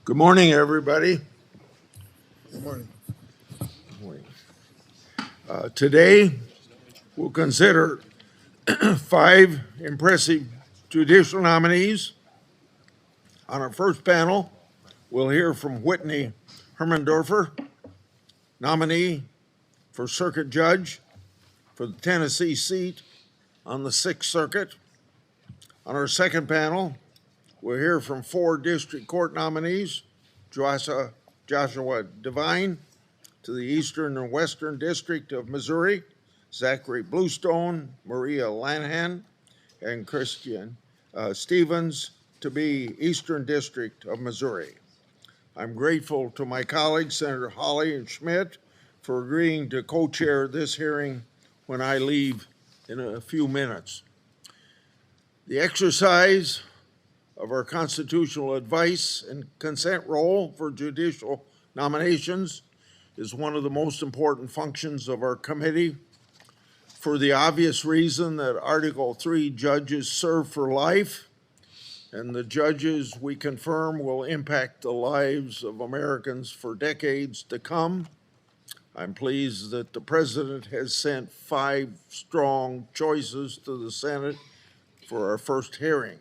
Good morning, everybody. Good morning. Today, we'll consider 5 impressive judicial nominees. On our first panel, we'll hear from Whitney Hermendorfer, nominee for Circuit Judge for the Tennessee seat on the 6th Circuit. On our second panel, we'll hear from 4 District Court nominees, Joshua Devine to the Eastern and Western District of Missouri, Zachary Bluestone, Maria Lanahan, and Christian Stevens to be Eastern District of Missouri. I'm grateful to my colleagues, Senator Hawley and Schmidt, for agreeing to co-chair this hearing when I leave in a few minutes. The exercise of our constitutional advice and consent role for judicial nominations is one of the most important functions of our committee for the obvious reason that Article 3 judges serve for life, and the judges we confirm will impact the lives of Americans for decades to come. I'm pleased that the President has sent 5 strong choices to the Senate for our first hearing.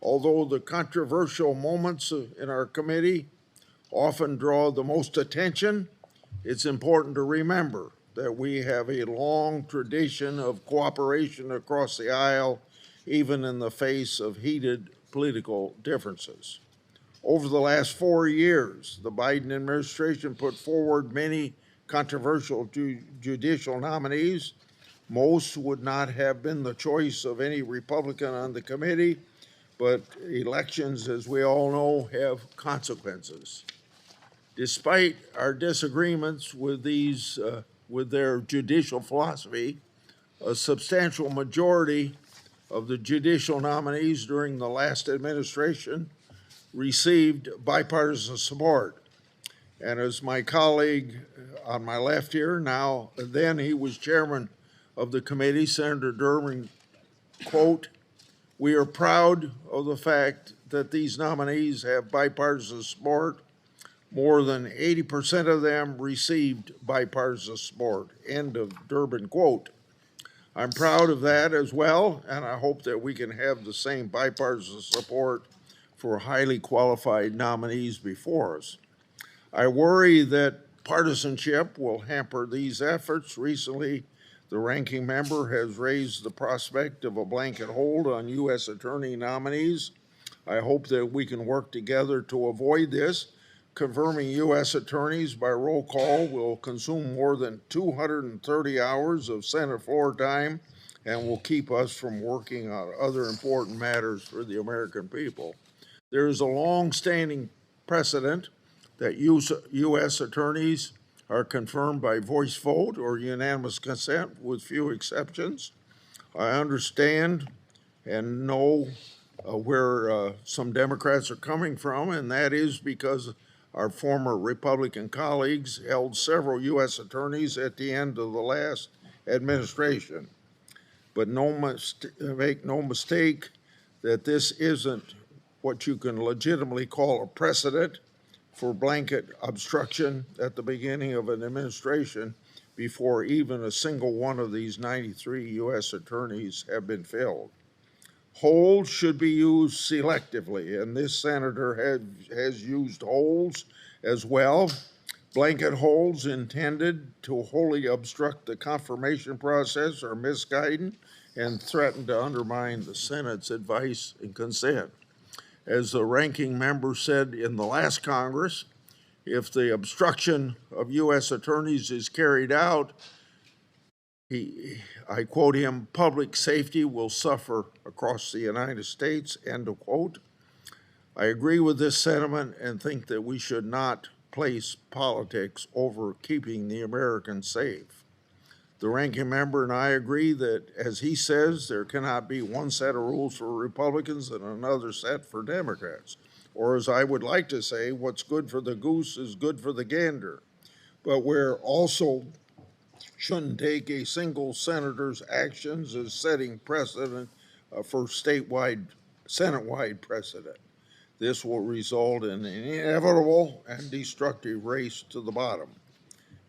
Although the controversial moments in our committee often draw the most attention, it's important to remember that we have a long tradition of cooperation across the aisle, even in the face of heated political differences. Over the last 4 years, the Biden administration put forward many controversial judicial nominees. Most would not have been the choice of any Republican on the committee, but elections, as we all know, have consequences. Despite our disagreements with their judicial philosophy, a substantial majority of the judicial nominees during the last administration received bipartisan support. And as my colleague on my left here, then he was chairman of the committee, Senator Durbin, quote, "We are proud of the fact that these nominees have bipartisan support. More than 80% of them received bipartisan support," end of Durbin quote. I'm proud of that as well, and I hope that we can have the same bipartisan support for highly qualified nominees before us. I worry that partisanship will hamper these efforts. Recently, the ranking member has raised the prospect of a blanket hold on U.S. attorney nominees. I hope that we can work together to avoid this. Confirming U.S. attorneys by roll call will consume more than 230 hours of Senate floor time and will keep us from working on other important matters for the American people. There is a long-standing precedent that U.S. attorneys are confirmed by voice vote or unanimous consent with few exceptions. I understand and know where some Democrats are coming from, and that is because our former Republican colleagues held several U.S. attorneys at the end of the last administration. But make no mistake that this isn't what you can legitimately call a precedent for blanket obstruction at the beginning of an administration before even a single one of these 93 U.S. attorneys have been filled. Holds should be used selectively, and this senator has used holds as well. Blanket holds intended to wholly obstruct the confirmation process are misguided and threaten to undermine the Senate's advice and consent. As the ranking member said in the last Congress, if the obstruction of U.S. attorneys is carried out, I quote him, "public safety will suffer across the United States," end of quote. I agree with this sentiment and think that we should not place politics over keeping the Americans safe. The ranking member and I agree that, as he says, there cannot be one set of rules for Republicans and another set for Democrats. Or as I would like to say, what's good for the goose is good for the gander. But we're also shouldn't take a single senator's actions as setting precedent for statewide, Senate-wide precedent. This will result in an inevitable and destructive race to the bottom.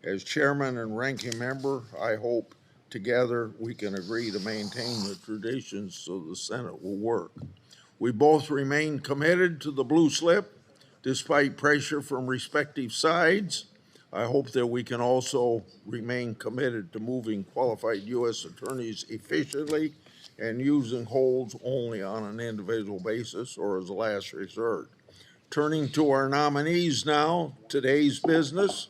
As chairman and ranking member, I hope together we can agree to maintain the traditions so the Senate will work. We both remain committed to the blue slip despite pressure from respective sides. I hope that we can also remain committed to moving qualified U.S. attorneys efficiently and using holds only on an individual basis or as a last resort. Turning to our nominees now, today's business.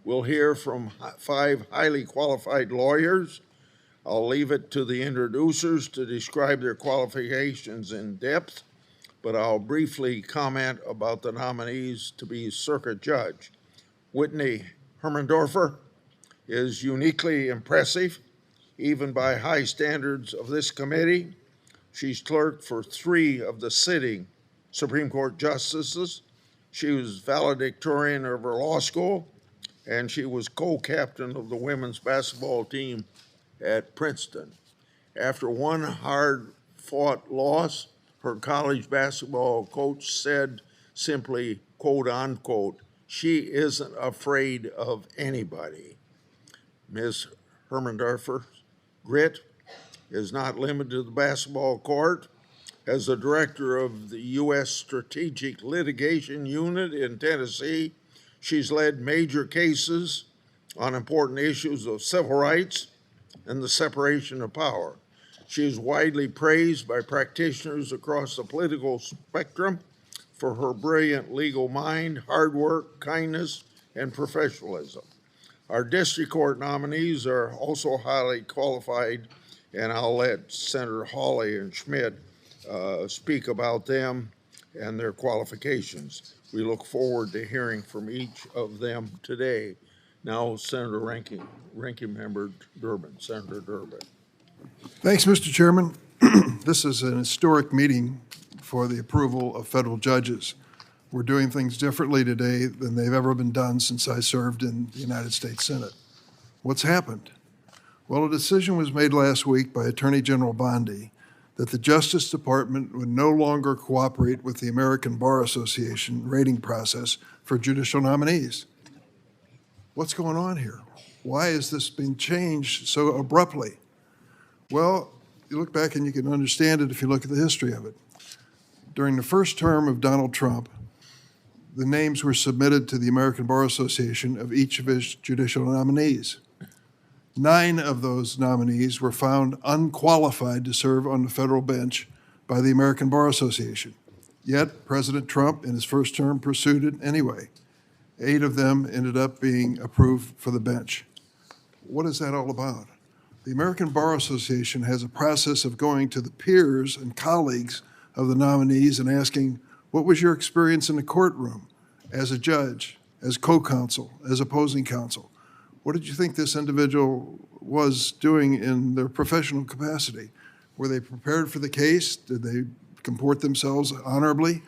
We'll hear from 5 highly qualified lawyers. I'll leave it to the introducers to describe their qualifications in depth, but I'll briefly comment about the nominees to be circuit judge. Whitney Hermendorfer is uniquely impressive, even by high standards of this committee. She's clerked for 3 of the sitting Supreme Court justices. She was valedictorian of her law school, and she was co-captain of the women's basketball team at Princeton. After one hard-fought loss, her college basketball coach said simply, quote unquote, "She isn't afraid of anybody." Ms. Hermendorfer's grit is not limited to the basketball court. As the director of the U.S. Strategic Litigation Unit in Tennessee, she's led major cases on important issues of civil rights and the separation of power. She is widely praised by practitioners across the political spectrum for her brilliant legal mind, hard work, kindness, and professionalism. Our district court nominees are also highly qualified, and I'll let Senator Hawley and Schmidt speak about them and their qualifications. We look forward to hearing from each of them today. Now, Senator Ranking Member Durbin, Senator Durbin. Thanks, Mr. Chairman. This is an historic meeting for the approval of federal judges. We're doing things differently today than they've ever been done since I served in the United States Senate. What's happened? Well, a decision was made last week by Attorney General Bondi that the Justice Department would no longer cooperate with the American Bar Association rating process for judicial nominees. What's going on here? Why is this being changed so abruptly? Well, you look back and you can understand it if you look at the history of it. During the first term of Donald Trump, the names were submitted to the American Bar Association of each of his judicial nominees. 9 of those nominees were found unqualified to serve on the federal bench by the American Bar Association. Yet President Trump, in his first term, pursued it anyway. 8 of them ended up being approved for the bench. What is that all about? The American Bar Association has a process of going to the peers and colleagues of the nominees and asking, what was your experience in the courtroom as a judge, as co-counsel, as opposing counsel? What did you think this individual was doing in their professional capacity? Were they prepared for the case? Did they comport themselves honorably?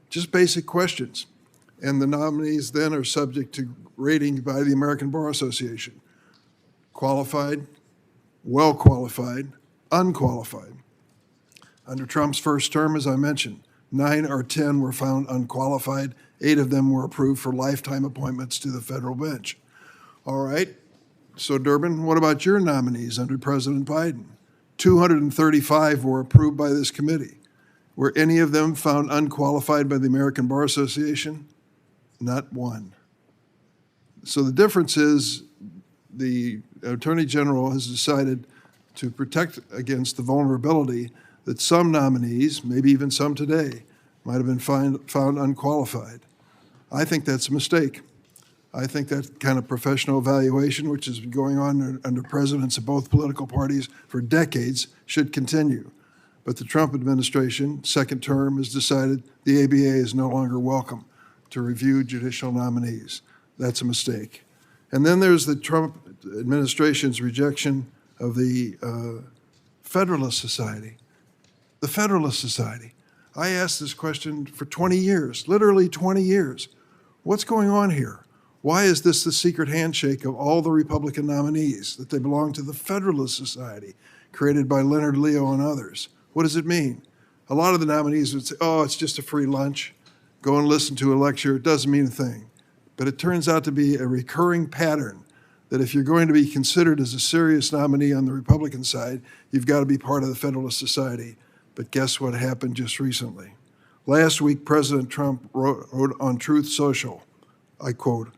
Just basic questions. And the nominees then are subject to rating by the American Bar Association. Qualified, well qualified, unqualified. Under Trump's first term, as I mentioned, 9 or 10 were found unqualified. 8 of them were approved for lifetime appointments to the federal bench. All right, so Durbin, what about your nominees under President Biden? 235 were approved by this committee. Were any of them found unqualified by the American Bar Association? Not one. So the difference is the Attorney General has decided to protect against the vulnerability that some nominees, maybe even some today, might have been found unqualified. I think that's a mistake. I think that kind of professional evaluation, which has been going on under presidents of both political parties for decades, should continue. But the Trump administration, second term, has decided the ABA is no longer welcome to review judicial nominees. That's a mistake. And then there's the Trump administration's rejection of the Federalist Society. The Federalist Society. I asked this question for 20 years, literally 20 years. What's going on here? Why is this the secret handshake of all the Republican nominees, that they belong to the Federalist Society, created by Leonard Leo and others? What does it mean? A lot of the nominees would say, oh, it's just a free lunch. Go and listen to a lecture, it doesn't mean a thing. But it turns out to be a recurring pattern that if you're going to be considered as a serious nominee on the Republican side, you've got to be part of the Federalist Society. But guess what happened just recently? Last week, President Trump wrote on Truth Social, I quote,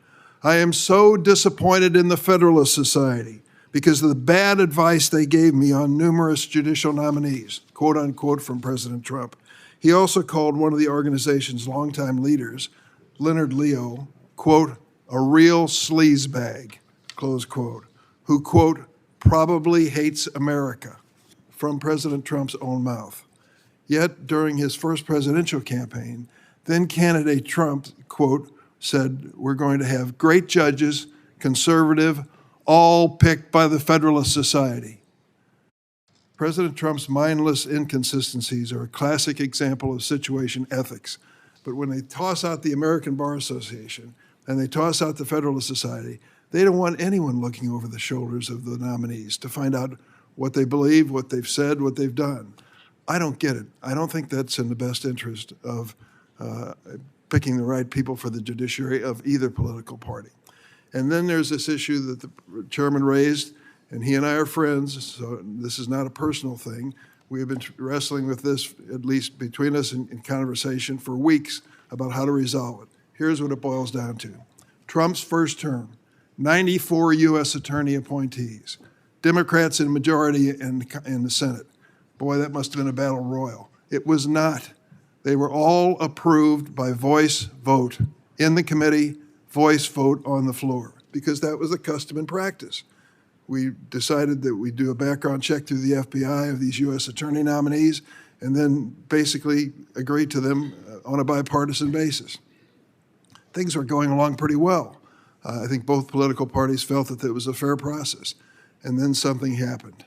"I am so disappointed in the Federalist Society because of the bad advice they gave me on numerous judicial nominees," quote unquote from President Trump. He also called one of the organization's longtime leaders, Leonard Leo, quote, "a real sleazebag," close quote, who, quote, "probably hates America," from President Trump's own mouth. Yet during his first presidential campaign, then candidate Trump, quote, said, "We're going to have great judges, conservative, all picked by the Federalist Society." President Trump's mindless inconsistencies are a classic example of situation ethics. But when they toss out the American Bar Association and they toss out the Federalist Society, they don't want anyone looking over the shoulders of the nominees to find out what they believe, what they've said, what they've done. I don't get it. I don't think that's in the best interest of picking the right people for the judiciary of either political party. And then there's this issue that the chairman raised, and he and I are friends, so this is not a personal thing. We have been wrestling with this, at least between us in conversation, for weeks about how to resolve it. Here's what it boils down to. Trump's first term, 94 U.S. attorney appointees, Democrats in majority in the Senate. Boy, that must have been a battle royal. It was not. They were all approved by voice vote in the committee, voice vote on the floor, because that was the custom and practice. We decided that we'd do a background check through the FBI of these U.S. attorney nominees and then basically agreed to them on a bipartisan basis. Things were going along pretty well. I think both political parties felt that it was a fair process. And then something happened.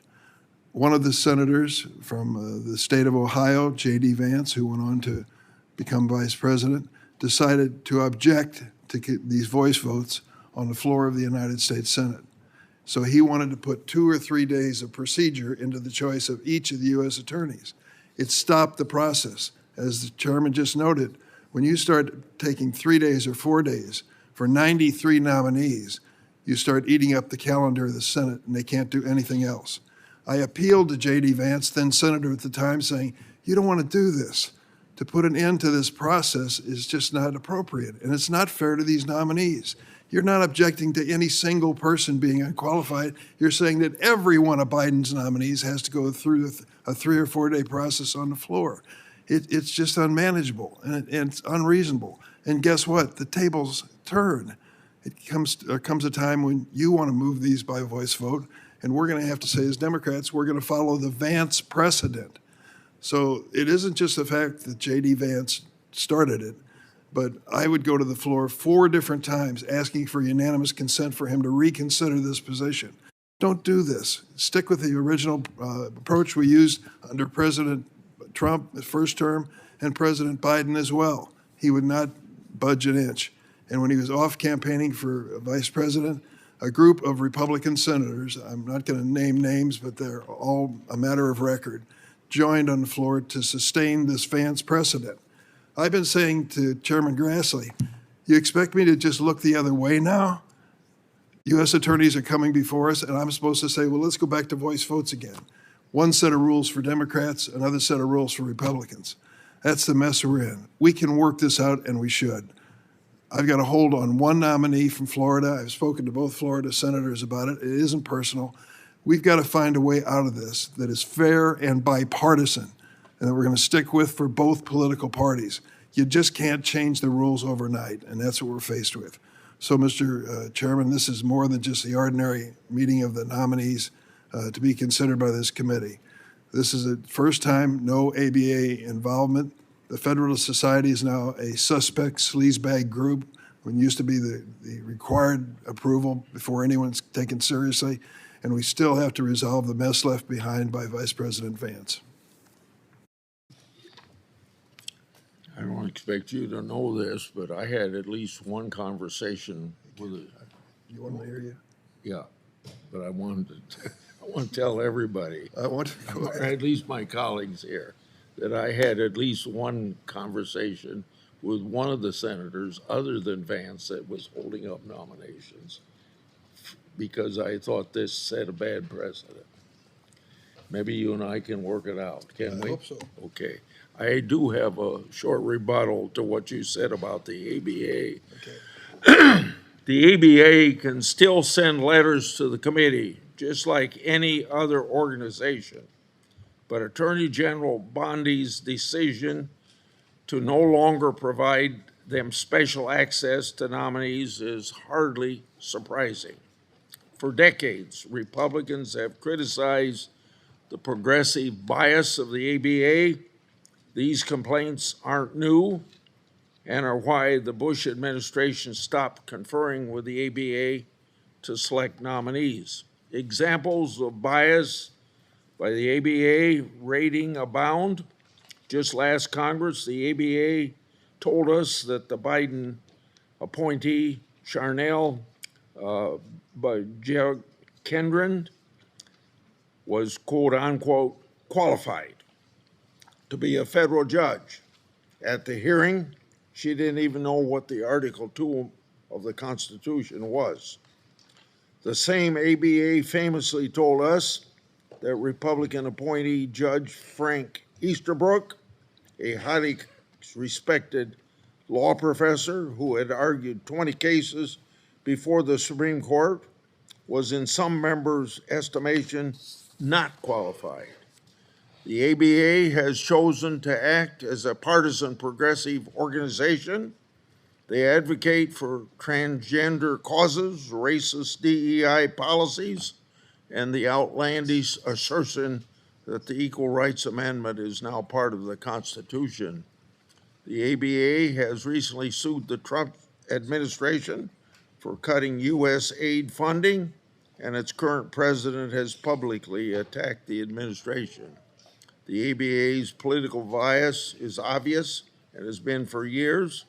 One of the senators from the state of Ohio, J.D. Vance, who went on to become vice president, decided to object to these voice votes on the floor of the United States Senate. So he wanted to put 2 or 3 days of procedure into the choice of each of the U.S. attorneys. It stopped the process. As the chairman just noted, when you start taking 3 days or 4 days for 93 nominees, you start eating up the calendar of the Senate, and they can't do anything else. I appealed to J.D. Vance, then senator at the time, saying, you don't want to do this. To put an end to this process is just not appropriate, and it's not fair to these nominees. You're not objecting to any single person being unqualified. You're saying that every one of Biden's nominees has to go through a 3 or 4 day process on the floor. It's just unmanageable, and it's unreasonable. And guess what? The tables turn. There comes a time when you want to move these by voice vote, and we're going to have to say as Democrats, we're going to follow the Vance precedent. So it isn't just the fact that J.D. Vance started it, but I would go to the floor 4 different times asking for unanimous consent for him to reconsider this position. Don't do this. Stick with the original approach we used under President Trump, the first term, and President Biden as well. He would not budge an inch. And when he was off campaigning for vice president, a group of Republican senators, I'm not going to name names, but they're all a matter of record, joined on the floor to sustain this Vance precedent. I've been saying to Chairman Grassley, you expect me to just look the other way now? U.S. attorneys are coming before us, and I'm supposed to say, well, let's go back to voice votes again. One set of rules for Democrats, another set of rules for Republicans. That's the mess we're in. We can work this out, and we should. I've got a hold on one nominee from Florida. I've spoken to both Florida senators about it. It isn't personal. We've got to find a way out of this that is fair and bipartisan, and that we're going to stick with for both political parties. You just can't change the rules overnight, and that's what we're faced with. So, Mr. Chairman, this is more than just the ordinary meeting of the nominees to be considered by this committee. This is the first time no ABA involvement. The Federalist Society is now a suspect sleazebag group when it used to be the required approval before anyone's taken seriously, and we still have to resolve the mess left behind by Vice President Vance. I don't expect you to know this, but I had at least one conversation with a, You want me to hear you? yeah, but I want to tell everybody, or at least my colleagues here, that I had at least one conversation with one of the senators other than Vance that was holding up nominations because I thought this set a bad precedent. Maybe you and I can work it out, can we? I hope so. Okay. I do have a short rebuttal to what you said about the ABA. Okay. The ABA can still send letters to the committee, just like any other organization. But Attorney General Bondi's decision to no longer provide them special access to nominees is hardly surprising. For decades, Republicans have criticized the progressive bias of the ABA. These complaints aren't new and are why the Bush administration stopped conferring with the ABA to select nominees. Examples of bias by the ABA rating abound. Just last Congress, the ABA told us that the Biden appointee, Charnel Kendron, was quote unquote qualified to be a federal judge. At the hearing, she didn't even know what the Article 2 of the Constitution was. The same ABA famously told us that Republican appointee Judge Frank Easterbrook, a highly respected law professor who had argued 20 cases before the Supreme Court, was in some members' estimation not qualified. The ABA has chosen to act as a partisan progressive organization. They advocate for transgender causes, racist DEI policies, and the outlandish assertion that the Equal Rights Amendment is now part of the Constitution. The ABA has recently sued the Trump administration for cutting U.S. aid funding, and its current president has publicly attacked the administration. The ABA's political bias is obvious and has been for years.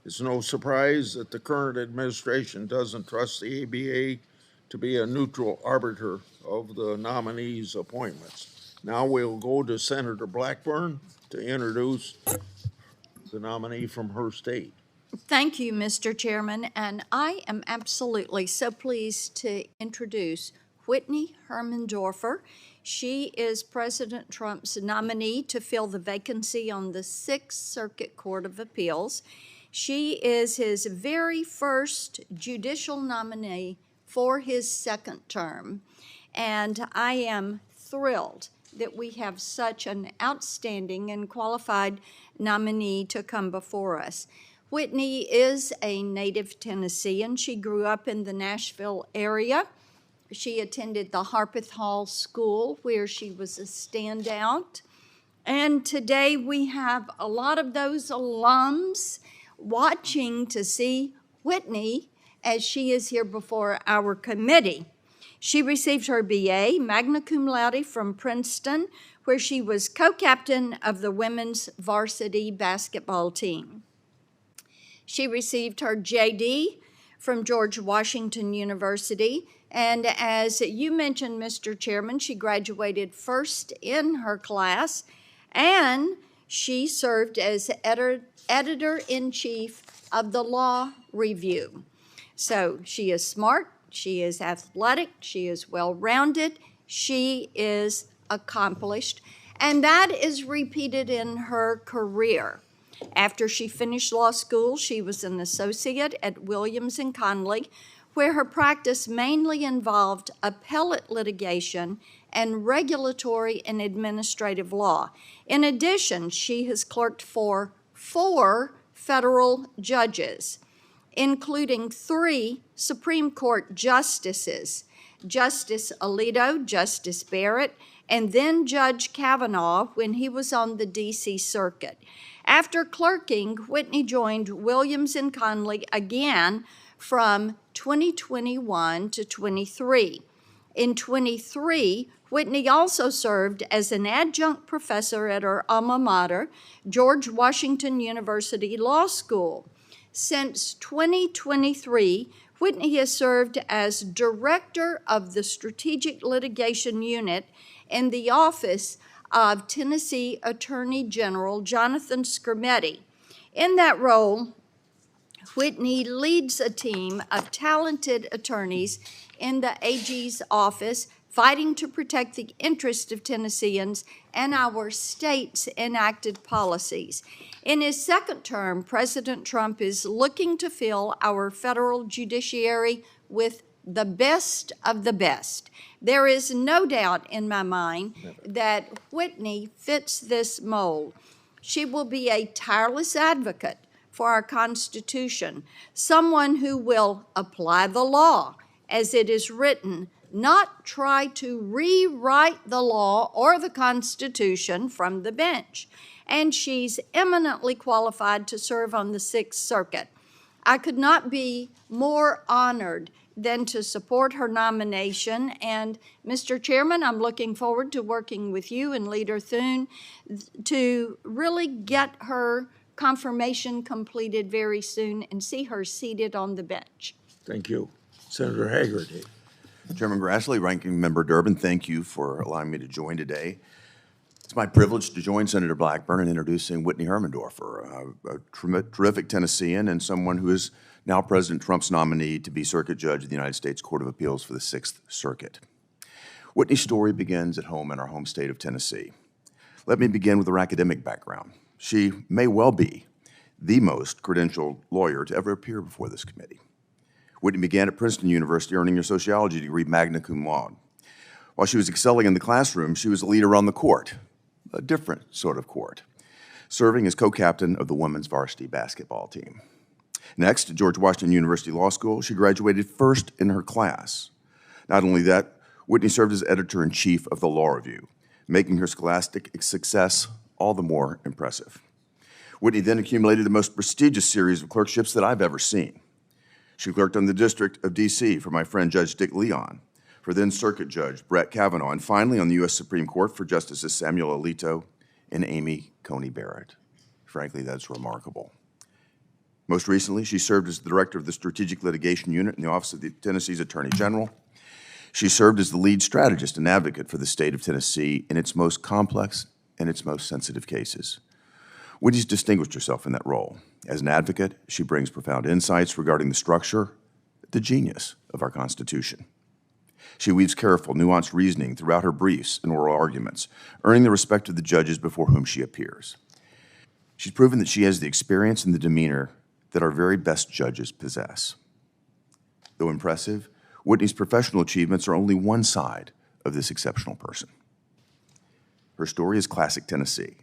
It's no surprise that the current administration doesn't trust the ABA to be a neutral arbiter of the nominees' appointments. Now we'll go to Senator Blackburn to introduce the nominee from her state. Thank you, Mr. Chairman, and I am absolutely so pleased to introduce Whitney Hermendorfer. She is President Trump's nominee to fill the vacancy on the Sixth Circuit Court of Appeals. She is his very first judicial nominee for his second term, and I am thrilled that we have such an outstanding and qualified nominee to come before us. Whitney is a native Tennessean. She grew up in the Nashville area. She attended the Harpeth Hall School, where she was a standout. And today we have a lot of those alums watching to see Whitney as she is here before our committee. She received her BA, magna cum laude, from Princeton, where she was co-captain of the women's varsity basketball team. She received her JD from George Washington University, and as you mentioned, Mr. Chairman, she graduated first in her class, and she served as editor-in-chief of the Law Review. So she is smart, she is athletic, she is well-rounded, she is accomplished, and that is repeated in her career. After she finished law school, she was an associate at Williams & Connolly, where her practice mainly involved appellate litigation and regulatory and administrative law. In addition, she has clerked for 4 federal judges, including 3 Supreme Court justices, Justice Alito, Justice Barrett, and then Judge Kavanaugh when he was on the D.C. Circuit. After clerking, Whitney joined Williams & Connolly again from 2021 to 23. In 23, Whitney also served as an adjunct professor at her alma mater, George Washington University Law School. Since 2023, Whitney has served as director of the Strategic Litigation Unit in the Office of Tennessee Attorney General Jonathan Skrmetti. In that role, Whitney leads a team of talented attorneys in the AG's office, fighting to protect the interests of Tennesseans and our state's enacted policies. In his second term, President Trump is looking to fill our federal judiciary with the best of the best. There is no doubt in my mind that Whitney fits this mold. She will be a tireless advocate for our Constitution, someone who will apply the law as it is written, not try to rewrite the law or the Constitution from the bench. And she's eminently qualified to serve on the Sixth Circuit. I could not be more honored than to support her nomination. And Mr. Chairman, I'm looking forward to working with you and Leader Thune to really get her confirmation completed very soon and see her seated on the bench. Thank you. Senator Hagerty. Chairman Grassley, Ranking Member Durbin, thank you for allowing me to join today. It's my privilege to join Senator Blackburn in introducing Whitney Hermendorfer, a terrific Tennessean and someone who is now President Trump's nominee to be Circuit Judge of the United States Court of Appeals for the Sixth Circuit. Whitney's story begins at home in our home state of Tennessee. Let me begin with her academic background. She may well be the most credentialed lawyer to ever appear before this committee. Whitney began at Princeton University, earning her sociology degree magna cum laude. While she was excelling in the classroom, she was a leader on the court, a different sort of court, serving as co-captain of the women's varsity basketball team. Next, at George Washington University Law School, she graduated first in her class. Not only that, Whitney served as editor-in-chief of the Law Review, making her scholastic success all the more impressive. Whitney then accumulated the most prestigious series of clerkships that I've ever seen. She clerked on the District of D.C. for my friend Judge Dick Leon, for then Circuit Judge Brett Kavanaugh, and finally on the U.S. Supreme Court for Justices Samuel Alito and Amy Coney Barrett. Frankly, that's remarkable. Most recently, she served as the director of the Strategic Litigation Unit in the Office of the Tennessee's Attorney General. She served as the lead strategist and advocate for the state of Tennessee in its most complex and its most sensitive cases. Whitney's distinguished herself in that role. As an advocate, she brings profound insights regarding the structure, the genius of our Constitution. She weaves careful, nuanced reasoning throughout her briefs and oral arguments, earning the respect of the judges before whom she appears. She's proven that she has the experience and the demeanor that our very best judges possess. Though impressive, Whitney's professional achievements are only one side of this exceptional person. Her story is classic Tennessee.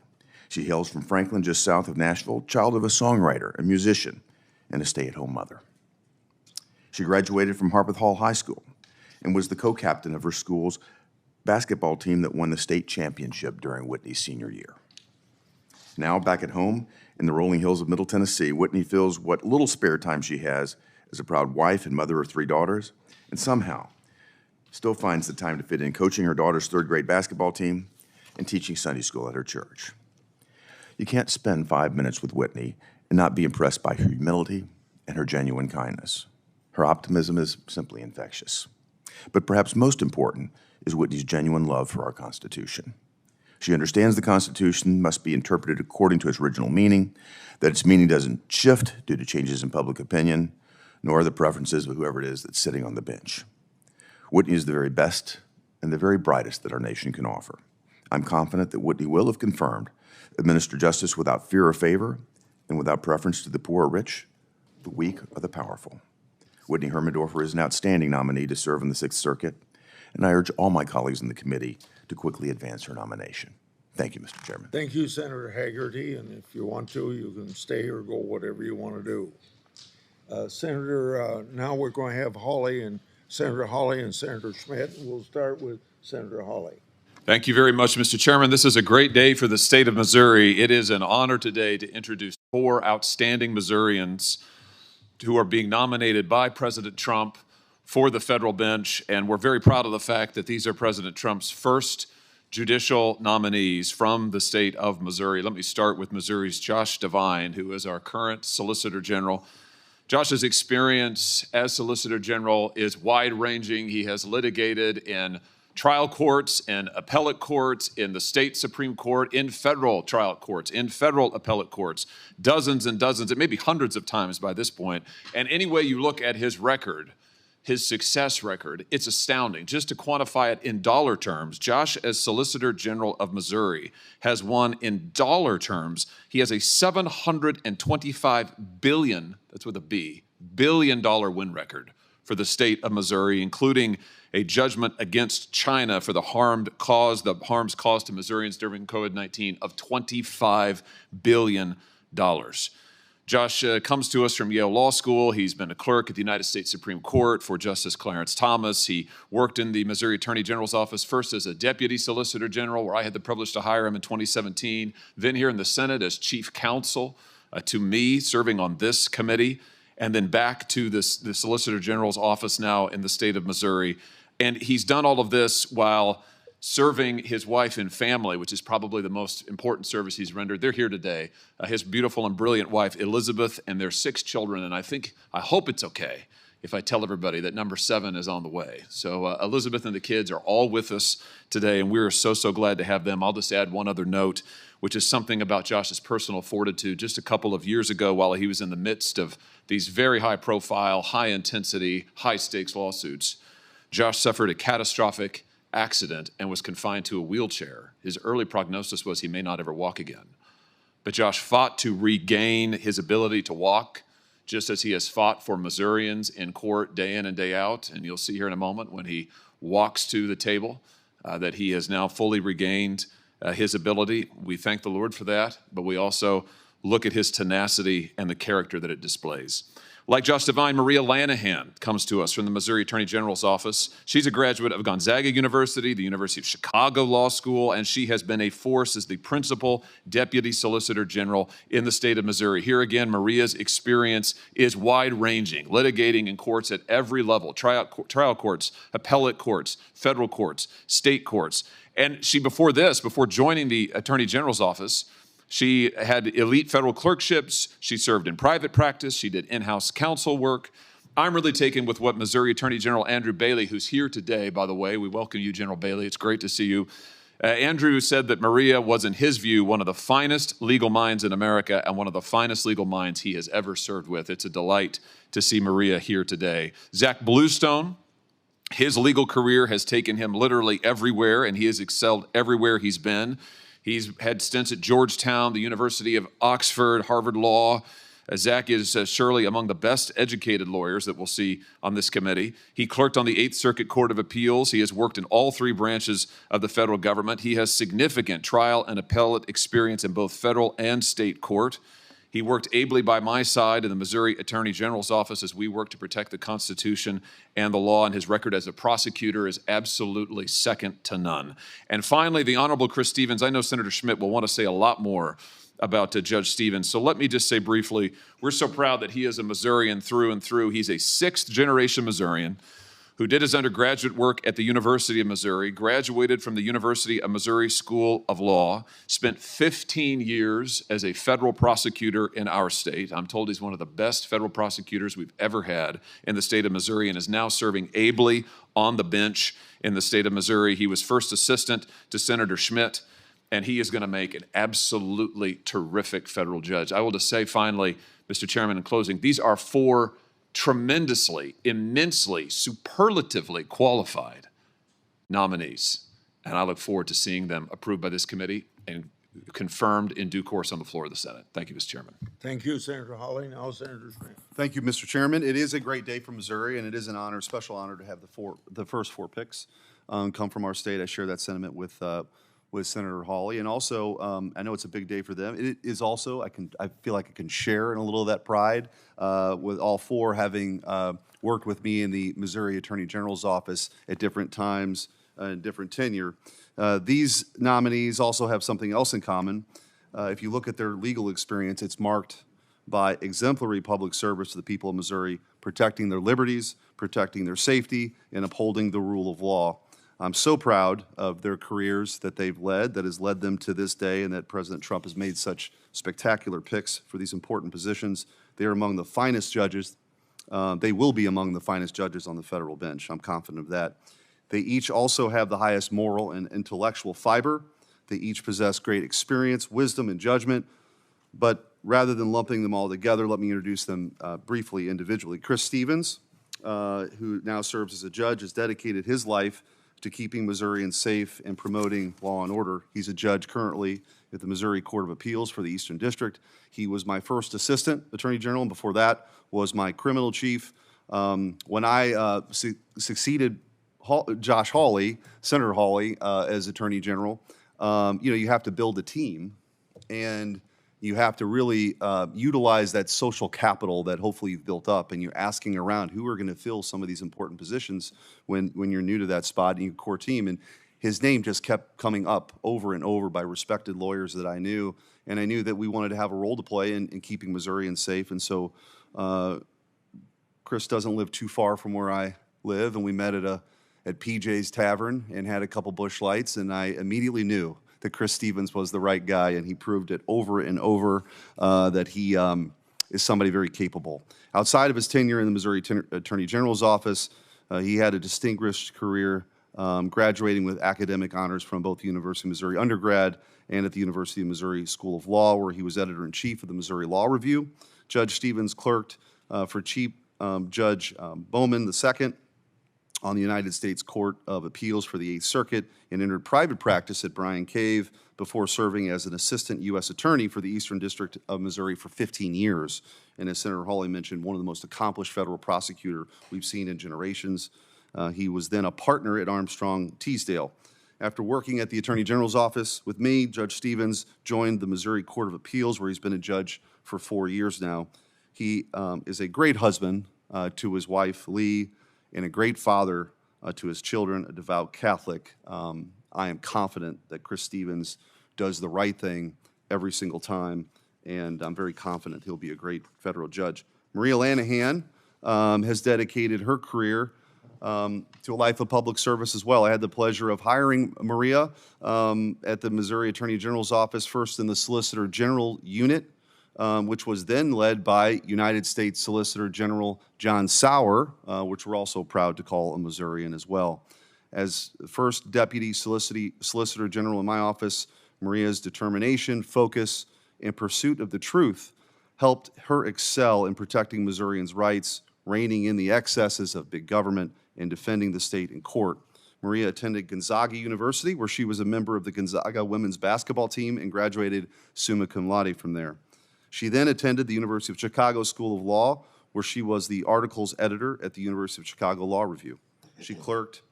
She hails from Franklin, just south of Nashville, child of a songwriter, a musician, and a stay-at-home mother. She graduated from Harpeth Hall High School and was the co-captain of her school's basketball team that won the state championship during Whitney's senior year. Now, back at home in the rolling hills of Middle Tennessee, Whitney fills what little spare time she has as a proud wife and mother of 3 daughters, and somehow still finds the time to fit in coaching her daughter's 3rd grade basketball team and teaching Sunday school at her church. You can't spend 5 minutes with Whitney and not be impressed by her humility and her genuine kindness. Her optimism is simply infectious. But perhaps most important is Whitney's genuine love for our Constitution. She understands the Constitution must be interpreted according to its original meaning, that its meaning doesn't shift due to changes in public opinion, nor the preferences of whoever it is that's sitting on the bench. Whitney is the very best and the very brightest that our nation can offer. I'm confident that Whitney will, if confirmed, administer justice without fear or favor and without preference to the poor or rich, the weak or the powerful. Whitney Hermendorfer is an outstanding nominee to serve in the Sixth Circuit, and I urge all my colleagues in the committee to quickly advance her nomination. Thank you, Mr. Chairman. Thank you, Senator Hagerty, and if you want to, you can stay or go, whatever you want to do. Now we're going to have Senator Hawley and Senator Schmidt, and we'll start with Senator Hawley. Thank you very much, Mr. Chairman. This is a great day for the state of Missouri. It is an honor today to introduce 4 outstanding Missourians who are being nominated by President Trump for the federal bench, and we're very proud of the fact that these are President Trump's first judicial nominees from the state of Missouri. Let me start with Missouri's Josh Devine, who is our current Solicitor General. Josh's experience as Solicitor General is wide-ranging. He has litigated in trial courts and appellate courts, in the state Supreme Court, in federal trial courts, in federal appellate courts, dozens and dozens, it may be hundreds of times by this point. And any way you look at his record, his success record, it's astounding. Just to quantify it in dollar terms, Josh, as Solicitor General of Missouri, has won in dollar terms. He has a $725 billion, that's with a B, billion-dollar win record for the state of Missouri, including a judgment against China for the harms caused to Missourians during COVID-19 of $25 billion. Josh comes to us from Yale Law School. He's been a clerk at the United States Supreme Court for Justice Clarence Thomas. He worked in the Missouri Attorney General's office, first as a Deputy Solicitor General, where I had the privilege to hire him in 2017, then here in the Senate as Chief Counsel to me, serving on this committee, and then back to the Solicitor General's office now in the state of Missouri. And he's done all of this while serving his wife and family, which is probably the most important service he's rendered. They're here today. His beautiful and brilliant wife, Elizabeth, and their 6 children. And I hope it's okay if I tell everybody that number 7 is on the way. So Elizabeth and the kids are all with us today, and we're so glad to have them. I'll just add one other note, which is something about Josh's personal fortitude. Just a couple of years ago, while he was in the midst of these very high-profile, high-intensity, high-stakes lawsuits, Josh suffered a catastrophic accident and was confined to a wheelchair. His early prognosis was he may not ever walk again. But Josh fought to regain his ability to walk, just as he has fought for Missourians in court day in and day out. And you'll see here in a moment when he walks to the table that he has now fully regained his ability. We thank the Lord for that, but we also look at his tenacity and the character that it displays. Like Josh Devine, Maria Lanahan comes to us from the Missouri Attorney General's office. She's a graduate of Gonzaga University, the University of Chicago Law School, and she has been a force as the principal Deputy Solicitor General in the state of Missouri. Here again, Maria's experience is wide-ranging, litigating in courts at every level, trial courts, appellate courts, federal courts, state courts. And she, before joining the Attorney General's office, she had elite federal clerkships. She served in private practice. She did in-house counsel work. I'm really taken with what Missouri Attorney General Andrew Bailey, who's here today, by the way. We welcome you, General Bailey. It's great to see you. Andrew said that Maria was, in his view, one of the finest legal minds in America and one of the finest legal minds he has ever served with. It's a delight to see Maria here today. Zach Bluestone, his legal career has taken him literally everywhere, and he has excelled everywhere he's been. He's had stints at Georgetown, the University of Oxford, Harvard Law. Zach is surely among the best educated lawyers that we'll see on this committee. He clerked on the 8th Circuit Court of Appeals. He has worked in all 3 branches of the federal government. He has significant trial and appellate experience in both federal and state court. He worked ably by my side in the Missouri Attorney General's office as we work to protect the Constitution and the law, and his record as a prosecutor is absolutely second to none. And finally, the Honorable Chris Stevens. I know Senator Schmidt will want to say a lot more about Judge Stevens, so let me just say briefly, we're so proud that he is a Missourian through and through. He's a 6th-generation Missourian who did his undergraduate work at the University of Missouri, graduated from the University of Missouri School of Law, spent 15 years as a federal prosecutor in our state. I'm told he's one of the best federal prosecutors we've ever had in the state of Missouri and is now serving ably on the bench in the state of Missouri. He was first assistant to Senator Schmidt, and he is going to make an absolutely terrific federal judge. I will just say finally, Mr. Chairman, in closing, these are 4 tremendously, immensely, superlatively qualified nominees. And I look forward to seeing them approved by this committee and confirmed in due course on the floor of the Senate. Thank you, Mr. Chairman. Thank you, Senator Hawley. Now, Senator Smith. Thank you, Mr. Chairman. It is a great day for Missouri, and it is an honor, special honor, to have the first 4 picks come from our state. I share that sentiment with Senator Hawley, and also I know it's a big day for them. It is also I feel like I can share in a little of that pride with all 4 having worked with me in the Missouri Attorney General's office at different times and different tenure. These nominees also have something else in common. If you look at their legal experience, it's marked by exemplary public service to the people of Missouri, protecting their liberties, protecting their safety, and upholding the rule of law. I'm so proud of their careers that they've led, that has led them to this day, and that President Trump has made such spectacular picks for these important positions. They are among the finest judges. They will be among the finest judges on the federal bench. I'm confident of that. They each also have the highest moral and intellectual fiber. They each possess great experience, wisdom, and judgment. But rather than lumping them all together, let me introduce them briefly individually. Chris Stevens, who now serves as a judge, has dedicated his life to keeping Missourians safe and promoting law and order. He's a judge currently at the Missouri Court of Appeals for the Eastern District. He was my first assistant attorney general, and before that was my criminal chief. When I succeeded Josh Hawley, Senator Hawley, as attorney general, you have to build a team, and you have to really utilize that social capital that hopefully you've built up, and you're asking around who are going to fill some of these important positions when you're new to that spot and your core team. And his name just kept coming up over and over by respected lawyers that I knew, and I knew that we wanted to have a role to play in keeping Missourians safe. And so Chris doesn't live too far from where I live, and we met at PJ's Tavern and had a couple bush lights, and I immediately knew that Chris Stevens was the right guy, and he proved it over and over that he is somebody very capable. Outside of his tenure in the Missouri Attorney General's office, he had a distinguished career, graduating with academic honors from both the University of Missouri undergrad and at the University of Missouri School of Law, where he was editor-in-chief of the Missouri Law Review. Judge Stevens clerked for Chief Judge Bowman II on the United States Court of Appeals for the 8th Circuit and entered private practice at Bryan Cave before serving as an assistant U.S. attorney for the Eastern District of Missouri for 15 years. And as Senator Hawley mentioned, one of the most accomplished federal prosecutor we've seen in generations. He was then a partner at Armstrong Teasdale. After working at the Attorney General's office with me, Judge Stevens joined the Missouri Court of Appeals, where he's been a judge for 4 years now. He is a great husband to his wife, Lee, and a great father to his children, a devout Catholic. I am confident that Chris Stevens does the right thing every single time, and I'm very confident he'll be a great federal judge. Maria Lanahan has dedicated her career to a life of public service as well. I had the pleasure of hiring Maria at the Missouri Attorney General's office, first in the Solicitor General unit, which was then led by United States Solicitor General John Sauer, which we're also proud to call a Missourian as well. As first Deputy Solicitor General in my office, Maria's determination, focus, and pursuit of the truth helped her excel in protecting Missourians' rights, reining in the excesses of big government, and defending the state in court. Maria attended Gonzaga University, where she was a member of the Gonzaga women's basketball team and graduated summa cum laude from there. She then attended the University of Chicago School of Law, where she was the articles editor at the University of Chicago Law Review. She clerked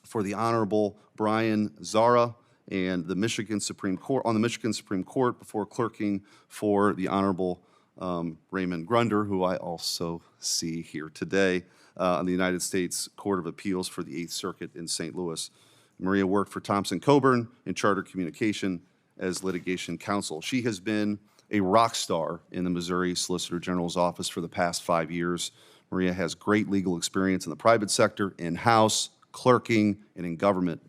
for the Honorable Brian Zara and the Michigan Supreme Court, on the Michigan Supreme Court, before clerking for the Honorable Raymond Grunder, who I also see here today, on the United States Court of Appeals for the 8th Circuit in St. Louis. Maria worked for Thompson Coburn in Charter Communication as litigation counsel. She has been a rock star in the Missouri Solicitor General's office for the past 5 years. Maria has great legal experience in the private sector, in-house, clerking, and in government.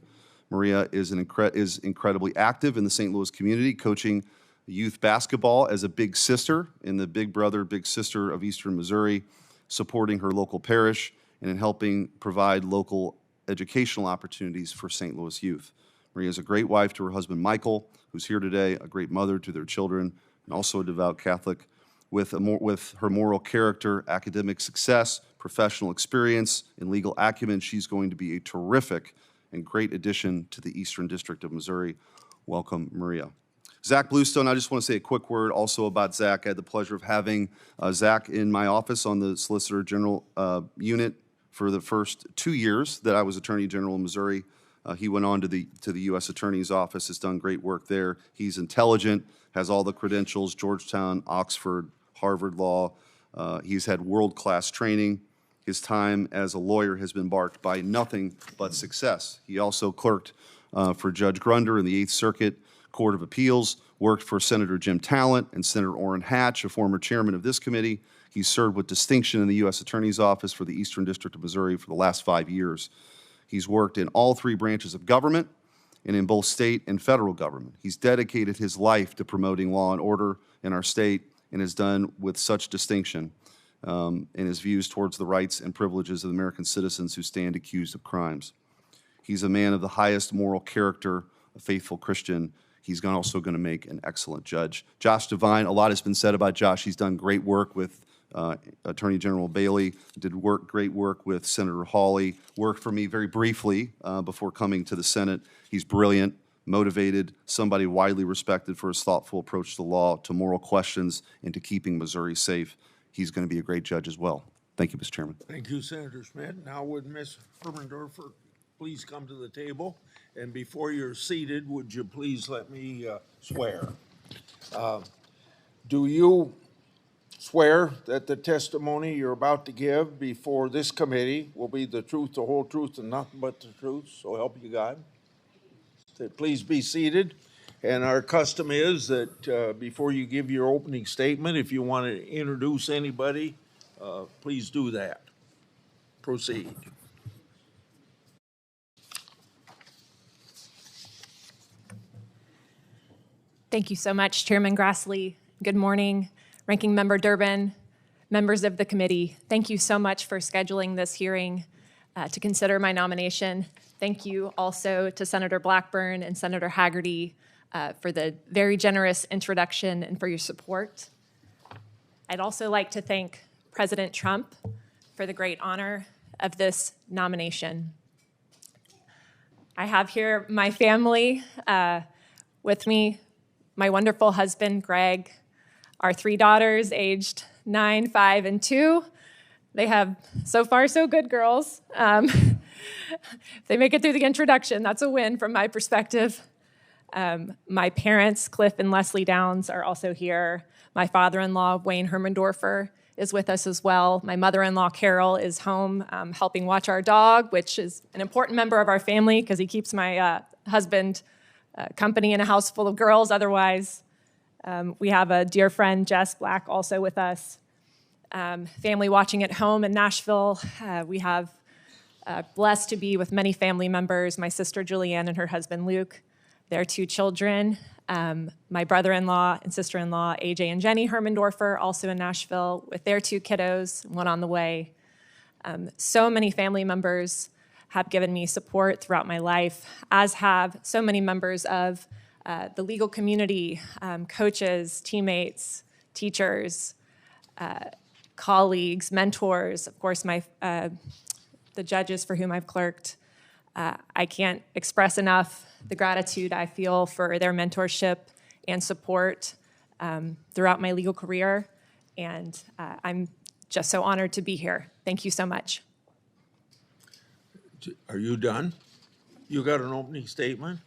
Maria is incredibly active in the St. Louis community, coaching youth basketball as a big sister in the Big Brother, Big Sister of Eastern Missouri, supporting her local parish, and in helping provide local educational opportunities for St. Louis youth. Maria is a great wife to her husband, Michael, who's here today, a great mother to their children, and also a devout Catholic. With her moral character, academic success, professional experience, and legal acumen, she's going to be a terrific and great addition to the Eastern District of Missouri. Welcome, Maria. Zach Bluestone, I just want to say a quick word also about Zach. I had the pleasure of having Zach in my office on the Solicitor General unit for the first 2 years that I was Attorney General in Missouri. He went on to the U.S. Attorney's Office, has done great work there. He's intelligent, has all the credentials, Georgetown, Oxford, Harvard Law. He's had world-class training. His time as a lawyer has been marked by nothing but success. He also clerked for Judge Grunder in the 8th Circuit Court of Appeals, worked for Senator Jim Talent and Senator Orrin Hatch, a former chairman of this committee. He served with distinction in the U.S. Attorney's Office for the Eastern District of Missouri for the last 5 years. He's worked in all 3 branches of government and in both state and federal government. He's dedicated his life to promoting law and order in our state and has done with such distinction in his views towards the rights and privileges of American citizens who stand accused of crimes. He's a man of the highest moral character, a faithful Christian. He's also going to make an excellent judge. Josh Devine, a lot has been said about Josh. He's done great work with Attorney General Bailey, did great work with Senator Hawley, worked for me very briefly before coming to the Senate. He's brilliant, motivated, somebody widely respected for his thoughtful approach to law, to moral questions, and to keeping Missouri safe. He's going to be a great judge as well. Thank you, Mr. Chairman. Thank you, Senator Schmidt. Now would Ms. Hermendorfer please come to the table? And before you're seated, would you please let me swear? Do you swear that the testimony you're about to give before this committee will be the truth, the whole truth, and nothing but the truth? So help you God. Please be seated. And our custom is that before you give your opening statement, if you want to introduce anybody, please do that. Proceed. Thank you so much, Chairman Grassley. Good morning, Ranking Member Durbin, members of the committee. Thank you so much for scheduling this hearing to consider my nomination. Thank you also to Senator Blackburn and Senator Haggerty for the very generous introduction and for your support. I'd also like to thank President Trump for the great honor of this nomination. I have here my family with me, my wonderful husband, Greg, our 3 daughters aged 9, 5, and 2. They have so far so good girls. If they make it through the introduction, that's a win from my perspective. My parents, Cliff and Leslie Downs, are also here. My father-in-law, Wayne Hermendorfer, is with us as well. My mother-in-law, Carol, is home helping watch our dog, which is an important member of our family because he keeps my husband company in a house full of girls otherwise. We have a dear friend, Jess Black, also with us. Family watching at home in Nashville. We have blessed to be with many family members, my sister Julianne and her husband Luke, their 2 children, my brother-in-law and sister-in-law, AJ and Jenny Hermendorfer, also in Nashville with their 2 kiddos, one on the way. So many family members have given me support throughout my life, as have so many members of the legal community, coaches, teammates, teachers, colleagues, mentors, of course, the judges for whom I've clerked. I can't express enough the gratitude I feel for their mentorship and support throughout my legal career, and I'm just so honored to be here. Thank you so much. Are you done? You got an opening statement?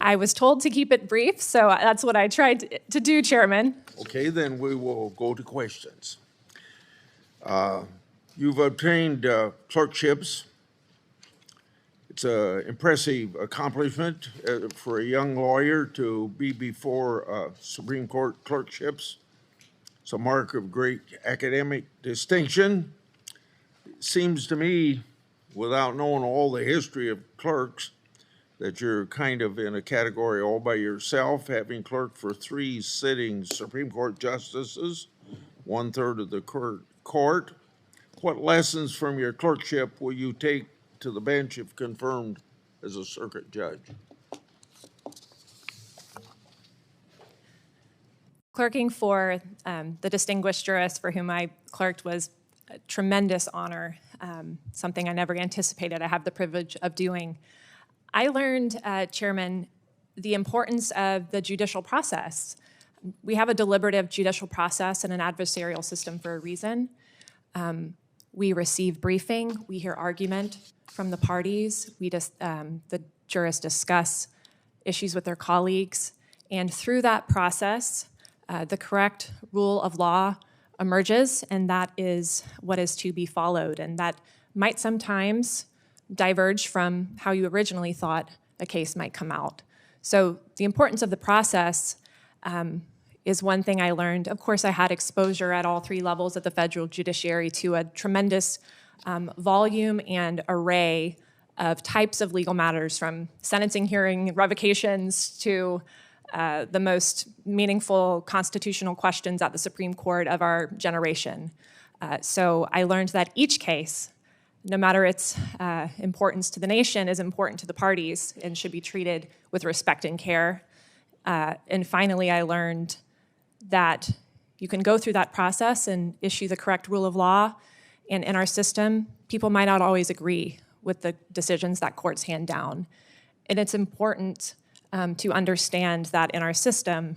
I was told to keep it brief, so that's what I tried to do, Chairman. Okay, then we will go to questions. You've obtained clerkships. It's an impressive accomplishment for a young lawyer to be before Supreme Court clerkships. It's a mark of great academic distinction. It seems to me, without knowing all the history of clerks, that you're kind of in a category all by yourself, having clerked for 3 sitting Supreme Court justices, 1/3 of the court. What lessons from your clerkship will you take to the bench if confirmed as a circuit judge? Clerking for the distinguished jurist for whom I clerked was a tremendous honor, something I never anticipated I have the privilege of doing. I learned, Chairman, the importance of the judicial process. We have a deliberative judicial process and an adversarial system for a reason. We receive briefing, we hear argument from the parties, the jurists discuss issues with their colleagues, and through that process, the correct rule of law emerges, and that is what is to be followed. And that might sometimes diverge from how you originally thought a case might come out. So the importance of the process is one thing I learned. Of course, I had exposure at all 3 levels of the federal judiciary to a tremendous volume and array of types of legal matters, from sentencing hearing revocations to the most meaningful constitutional questions at the Supreme Court of our generation. So I learned that each case no matter its importance to the nation, is important to the parties and should be treated with respect and care. And finally, I learned that you can go through that process and issue the correct rule of law, and in our system, people might not always agree with the decisions that courts hand down. And it's important to understand that in our system,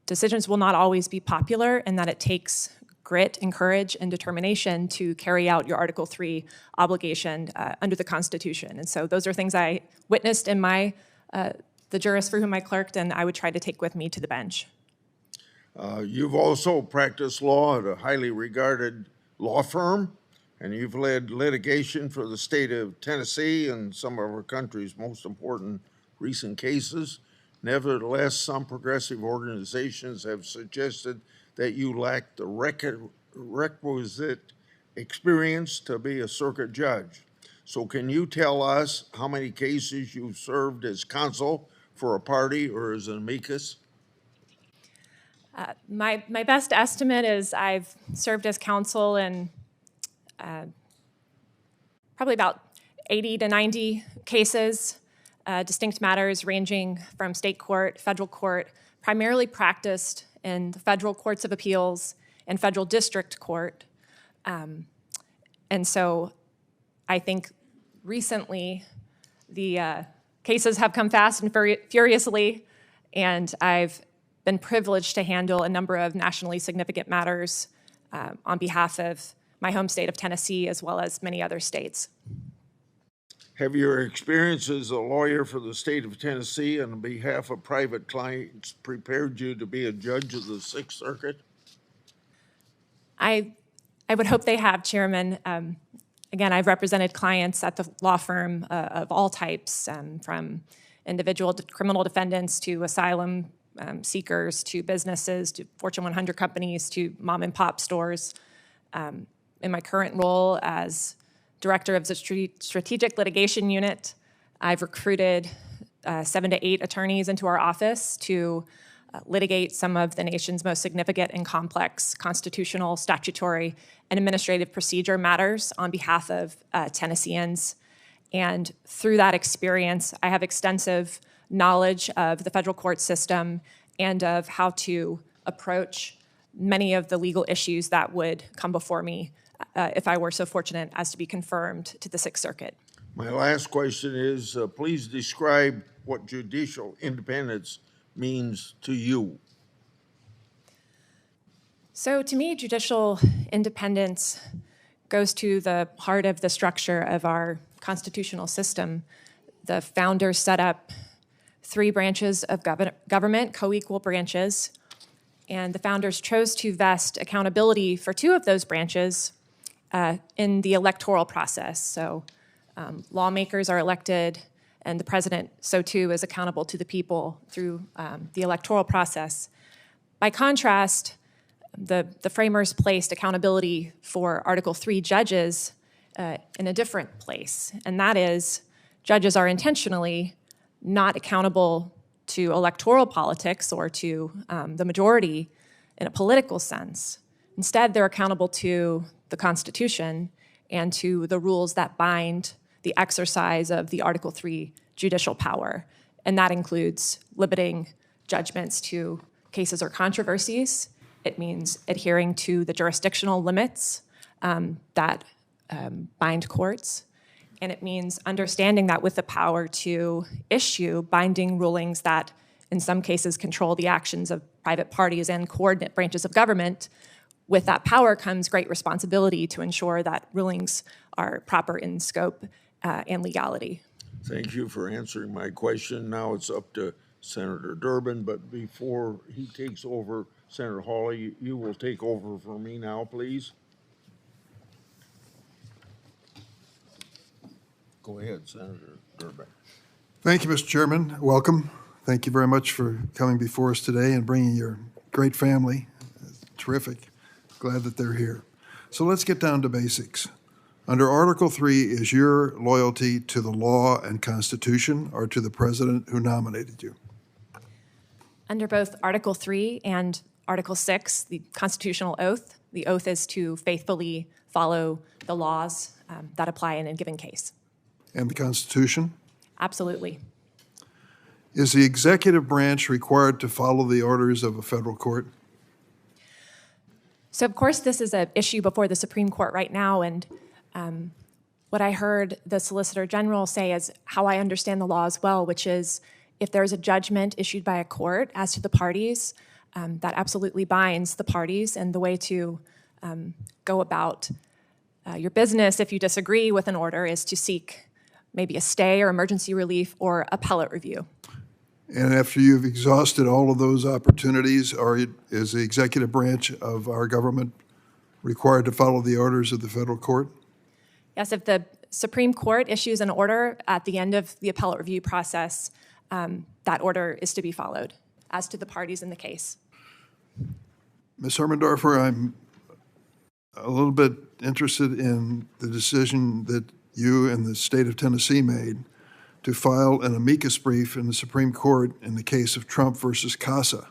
decisions will not always be popular, and that it takes grit and courage and determination to carry out your Article 3 obligation under the Constitution. And so those are things I witnessed in the jurists for whom I clerked, and I would try to take with me to the bench. You've also practiced law at a highly regarded law firm, and you've led litigation for the state of Tennessee and some of our country's most important recent cases. Nevertheless, some progressive organizations have suggested that you lack the requisite experience to be a circuit judge. So can you tell us how many cases you've served as counsel for a party or as an amicus? My best estimate is I've served as counsel in probably about 80 to 90 cases, distinct matters ranging from state court, federal court, primarily practiced in the federal courts of appeals and federal district court. And so I think recently the cases have come fast and furiously, and I've been privileged to handle a number of nationally significant matters on behalf of my home state of Tennessee, as well as many other states. Have your experience as a lawyer for the state of Tennessee and on behalf of private clients prepared you to be a judge of the Sixth Circuit? I would hope they have, Chairman. Again, I've represented clients at the law firm of all types, from individual criminal defendants to asylum seekers to businesses to Fortune 100 companies to mom and pop stores. In my current role as director of the Strategic Litigation Unit, I've recruited 7 to 8 attorneys into our office to litigate some of the nation's most significant and complex constitutional, statutory, and administrative procedure matters on behalf of Tennesseans. And through that experience, I have extensive knowledge of the federal court system and of how to approach many of the legal issues that would come before me if I were so fortunate as to be confirmed to the Sixth Circuit. My last question is, please describe what judicial independence means to you. So to me, judicial independence goes to the heart of the structure of our constitutional system. The founders set up 3 branches of government, co-equal branches, and the founders chose to vest accountability for 2 of those branches in the electoral process. So lawmakers are elected, and the president, so too, is accountable to the people through the electoral process. By contrast, the framers placed accountability for Article 3 judges in a different place, and that is judges are intentionally not accountable to electoral politics or to the majority in a political sense. Instead, they're accountable to the Constitution and to the rules that bind the exercise of the Article 3 judicial power. And that includes limiting judgments to cases or controversies. It means adhering to the jurisdictional limits that bind courts. And it means understanding that with the power to issue binding rulings that in some cases control the actions of private parties and coordinate branches of government, with that power comes great responsibility to ensure that rulings are proper in scope and legality. Thank you for answering my question. Now it's up to Senator Durbin, but before he takes over, Senator Hawley, you will take over for me now, please. Go ahead, Senator Durbin. Thank you, Mr. Chairman. Welcome. Thank you very much for coming before us today and bringing your great family. Terrific. Glad that they're here. So let's get down to basics. Under Article 3, is your loyalty to the law and Constitution or to the president who nominated you? Under both Article 3 and Article 6, the constitutional oath, the oath is to faithfully follow the laws that apply in a given case. And the Constitution? Absolutely. Is the executive branch required to follow the orders of a federal court? So, of course, this is an issue before the Supreme Court right now, and what I heard the Solicitor General say is how I understand the law as well, which is if there's a judgment issued by a court as to the parties, that absolutely binds the parties, and the way to go about your business if you disagree with an order is to seek maybe a stay or emergency relief or appellate review. And after you've exhausted all of those opportunities, is the executive branch of our government required to follow the orders of the federal court? Yes, if the Supreme Court issues an order at the end of the appellate review process, that order is to be followed as to the parties in the case. Ms. Hermendorfer, I'm a little bit interested in the decision that you and the state of Tennessee made to file an amicus brief in the Supreme Court in the case of Trump versus Casa.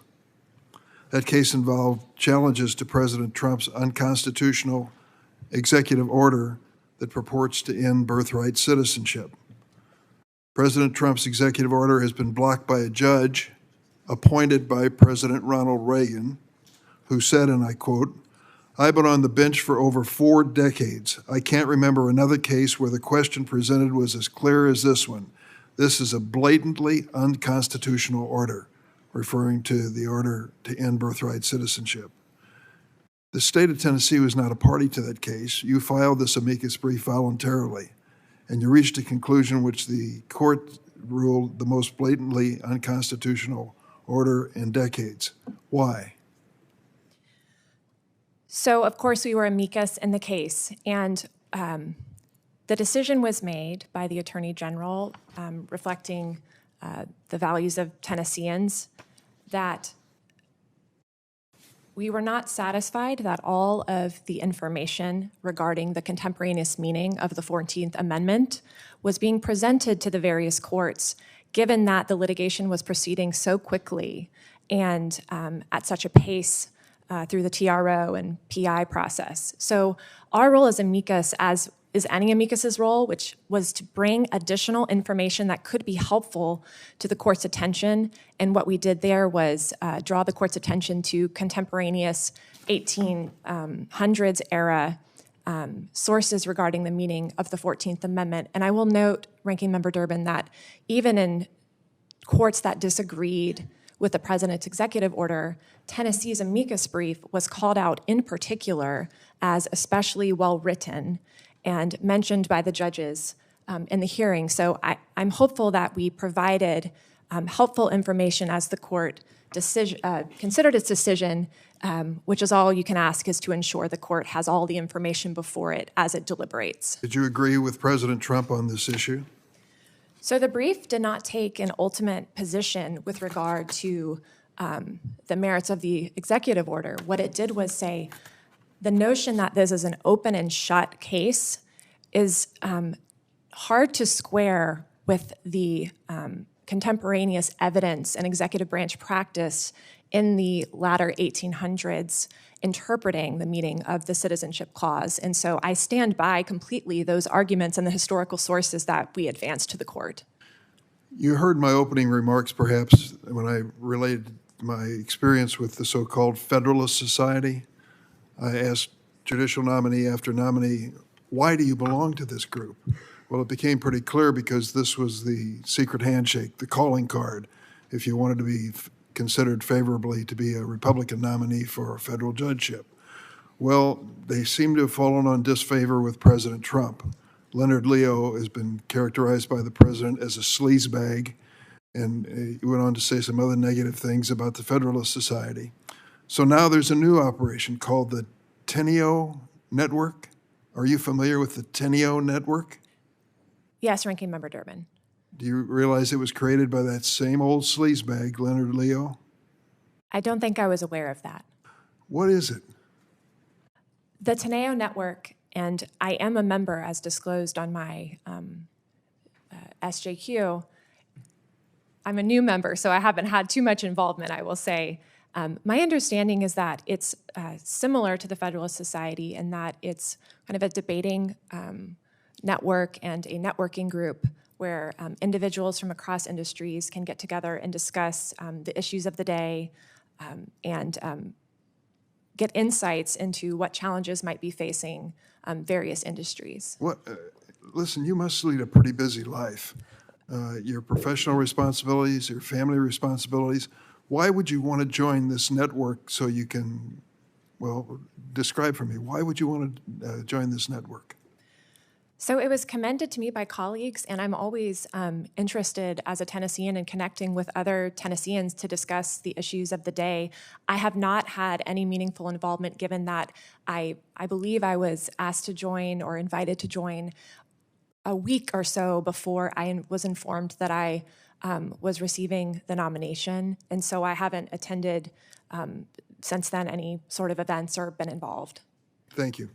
That case involved challenges to President Trump's unconstitutional executive order that purports to end birthright citizenship. President Trump's executive order has been blocked by a judge appointed by President Ronald Reagan, who said, and I quote, "I've been on the bench for over 4 decades. I can't remember another case where the question presented was as clear as this one. This is a blatantly unconstitutional order," referring to the order to end birthright citizenship. The state of Tennessee was not a party to that case. You filed this amicus brief voluntarily, and you reached a conclusion which the court ruled the most blatantly unconstitutional order in decades. Why? So, of course, we were amicus in the case, and the decision was made by the Attorney General, reflecting the values of Tennesseans, that we were not satisfied that all of the information regarding the contemporaneous meaning of the 14th Amendment was being presented to the various courts, given that the litigation was proceeding so quickly and at such a pace through the TRO and PI process. So our role as amicus, as is any amicus's role, which was to bring additional information that could be helpful to the court's attention. And what we did there was draw the court's attention to contemporaneous 1800s era sources regarding the meaning of the 14th Amendment. And I will note, Ranking Member Durbin, that even in courts that disagreed with the president's executive order, Tennessee's amicus brief was called out in particular as especially well written and mentioned by the judges in the hearing. So I'm hopeful that we provided helpful information as the court considered its decision, which is all you can ask is to ensure the court has all the information before it as it deliberates. Did you agree with President Trump on this issue? So the brief did not take an ultimate position with regard to the merits of the executive order. What it did was say the notion that this is an open and shut case is hard to square with the contemporaneous evidence and executive branch practice in the latter 1800s interpreting the meaning of the Citizenship Clause. And so I stand by completely those arguments and the historical sources that we advanced to the court. You heard my opening remarks, perhaps, when I related my experience with the so-called Federalist Society. I asked judicial nominee after nominee, why do you belong to this group? Well, it became pretty clear because this was the secret handshake, the calling card, if you wanted to be considered favorably to be a Republican nominee for a federal judgeship. Well, they seem to have fallen on disfavor with President Trump. Leonard Leo has been characterized by the president as a sleazebag, and he went on to say some other negative things about the Federalist Society. So now there's a new operation called the Teneo Network. Are you familiar with the Teneo Network? Yes, Ranking Member Durbin. Do you realize it was created by that same old sleazebag, Leonard Leo? I don't think I was aware of that. What is it? The Teneo Network, and I am a member as disclosed on my SJQ. I'm a new member, so I haven't had too much involvement, I will say. My understanding is that it's similar to the Federalist Society in that it's kind of a debating network and a networking group where individuals from across industries can get together and discuss the issues of the day and get insights into what challenges might be facing various industries. Listen, you must lead a pretty busy life. Your professional responsibilities, your family responsibilities. Why would you want to join this network so you can, well, describe for me, why would you want to join this network? So it was commended to me by colleagues, and I'm always interested as a Tennessean in connecting with other Tennesseans to discuss the issues of the day. I have not had any meaningful involvement given that I believe I was asked to join or invited to join a week or so before I was informed that I was receiving the nomination. And so I haven't attended since then any sort of events or been involved. Thank you.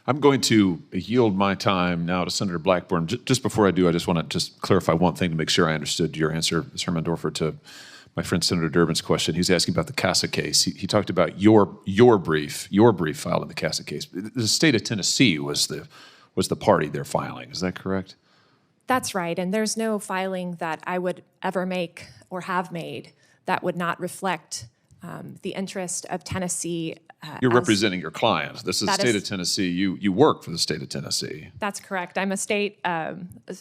I'm going to yield my time now to Senator Blackburn. Just before I do, I just want to just clarify one thing to make sure I understood your answer, Ms. Hermendorfer, to my friend Senator Durbin's question. He's asking about the CASA case. He talked about your brief filed in the CASA case. The state of Tennessee was the party they're filing. Is that correct? That's right, and there's no filing that I would ever make or have made that would not reflect the interest of Tennessee. You're representing your clients. This is the state of Tennessee. You work for the state of Tennessee. That's correct. I'm a state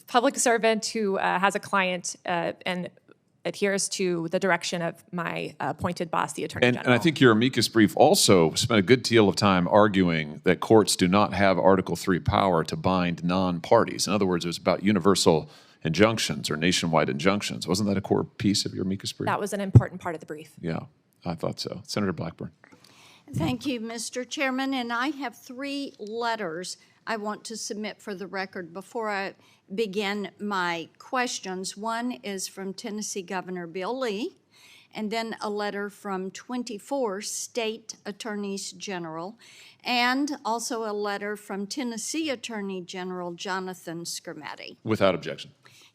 public servant who has a client and adheres to the direction of my appointed boss, the Attorney General. And I think your amicus brief also spent a good deal of time arguing that courts do not have Article III power to bind non-parties. In other words, it was about universal injunctions or nationwide injunctions. Wasn't that a core piece of your amicus brief? That was an important part of the brief. Yeah, I thought so. Senator Blackburn. Thank you, Mr. Chairman, and I have 3 letters I want to submit for the record before I begin my questions. One is from Tennessee Governor Bill Lee, and then a letter from 24 state attorneys general, and also a letter from Tennessee Attorney General Jonathan Skrmetti. Without objection.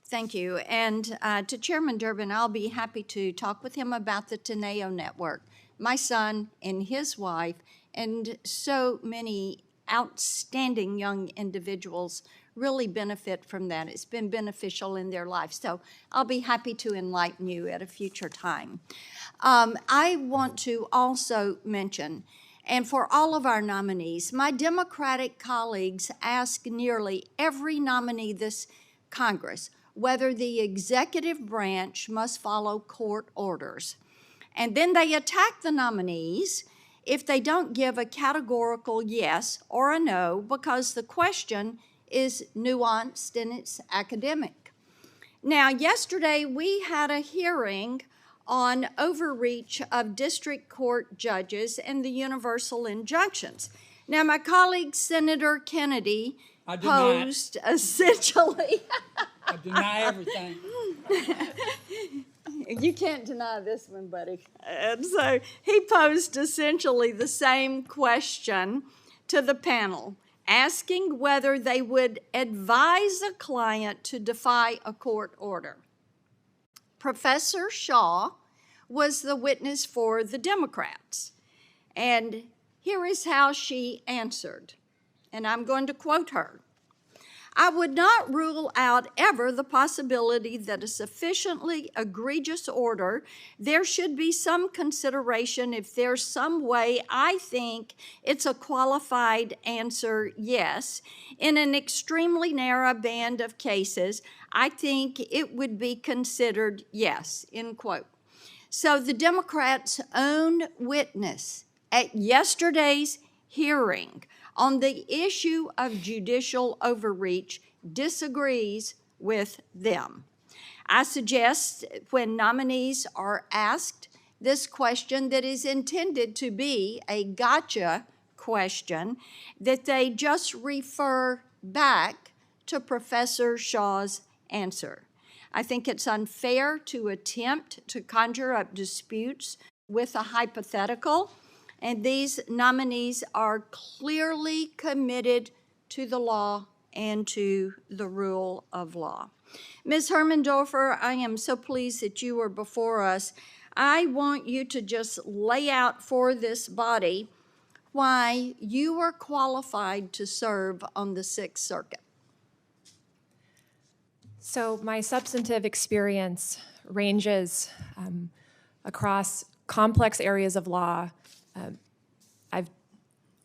Thank you. And to Chairman Durbin, I'll be happy to talk with him about the Teneo Network. My son and his wife and so many outstanding young individuals really benefit from that. It's been beneficial in their life. So I'll be happy to enlighten you at a future time. I want to also mention, and for all of our nominees, my Democratic colleagues ask nearly every nominee this Congress whether the executive branch must follow court orders. And then they attack the nominees if they don't give a categorical yes or a no because the question is nuanced and it's academic. Now, yesterday we had a hearing on overreach of district court judges and the universal injunctions. Now, my colleague Senator Kennedy posed essentially... I deny everything. You can't deny this one, buddy. And so he posed essentially the same question to the panel, asking whether they would advise a client to defy a court order. Professor Shaw was the witness for the Democrats, and here is how she answered, and I'm going to quote her. I would not rule out ever the possibility that a sufficiently egregious order, there should be some consideration if there's some way I think it's a qualified answer yes. In an extremely narrow band of cases, I think it would be considered yes, end quote. So the Democrats' own witness at yesterday's hearing on the issue of judicial overreach disagrees with them. I suggest when nominees are asked this question that is intended to be a gotcha question, that they just refer back to Professor Shaw's answer. I think it's unfair to attempt to conjure up disputes with a hypothetical, and these nominees are clearly committed to the law and to the rule of law. Ms. Hermendorfer, I am so pleased that you are before us. I want you to just lay out for this body why you are qualified to serve on the Sixth Circuit. So my substantive experience ranges across complex areas of law. I've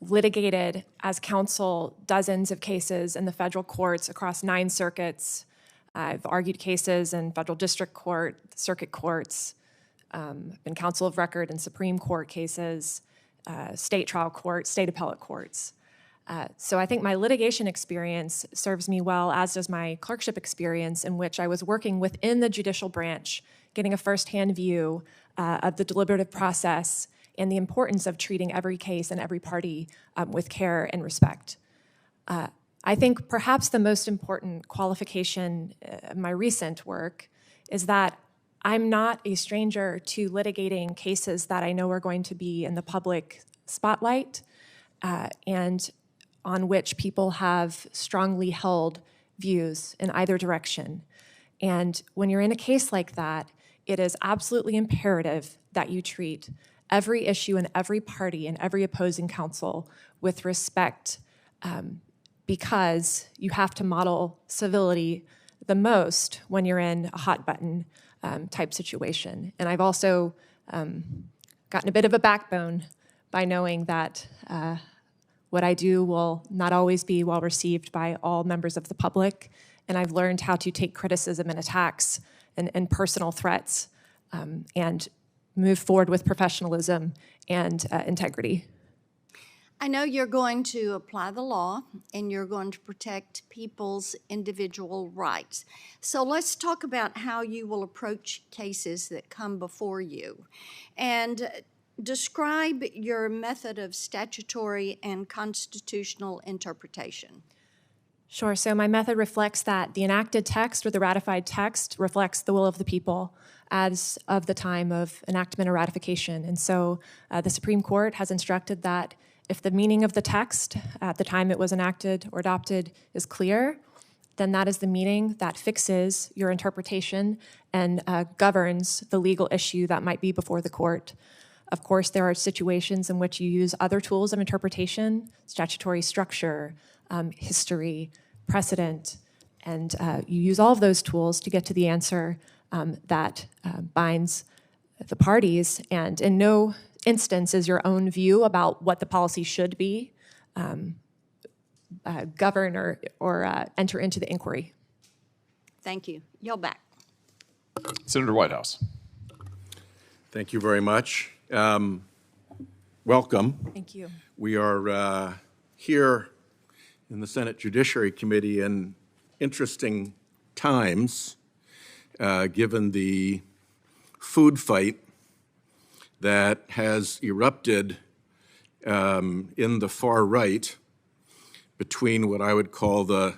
litigated as counsel dozens of cases in the federal courts across 9 circuits. I've argued cases in federal district court, circuit courts, been counsel of record in Supreme Court cases, state trial courts, state appellate courts. So I think my litigation experience serves me well, as does my clerkship experience, in which I was working within the judicial branch, getting a firsthand view of the deliberative process and the importance of treating every case and every party with care and respect. I think perhaps the most important qualification of my recent work is that I'm not a stranger to litigating cases that I know are going to be in the public spotlight and on which people have strongly held views in either direction. And when you're in a case like that, it is absolutely imperative that you treat every issue and every party and every opposing counsel with respect, because you have to model civility the most when you're in a hot button type situation. And I've also gotten a bit of a backbone by knowing that what I do will not always be well received by all members of the public. And I've learned how to take criticism and attacks and personal threats and move forward with professionalism and integrity. I know you're going to apply the law and you're going to protect people's individual rights. So let's talk about how you will approach cases that come before you. And describe your method of statutory and constitutional interpretation. Sure. So my method reflects that the enacted text or the ratified text reflects the will of the people as of the time of enactment or ratification. And so the Supreme Court has instructed that if the meaning of the text at the time it was enacted or adopted is clear, then that is the meaning that fixes your interpretation and governs the legal issue that might be before the court. Of course, there are situations in which you use other tools of interpretation, statutory structure, history, precedent, and you use all of those tools to get to the answer that binds the parties, and in no instance is your own view about what the policy should be govern or enter into the inquiry. Thank you. Yield back. Senator Whitehouse. Thank you very much. Welcome. Thank you. We are here in the Senate Judiciary Committee in interesting times, given the food fight that has erupted in the far right between what I would call the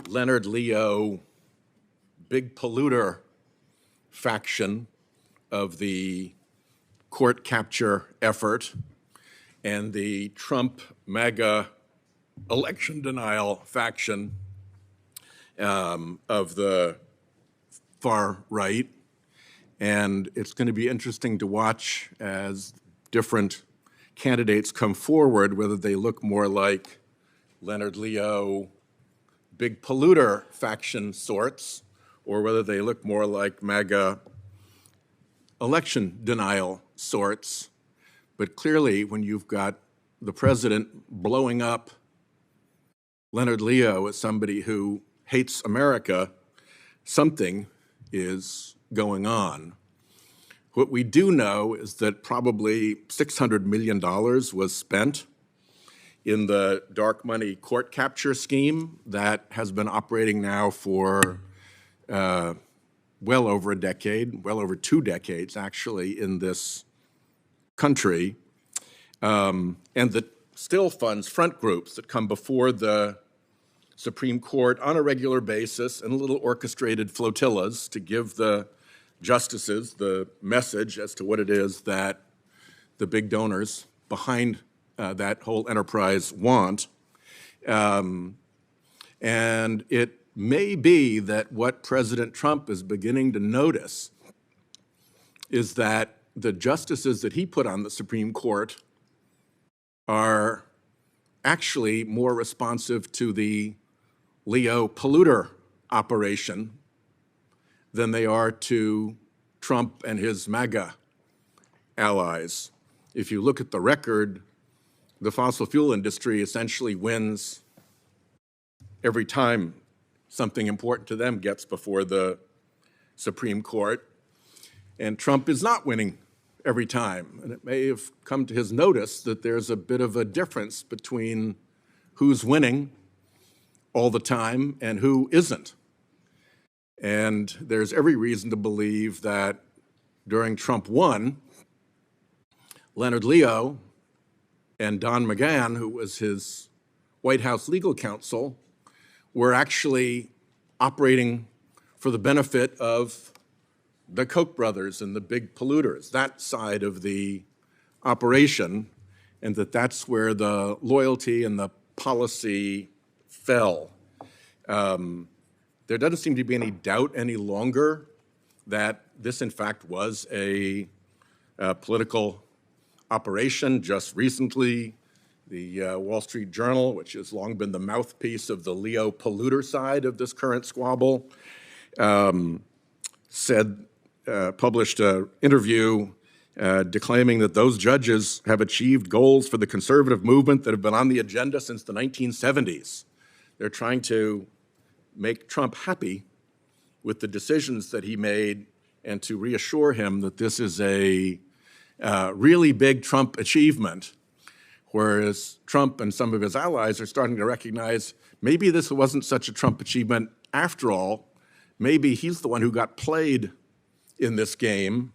Leonard Leo big polluter faction of the court capture effort and the Trump MAGA election denial faction of the far right. And it's going to be interesting to watch as different candidates come forward, whether they look more like Leonard Leo big polluter faction sorts, or whether they look more like MAGA election denial sorts. But clearly, when you've got the president blowing up Leonard Leo as somebody who hates America, something is going on. What we do know is that probably $600 million was spent in the dark money court capture scheme that has been operating now for well over a decade, well over 2 decades, actually, in this country, and that still funds front groups that come before the Supreme Court on a regular basis in little orchestrated flotillas to give the justices the message as to what it is that the big donors behind that whole enterprise want. And it may be that what President Trump is beginning to notice is that the justices that he put on the Supreme Court are actually more responsive to the Leo polluter operation than they are to Trump and his MAGA allies. If you look at the record, the fossil fuel industry essentially wins every time something important to them gets before the Supreme Court. And Trump is not winning every time. And it may have come to his notice that there's a bit of a difference between who's winning all the time and who isn't. And there's every reason to believe that during Trump 1, Leonard Leo and Don McGahn, who was his White House legal counsel, were actually operating for the benefit of the Koch brothers and the big polluters, that side of the operation, and that's where the loyalty and the policy fell. There doesn't seem to be any doubt any longer that this, in fact, was a political operation. Just recently, the Wall Street Journal, which has long been the mouthpiece of the Leo polluter side of this current squabble, published an interview declaiming that those judges have achieved goals for the conservative movement that have been on the agenda since the 1970s. They're trying to make Trump happy with the decisions that he made and to reassure him that this is a really big Trump achievement, whereas Trump and some of his allies are starting to recognize maybe this wasn't such a Trump achievement after all. Maybe he's the one who got played in this game.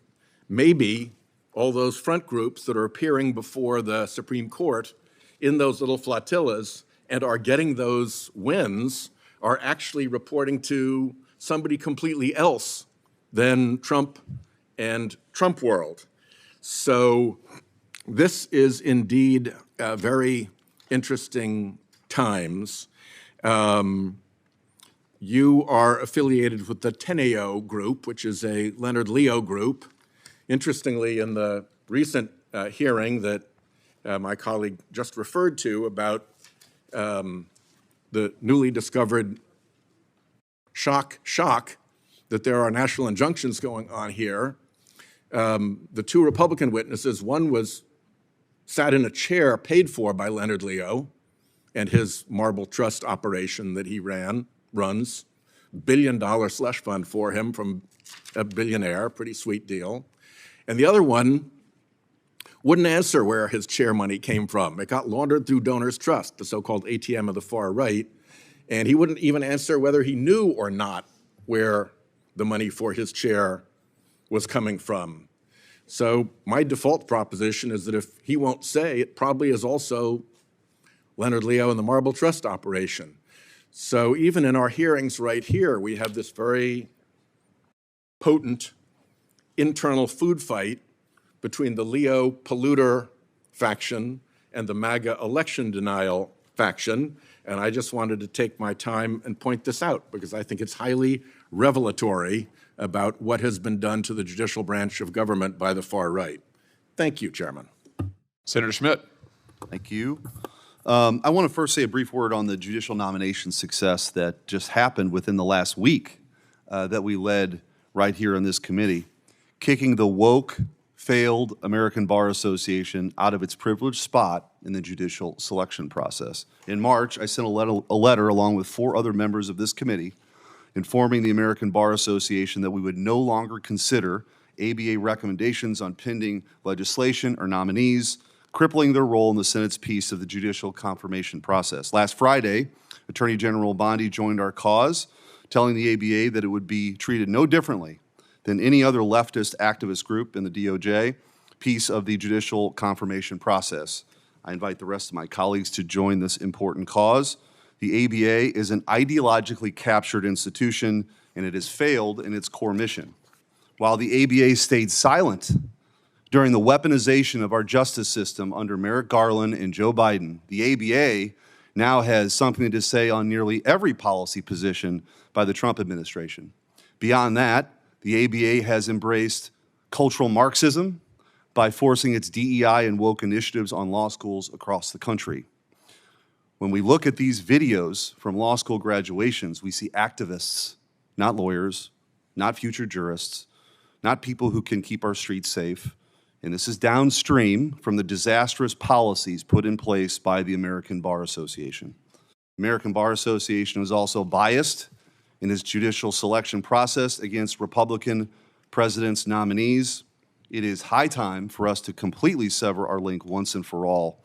Maybe all those front groups that are appearing before the Supreme Court in those little flotillas and are getting those wins are actually reporting to somebody completely else than Trump and Trump world. So this is indeed very interesting times. You are affiliated with the Teneo group, which is a Leonard Leo group. Interestingly, in the recent hearing that my colleague just referred to about the newly discovered shock that there are national injunctions going on here, the two Republican witnesses, one sat in a chair paid for by Leonard Leo and his Marble Trust operation that he runs, $1 billion slush fund for him from a billionaire, pretty sweet deal. And the other one wouldn't answer where his chair money came from. It got laundered through Donors Trust, the so-called ATM of the far right, and he wouldn't even answer whether he knew or not where the money for his chair was coming from. So my default proposition is that if he won't say, it probably is also Leonard Leo and the Marble Trust operation. So even in our hearings right here, we have this very potent internal food fight between the Leo polluter faction and the MAGA election denial faction. And I just wanted to take my time and point this out because I think it's highly revelatory about what has been done to the judicial branch of government by the far right. Thank you, Chairman. Senator Schmidt. Thank you. I want to first say a brief word on the judicial nomination success that just happened within the last week that we led right here in this committee, kicking the woke, failed American Bar Association out of its privileged spot in the judicial selection process. In March, I sent a letter along with 4 other members of this committee informing the American Bar Association that we would no longer consider ABA recommendations on pending legislation or nominees, crippling their role in the Senate's piece of the judicial confirmation process. Last Friday, Attorney General Bondi joined our cause, telling the ABA that it would be treated no differently than any other leftist activist group in the DOJ piece of the judicial confirmation process. I invite the rest of my colleagues to join this important cause. The ABA is an ideologically captured institution, and it has failed in its core mission. While the ABA stayed silent during the weaponization of our justice system under Merrick Garland and Joe Biden, the ABA now has something to say on nearly every policy position by the Trump administration. Beyond that, the ABA has embraced cultural Marxism by forcing its DEI and woke initiatives on law schools across the country. When we look at these videos from law school graduations, we see activists, not lawyers, not future jurists, not people who can keep our streets safe. And this is downstream from the disastrous policies put in place by the American Bar Association. The American Bar Association is also biased in its judicial selection process against Republican presidents' nominees. It is high time for us to completely sever our link once and for all.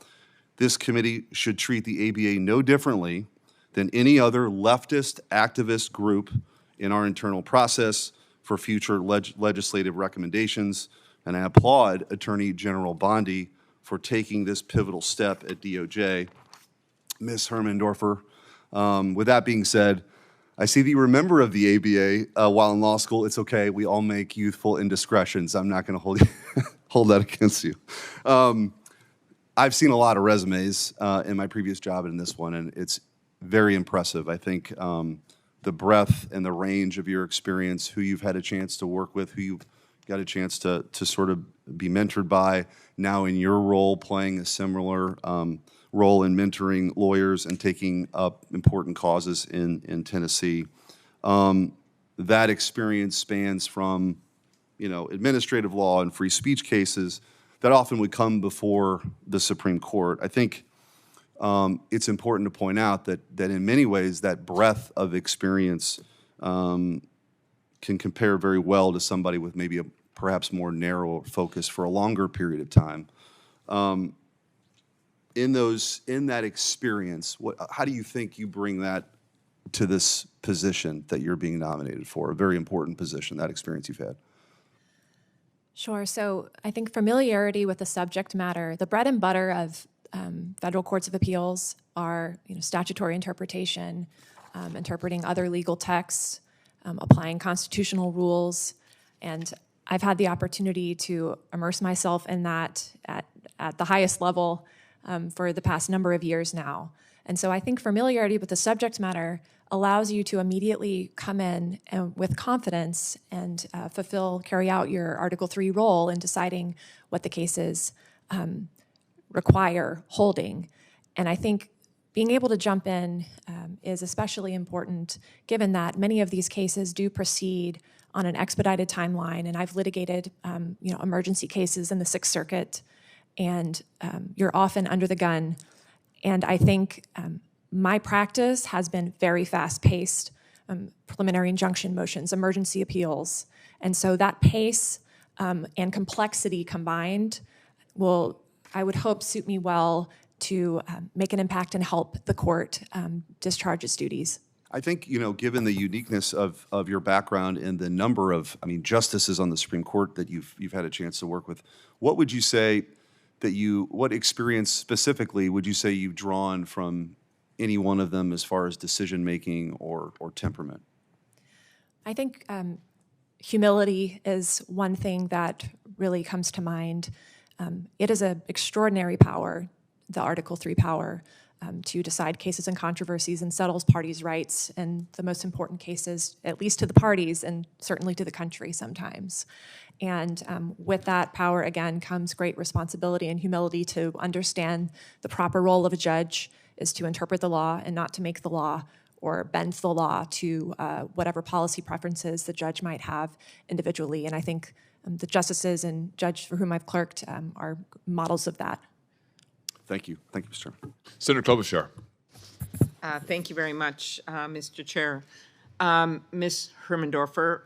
This committee should treat the ABA no differently than any other leftist activist group in our internal process for future legislative recommendations. And I applaud Attorney General Bondi for taking this pivotal step at DOJ. Ms. Hermendorfer, with that being said, I see that you were a member of the ABA while in law school. It's okay, we all make youthful indiscretions. I'm not gonna hold that against you. I've seen a lot of resumes in my previous job and in this one, and it's very impressive. I think the breadth and the range of your experience, who you've had a chance to work with, who you've got a chance to sort of be mentored by, now in your role playing a similar role in mentoring lawyers and taking up important causes in Tennessee. That experience spans from, administrative law and free speech cases that often would come before the Supreme Court. I think it's important to point out that in many ways that breadth of experience can compare very well to somebody with maybe a perhaps more narrow focus for a longer period of time. In that experience, how do you think you bring that to this position that you're being nominated for, a very important position, that experience you've had? Sure. So I think familiarity with the subject matter, the bread and butter of federal courts of appeals are statutory interpretation, interpreting other legal texts, applying constitutional rules, and I've had the opportunity to immerse myself in that at the highest level for the past number of years now. And so I think familiarity with the subject matter allows you to immediately come in with confidence and carry out your Article III role in deciding what the cases require holding. And I think being able to jump in is especially important given that many of these cases do proceed on an expedited timeline, and I've litigated emergency cases in the Sixth Circuit, and you're often under the gun. And I think my practice has been very fast-paced, preliminary injunction motions, emergency appeals. And so that pace and complexity combined will, I would hope, suit me well to make an impact and help the court discharge its duties. I think, given the uniqueness of your background and the number of, justices on the Supreme Court that you've had a chance to work with, what would you say what experience specifically would you say you've drawn from any one of them as far as decision-making or temperament? I think humility is one thing that really comes to mind. It is an extraordinary power, the Article III power, to decide cases and controversies and settles parties' rights in the most important cases, at least to the parties and certainly to the country sometimes. And with that power, again, comes great responsibility and humility to understand the proper role of a judge is to interpret the law and not to make the law or bend the law to whatever policy preferences the judge might have individually. And I think the justices and judge for whom I've clerked are models of that. Thank you. Thank you, Mr. Chairman. Senator Klobuchar. Thank you very much, Mr. Chair. Ms. Hermendorfer,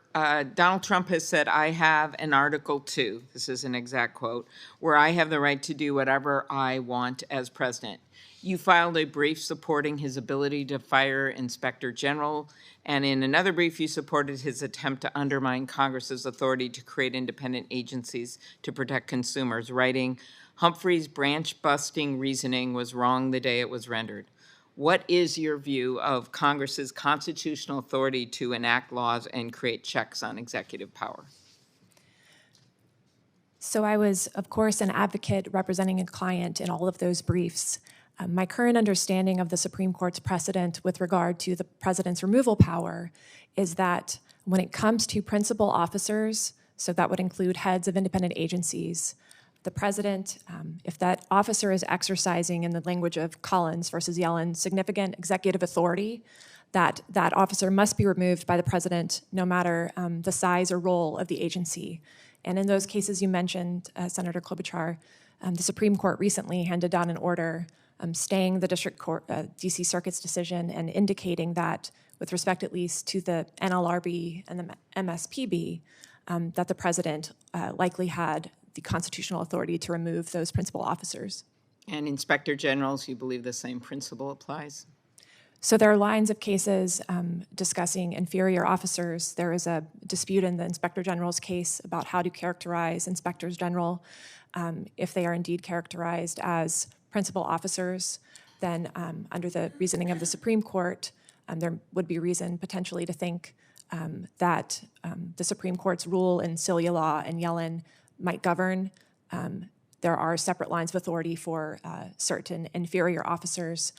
Donald Trump has said, I have an Article 2, this is an exact quote, where I have the right to do whatever I want as president. You filed a brief supporting his ability to fire Inspector General, and in another brief you supported his attempt to undermine Congress's authority to create independent agencies to protect consumers, writing, Humphrey's branch-busting reasoning was wrong the day it was rendered. What is your view of Congress's constitutional authority to enact laws and create checks on executive power? So I was, of course, an advocate representing a client in all of those briefs. My current understanding of the Supreme Court's precedent with regard to the president's removal power is that when it comes to principal officers, so that would include heads of independent agencies, the president, if that officer is exercising, in the language of Collins versus Yellen, significant executive authority, that officer must be removed by the president no matter the size or role of the agency. And in those cases you mentioned, Senator Klobuchar, the Supreme Court recently handed down an order staying the District Court, D.C. Circuit's decision and indicating that, with respect at least to the NLRB and the MSPB, that the president likely had the constitutional authority to remove those principal officers. And Inspector Generals, you believe the same principle applies? So there are lines of cases discussing inferior officers. There is a dispute in the Inspector General's case about how to characterize Inspectors General. If they are indeed characterized as principal officers, then under the reasoning of the Supreme Court, there would be reason potentially to think that the Supreme Court's rule in Celia Law and Yellen might govern. There are separate lines of authority for certain inferior officers.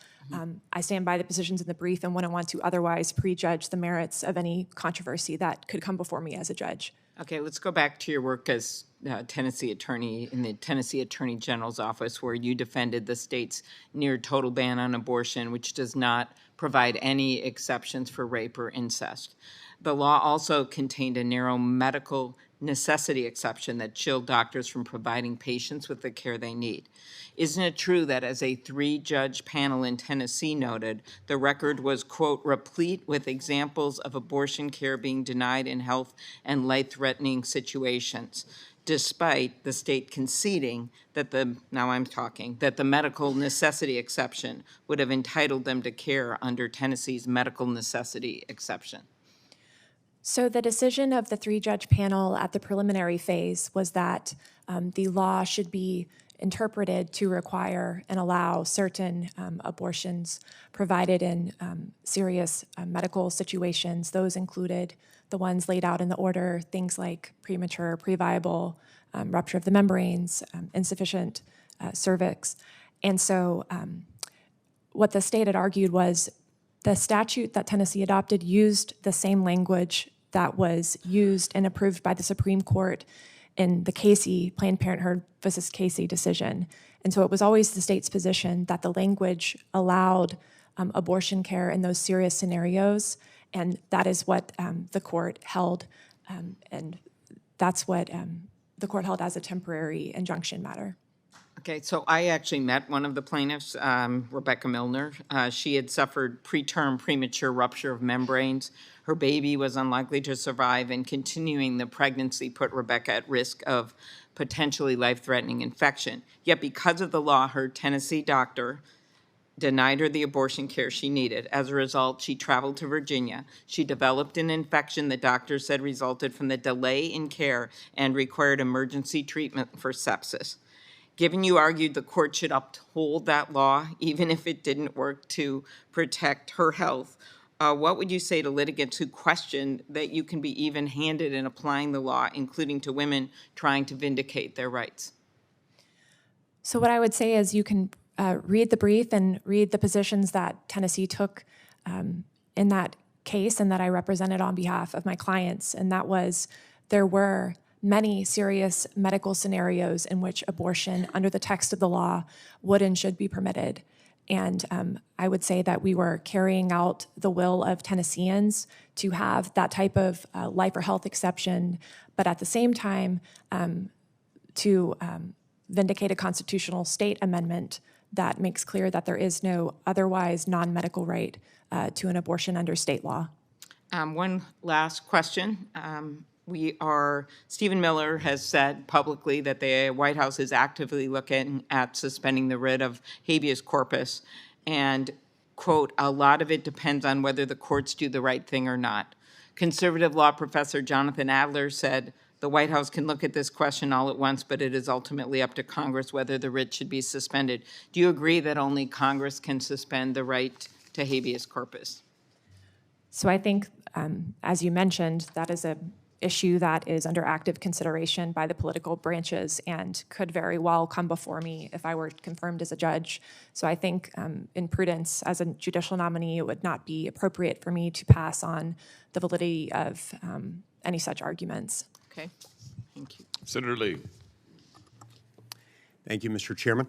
I stand by the positions in the brief and wouldn't want to otherwise prejudge the merits of any controversy that could come before me as a judge. Okay, let's go back to your work as Tennessee attorney in the Tennessee Attorney General's office, where you defended the state's near total ban on abortion, which does not provide any exceptions for rape or incest. The law also contained a narrow medical necessity exception that chilled doctors from providing patients with the care they need. Isn't it true that, as a 3-judge panel in Tennessee noted, the record was, quote, replete with examples of abortion care being denied in health and life-threatening situations, despite the state conceding that the medical necessity exception would have entitled them to care under Tennessee's medical necessity exception? So the decision of the 3-judge panel at the preliminary phase was that the law should be interpreted to require and allow certain abortions provided in serious medical situations. Those included the ones laid out in the order, things like premature, previable, rupture of the membranes, insufficient cervix. And so what the state had argued was the statute that Tennessee adopted used the same language that was used and approved by the Supreme Court in the Casey, Planned Parenthood versus Casey decision. And so it was always the state's position that the language allowed abortion care in those serious scenarios, and that is what the court held, and that's what the court held as a temporary injunction matter. Okay, so I actually met one of the plaintiffs, Rebecca Milner. She had suffered preterm premature rupture of membranes. Her baby was unlikely to survive, and continuing the pregnancy put Rebecca at risk of potentially life-threatening infection. Yet because of the law, her Tennessee doctor denied her the abortion care she needed. As a result, she traveled to Virginia. She developed an infection the doctor said resulted from the delay in care and required emergency treatment for sepsis. Given you argued the court should uphold that law, even if it didn't work to protect her health, what would you say to litigants who question that you can be even-handed in applying the law, including to women trying to vindicate their rights? So what I would say is you can read the brief and read the positions that Tennessee took in that case and that I represented on behalf of my clients, and that was there were many serious medical scenarios in which abortion under the text of the law would and should be permitted. And I would say that we were carrying out the will of Tennesseans to have that type of life or health exception, but at the same time to vindicate a constitutional state amendment that makes clear that there is no otherwise non-medical right to an abortion under state law. One last question. Stephen Miller has said publicly that the White House is actively looking at suspending the writ of habeas corpus, and, quote, a lot of it depends on whether the courts do the right thing or not. Conservative law professor Jonathan Adler said, the White House can look at this question all at once, but it is ultimately up to Congress whether the writ should be suspended. Do you agree that only Congress can suspend the right to habeas corpus? So I think, as you mentioned, that is a issue that is under active consideration by the political branches and could very well come before me if I were confirmed as a judge. So I think in prudence, as a judicial nominee, it would not be appropriate for me to pass on the validity of any such arguments. Okay, thank you. Senator Lee. Thank you, Mr. Chairman.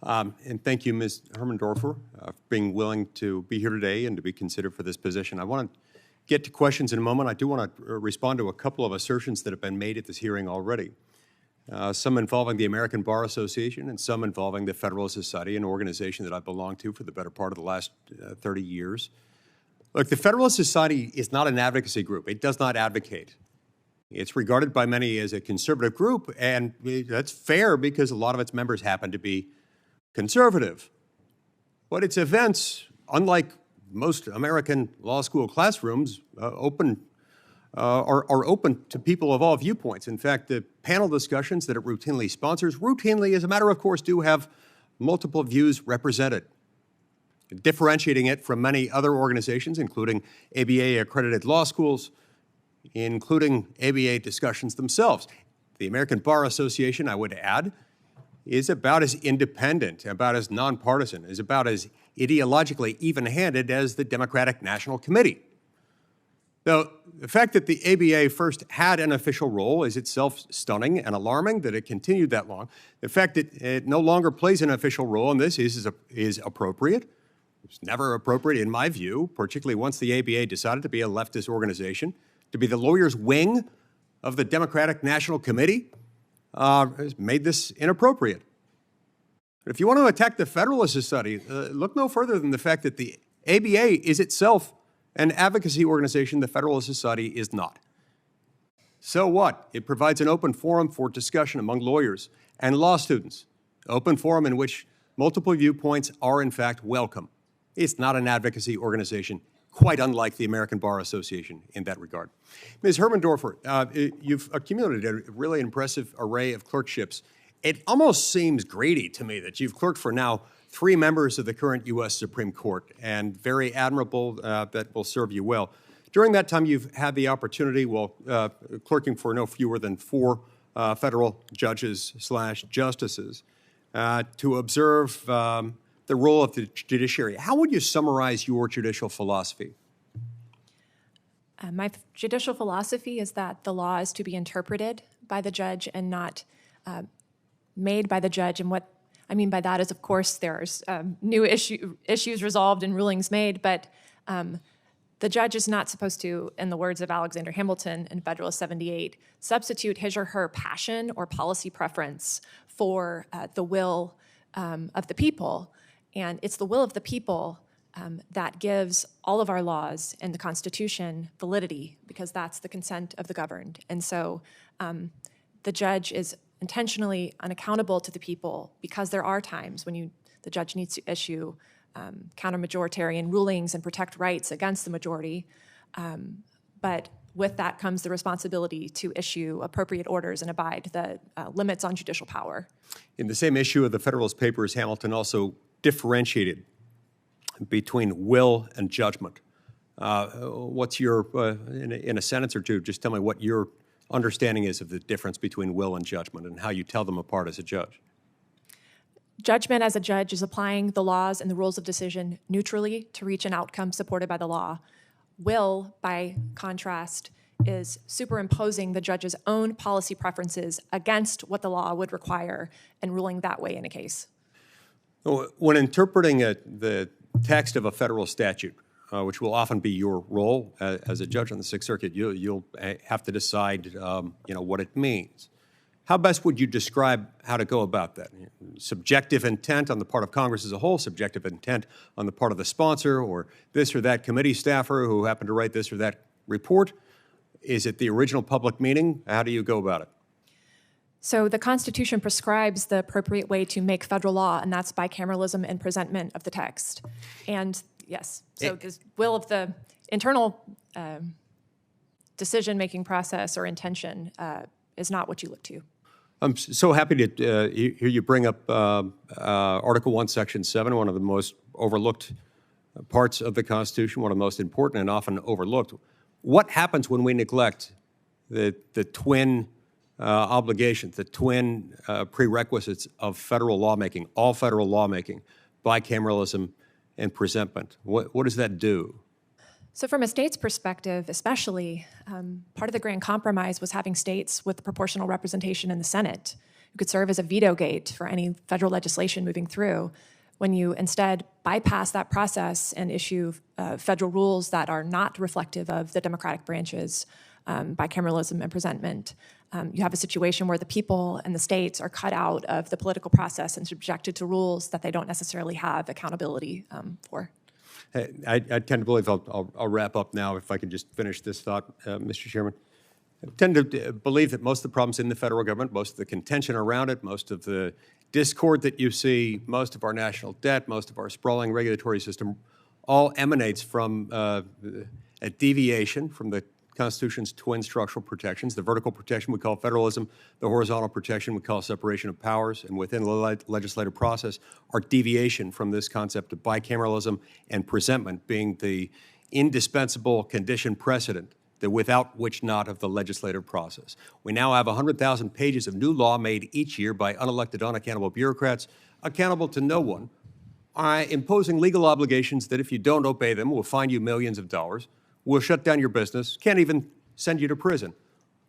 And thank you, Ms. Hermendorfer, for being willing to be here today and to be considered for this position. I want to get to questions in a moment. I do want to respond to a couple of assertions that have been made at this hearing already, some involving the American Bar Association and some involving the Federalist Society, an organization that I've belonged to for the better part of the last 30 years. Look, the Federalist Society is not an advocacy group. It does not advocate. It's regarded by many as a conservative group, and that's fair because a lot of its members happen to be conservative. But its events, unlike most American law school classrooms, are open to people of all viewpoints. In fact, the panel discussions that it routinely sponsors, as a matter of course, do have multiple views represented, differentiating it from many other organizations, including ABA-accredited law schools, including ABA discussions themselves. The American Bar Association, I would add, is about as independent, about as nonpartisan, is about as ideologically even-handed as the Democratic National Committee. Now, the fact that the ABA first had an official role is itself stunning and alarming that it continued that long. The fact that it no longer plays an official role in this is appropriate. It's never appropriate in my view, particularly once the ABA decided to be a leftist organization, to be the lawyers' wing of the Democratic National Committee, has made this inappropriate. But if you want to attack the Federalist Society, look no further than the fact that the ABA is itself an advocacy organization. The Federalist Society is not. So what? It provides an open forum for discussion among lawyers and law students, open forum in which multiple viewpoints are in fact welcome. It's not an advocacy organization, quite unlike the American Bar Association in that regard. Ms. Hermendorfer, you've accumulated a really impressive array of clerkships. It almost seems greedy to me that you've clerked for now 3 members of the current U.S. Supreme Court, and very admirable that will serve you well. During that time, you've had the opportunity, clerking for no fewer than 4 federal judges/justices, to observe the role of the judiciary. How would you summarize your judicial philosophy? My judicial philosophy is that the law is to be interpreted by the judge and not made by the judge. And what I mean by that is, of course, there's new issues resolved and rulings made, but the judge is not supposed to, in the words of Alexander Hamilton in Federalist 78, substitute his or her passion or policy preference for the will of the people. And it's the will of the people that gives all of our laws and the Constitution validity, because that's the consent of the governed. And so the judge is intentionally unaccountable to the people, because there are times when the judge needs to issue counter-majoritarian rulings and protect rights against the majority. But with that comes the responsibility to issue appropriate orders and abide the limits on judicial power. In the same issue of the Federalist Papers, Hamilton also differentiated between will and judgment. What's your, in a sentence or two, just tell me what your understanding is of the difference between will and judgment and how you tell them apart as a judge. Judgment as a judge is applying the laws and the rules of decision neutrally to reach an outcome supported by the law. Will, by contrast, is superimposing the judge's own policy preferences against what the law would require and ruling that way in a case. When interpreting the text of a federal statute, which will often be your role as a judge on the Sixth Circuit, you'll have to decide what it means. How best would you describe how to go about that? Subjective intent on the part of Congress as a whole, subjective intent on the part of the sponsor or this or that committee staffer who happened to write this or that report? Is it the original public meaning? How do you go about it? So the Constitution prescribes the appropriate way to make federal law, and that's bicameralism and presentment of the text. And yes, so the will of the internal decision-making process or intention is not what you look to. I'm so happy to hear you bring up Article 1, Section 7, one of the most overlooked parts of the Constitution, one of the most important and often overlooked. What happens when we neglect the twin obligations, the twin prerequisites of federal lawmaking, all federal lawmaking, bicameralism and presentment. What does that do? So from a state's perspective, especially, part of the grand compromise was having states with proportional representation in the Senate who could serve as a veto gate for any federal legislation moving through. When you instead bypass that process and issue federal rules that are not reflective of the Democratic branches, bicameralism and presentment, you have a situation where the people and the states are cut out of the political process and subjected to rules that they don't necessarily have accountability for. I tend to believe, I'll wrap up now if I can just finish this thought, Mr. Chairman. I tend to believe that most of the problems in the federal government, most of the contention around it, most of the discord that you see, most of our national debt, most of our sprawling regulatory system, all emanates from a deviation from the Constitution's twin structural protections. The vertical protection we call federalism, the horizontal protection we call separation of powers, and within the legislative process, our deviation from this concept of bicameralism and presentment being the indispensable condition precedent, the without which not of the legislative process. We now have 100,000 pages of new law made each year by unelected, unaccountable bureaucrats, accountable to no one, imposing legal obligations that if you don't obey them will fine you millions of dollars, will shut down your business, can't even send you to prison,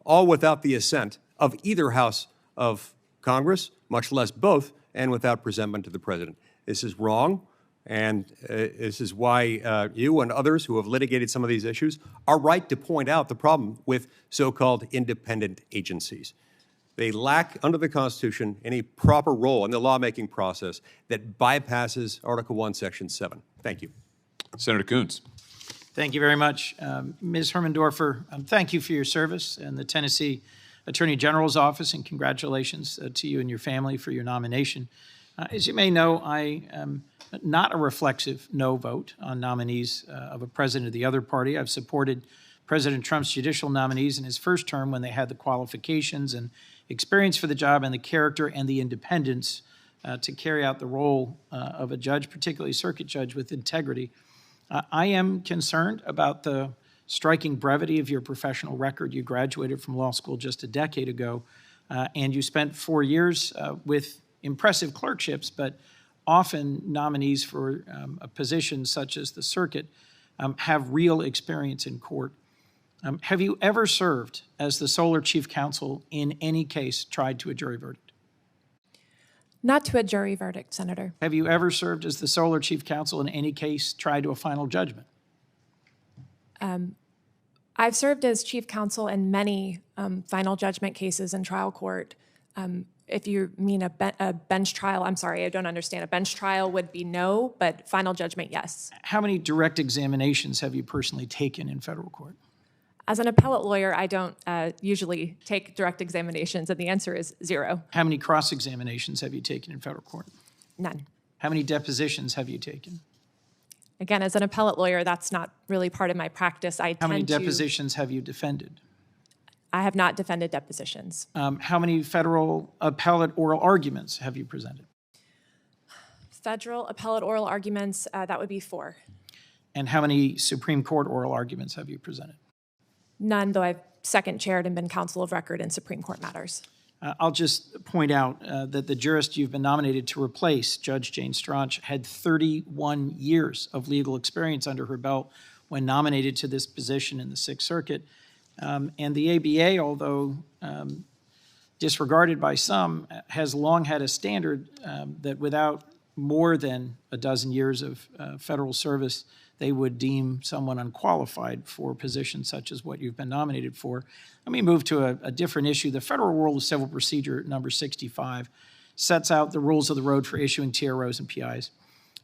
all without the assent of either house of Congress, much less both, and without presentment to the president. This is wrong, and this is why you and others who have litigated some of these issues are right to point out the problem with so-called independent agencies. They lack, under the Constitution, any proper role in the lawmaking process that bypasses Article 1, Section 7. Thank you. Senator Coons. Thank you very much. Ms. Hermendorfer, thank you for your service in the Tennessee Attorney General's office, and congratulations to you and your family for your nomination. As you may know, I am not a reflexive no vote on nominees of a president of the other party. I've supported President Trump's judicial nominees in his first term when they had the qualifications and experience for the job and the character and the independence to carry out the role of a judge, particularly a circuit judge, with integrity. I am concerned about the striking brevity of your professional record. You graduated from law school just a decade ago, and you spent 4 years with impressive clerkships, but often nominees for a position such as the circuit have real experience in court. Have you ever served as the sole or chief counsel in any case tried to a jury verdict? Not to a jury verdict, Senator. Have you ever served as the sole or chief counsel in any case tried to a final judgment? I've served as chief counsel in many final judgment cases in trial court. If you mean a bench trial, I'm sorry, I don't understand. A bench trial would be no, but final judgment, yes. How many direct examinations have you personally taken in federal court? As an appellate lawyer, I don't usually take direct examinations, and the answer is 0. How many cross-examinations have you taken in federal court? None. How many depositions have you taken? Again, as an appellate lawyer, that's not really part of my practice. How many depositions have you defended? I have not defended depositions. How many federal appellate oral arguments have you presented? Federal appellate oral arguments, that would be 4. And how many Supreme Court oral arguments have you presented? None, though I've second chaired and been counsel of record in Supreme Court matters. I'll just point out that the jurist you've been nominated to replace, Judge Jane Straunch, had 31 years of legal experience under her belt when nominated to this position in the Sixth Circuit. And the ABA, although disregarded by some, has long had a standard that without more than a dozen years of federal service, they would deem someone unqualified for positions such as what you've been nominated for. Let me move to a different issue. The Federal Rule of Civil Procedure number 65 sets out the rules of the road for issuing TROs and PIs,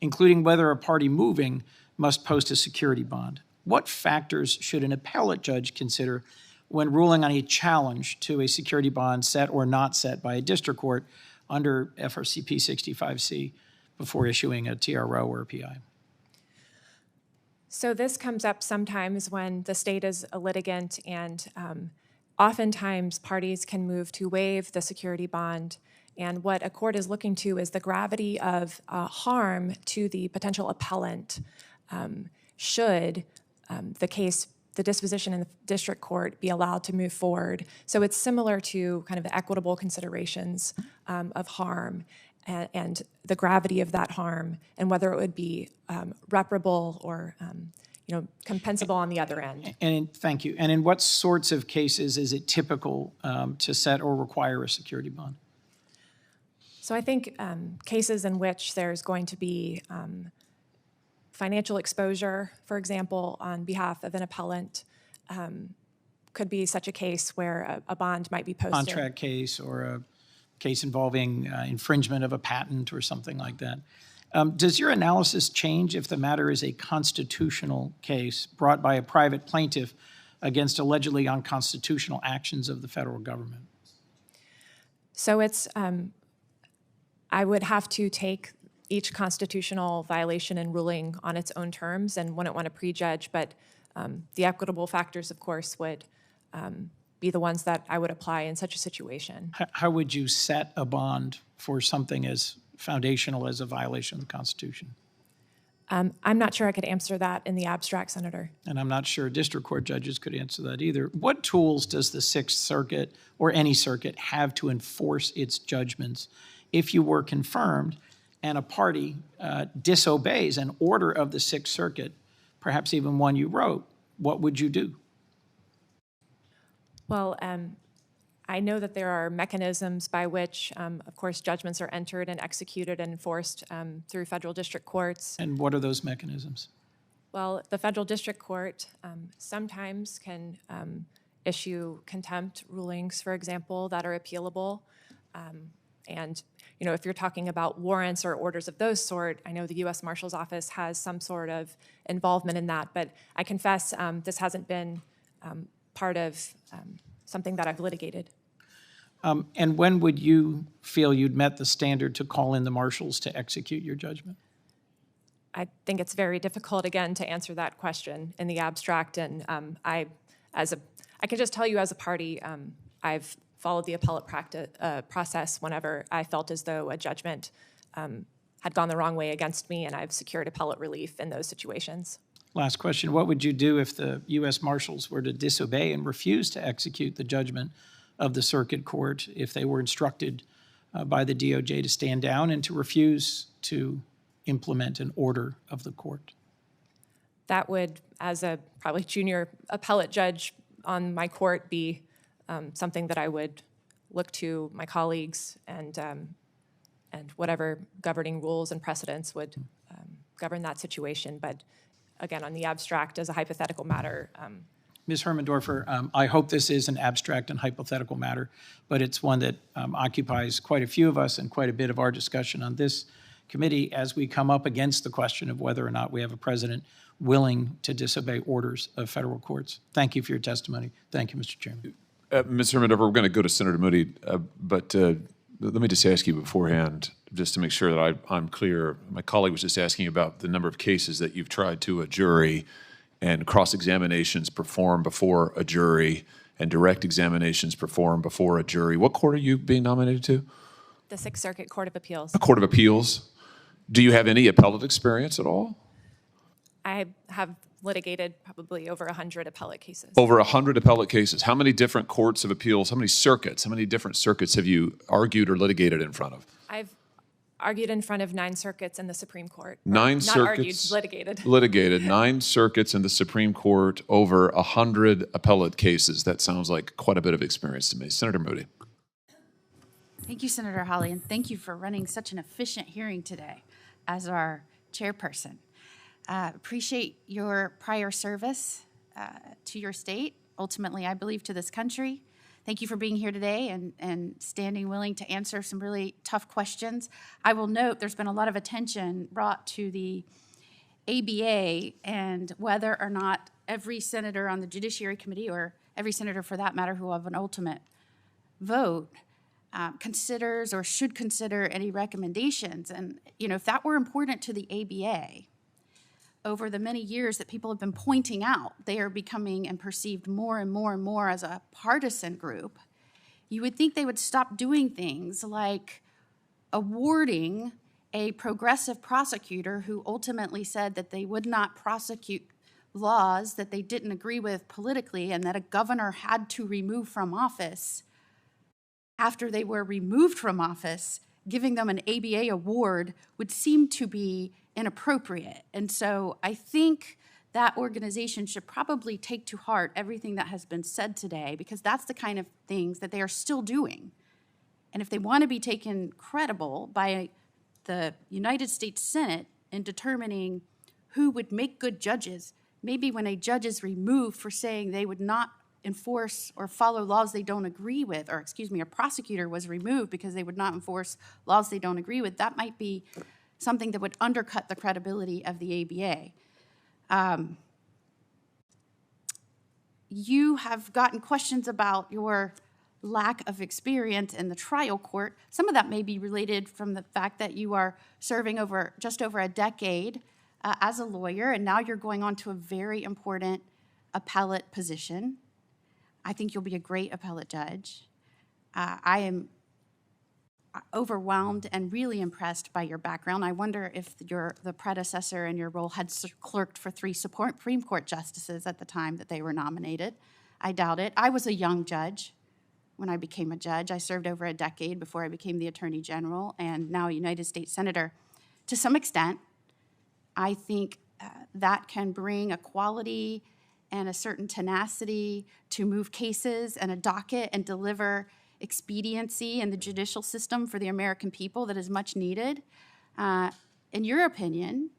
including whether a party moving must post a security bond. What factors should an appellate judge consider when ruling on a challenge to a security bond set or not set by a district court under FRCP 65C before issuing a TRO or a PI? So this comes up sometimes when the state is a litigant, and oftentimes parties can move to waive the security bond. And what a court is looking to is the gravity of harm to the potential appellant should the case the disposition in the district court be allowed to move forward. So it's similar to kind of the equitable considerations of harm and the gravity of that harm and whether it would be reparable or compensable on the other end. Thank you. And in what sorts of cases is it typical to set or require a security bond? So I think cases in which there's going to be financial exposure, for example, on behalf of an appellant, could be such a case where a bond might be posted. Contract case or a case involving infringement of a patent or something like that. Does your analysis change if the matter is a constitutional case brought by a private plaintiff against allegedly unconstitutional actions of the federal government? So it's, I would have to take each constitutional violation and ruling on its own terms and wouldn't want to prejudge, but the equitable factors, of course, would be the ones that I would apply in such a situation. How would you set a bond for something as foundational as a violation of the Constitution? I'm not sure I could answer that in the abstract, Senator. And I'm not sure district court judges could answer that either. What tools does the Sixth Circuit or any circuit have to enforce its judgments if you were confirmed and a party disobeys an order of the Sixth Circuit, perhaps even one you wrote? What would you do? Well, I know that there are mechanisms by which, of course, judgments are entered and executed and enforced through federal district courts. And what are those mechanisms? Well, the federal district court sometimes can issue contempt rulings, for example, that are appealable. And, if you're talking about warrants or orders of those sort, I know the U.S. Marshal's Office has some sort of involvement in that. But I confess this hasn't been part of something that I've litigated. And when would you feel you'd met the standard to call in the marshals to execute your judgment? I think it's very difficult, again, to answer that question in the abstract. And I can just tell you as a party, I've followed the appellate process whenever I felt as though a judgment had gone the wrong way against me, and I've secured appellate relief in those situations. Last question. What would you do if the U.S. Marshals were to disobey and refuse to execute the judgment of the circuit court if they were instructed by the DOJ to stand down and to refuse to implement an order of the court? That would, as a probably junior appellate judge on my court, be something that I would look to my colleagues and whatever governing rules and precedents would govern that situation. But again, on the abstract, as a hypothetical matter. Ms. Hermendorfer, I hope this is an abstract and hypothetical matter, but it's one that occupies quite a few of us and quite a bit of our discussion on this committee as we come up against the question of whether or not we have a president willing to disobey orders of federal courts. Thank you for your testimony. Thank you, Mr. Chairman. Ms. Hermendorfer, we're going to go to Senator Moody, but let me just ask you beforehand, just to make sure that I'm clear. My colleague was just asking about the number of cases that you've tried to a jury and cross-examinations performed before a jury and direct examinations performed before a jury. What court are you being nominated to? The Sixth Circuit Court of Appeals. A court of appeals. Do you have any appellate experience at all? I have litigated probably over 100 appellate cases. Over 100 appellate cases. How many different courts of appeals, how many circuits, how many different circuits have you argued or litigated in front of? I've argued in front of 9 circuits in the Supreme Court. Nine circuits. Not argued, litigated. Litigated. 9 circuits in the Supreme Court, over 100 appellate cases. That sounds like quite a bit of experience to me. Senator Moody. Thank you, Senator Hawley, and thank you for running such an efficient hearing today as our chairperson. Appreciate your prior service to your state, ultimately, I believe, to this country. Thank you for being here today and standing willing to answer some really tough questions. I will note there's been a lot of attention brought to the ABA and whether or not every senator on the Judiciary Committee, or every senator for that matter who will have an ultimate vote, considers or should consider any recommendations. And, if that were important to the ABA, over the many years that people have been pointing out, they are becoming and perceived more and more and more as a partisan group. You would think they would stop doing things like awarding a progressive prosecutor who ultimately said that they would not prosecute laws that they didn't agree with politically and that a governor had to remove from office, after they were removed from office, giving them an ABA award would seem to be inappropriate. And so I think that organization should probably take to heart everything that has been said today, because that's the kind of things that they are still doing. And if they want to be taken credible by the United States Senate in determining who would make good judges, maybe when a judge is removed for saying they would not enforce or follow laws they don't agree with, or excuse me, a prosecutor was removed because they would not enforce laws they don't agree with, that might be something that would undercut the credibility of the ABA. You have gotten questions about your lack of experience in the trial court. Some of that may be related from the fact that you are serving just over a decade as a lawyer, and now you're going on to a very important appellate position. I think you'll be a great appellate judge. I am overwhelmed and really impressed by your background. I wonder if the predecessor in your role had clerked for 3 Supreme Court justices at the time that they were nominated. I doubt it. I was a young judge when I became a judge. I served over a decade before I became the Attorney General and now a United States Senator. To some extent, I think that can bring a quality and a certain tenacity to move cases and a docket and deliver expediency in the judicial system for the American people that is much needed. In your opinion,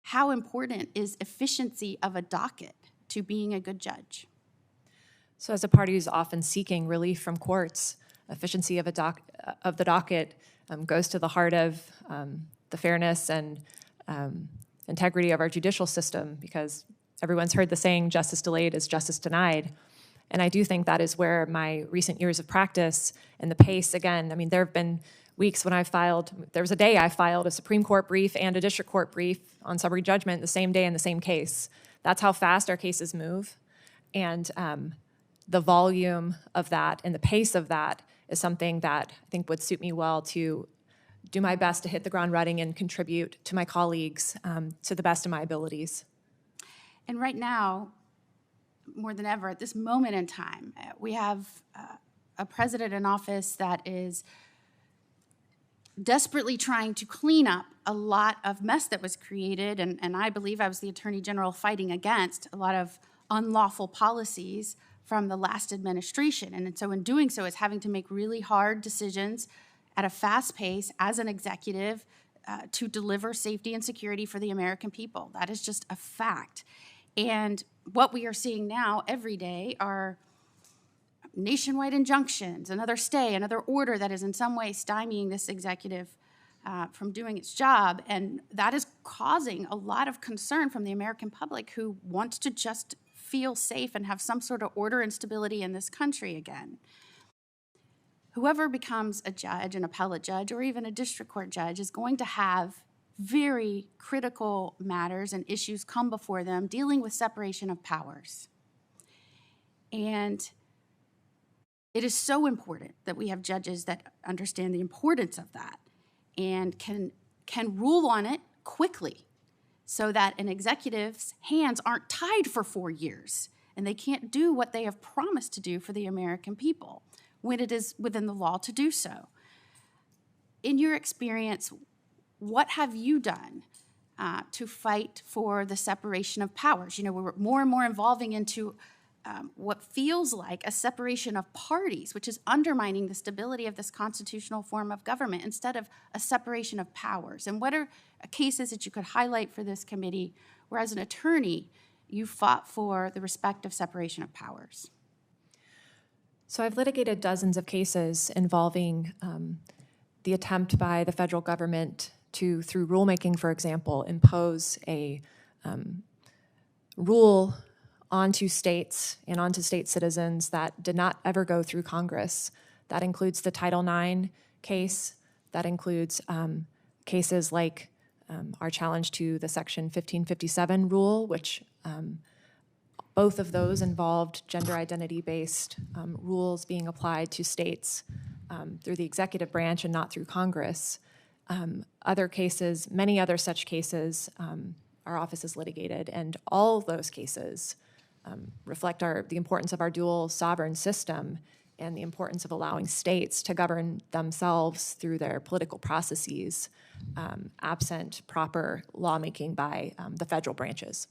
how important is efficiency of a docket to being a good judge? So as a party who's often seeking relief from courts, efficiency of the docket goes to the heart of the fairness and integrity of our judicial system, because everyone's heard the saying, justice delayed is justice denied. And I do think that is where my recent years of practice and the pace, again, I mean, there have been weeks when there was a day I filed a Supreme Court brief and a district court brief on summary judgment the same day in the same case. That's how fast our cases move. And the volume of that and the pace of that is something that I think would suit me well to do my best to hit the ground running and contribute to my colleagues to the best of my abilities. And right now, more than ever, at this moment in time, we have a president in office that is desperately trying to clean up a lot of mess that was created, and I believe I was the Attorney General fighting against a lot of unlawful policies from the last administration. And so in doing so, is having to make really hard decisions at a fast pace as an executive to deliver safety and security for the American people. That is just a fact. And what we are seeing now every day are nationwide injunctions, another stay, another order that is in some way stymieing this executive from doing its job. And that is causing a lot of concern from the American public who wants to just feel safe and have some sort of order and stability in this country again. Whoever becomes a judge, an appellate judge, or even a district court judge is going to have very critical matters and issues come before them dealing with separation of powers. And it is so important that we have judges that understand the importance of that and can rule on it quickly so that an executive's hands aren't tied for 4 years and they can't do what they have promised to do for the American people when it is within the law to do so. In your experience, what have you done to fight for the separation of powers? You know, we're more and more evolving into what feels like a separation of parties, which is undermining the stability of this constitutional form of government instead of a separation of powers. And what are cases that you could highlight for this committee where, as an attorney, you fought for the respect of separation of powers? So I've litigated dozens of cases involving the attempt by the federal government to, through rulemaking, for example, impose a rule onto states and onto state citizens that did not ever go through Congress. That includes the Title IX case. That includes cases like our challenge to the Section 1557 rule, which both of those involved gender identity-based rules being applied to states through the executive branch and not through Congress. Other cases, many other such cases, our office has litigated, and all those cases reflect the importance of our dual sovereign system and the importance of allowing states to govern themselves through their political processes, absent proper lawmaking by the federal branches.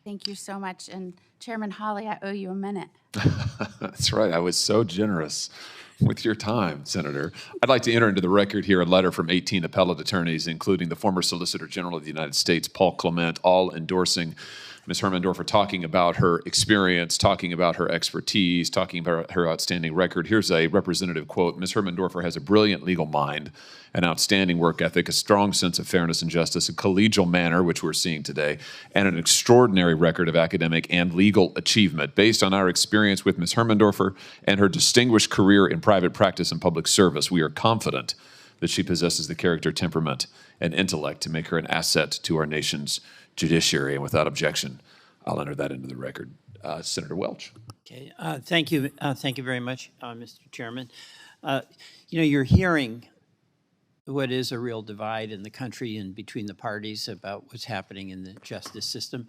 Thank you so much. And Chairman Hawley, I owe you a minute. That's right. I was so generous with your time, Senator. I'd like to enter into the record here a letter from 18 appellate attorneys, including the former Solicitor General of the United States, Paul Clement, all endorsing Ms. Hermendorfer, talking about her experience, talking about her expertise, talking about her outstanding record. Here's a representative quote. Ms. Hermendorfer has a brilliant legal mind, an outstanding work ethic, a strong sense of fairness and justice, a collegial manner, which we're seeing today, and an extraordinary record of academic and legal achievement. Based on our experience with Ms. Hermendorfer and her distinguished career in private practice and public service, we are confident that she possesses the character, temperament, and intellect to make her an asset to our nation's judiciary. And without objection, I'll enter that into the record. Senator Welch. Okay, thank you. Thank you very much, Mr. Chairman. You're hearing what is a real divide in the country and between the parties about what's happening in the justice system.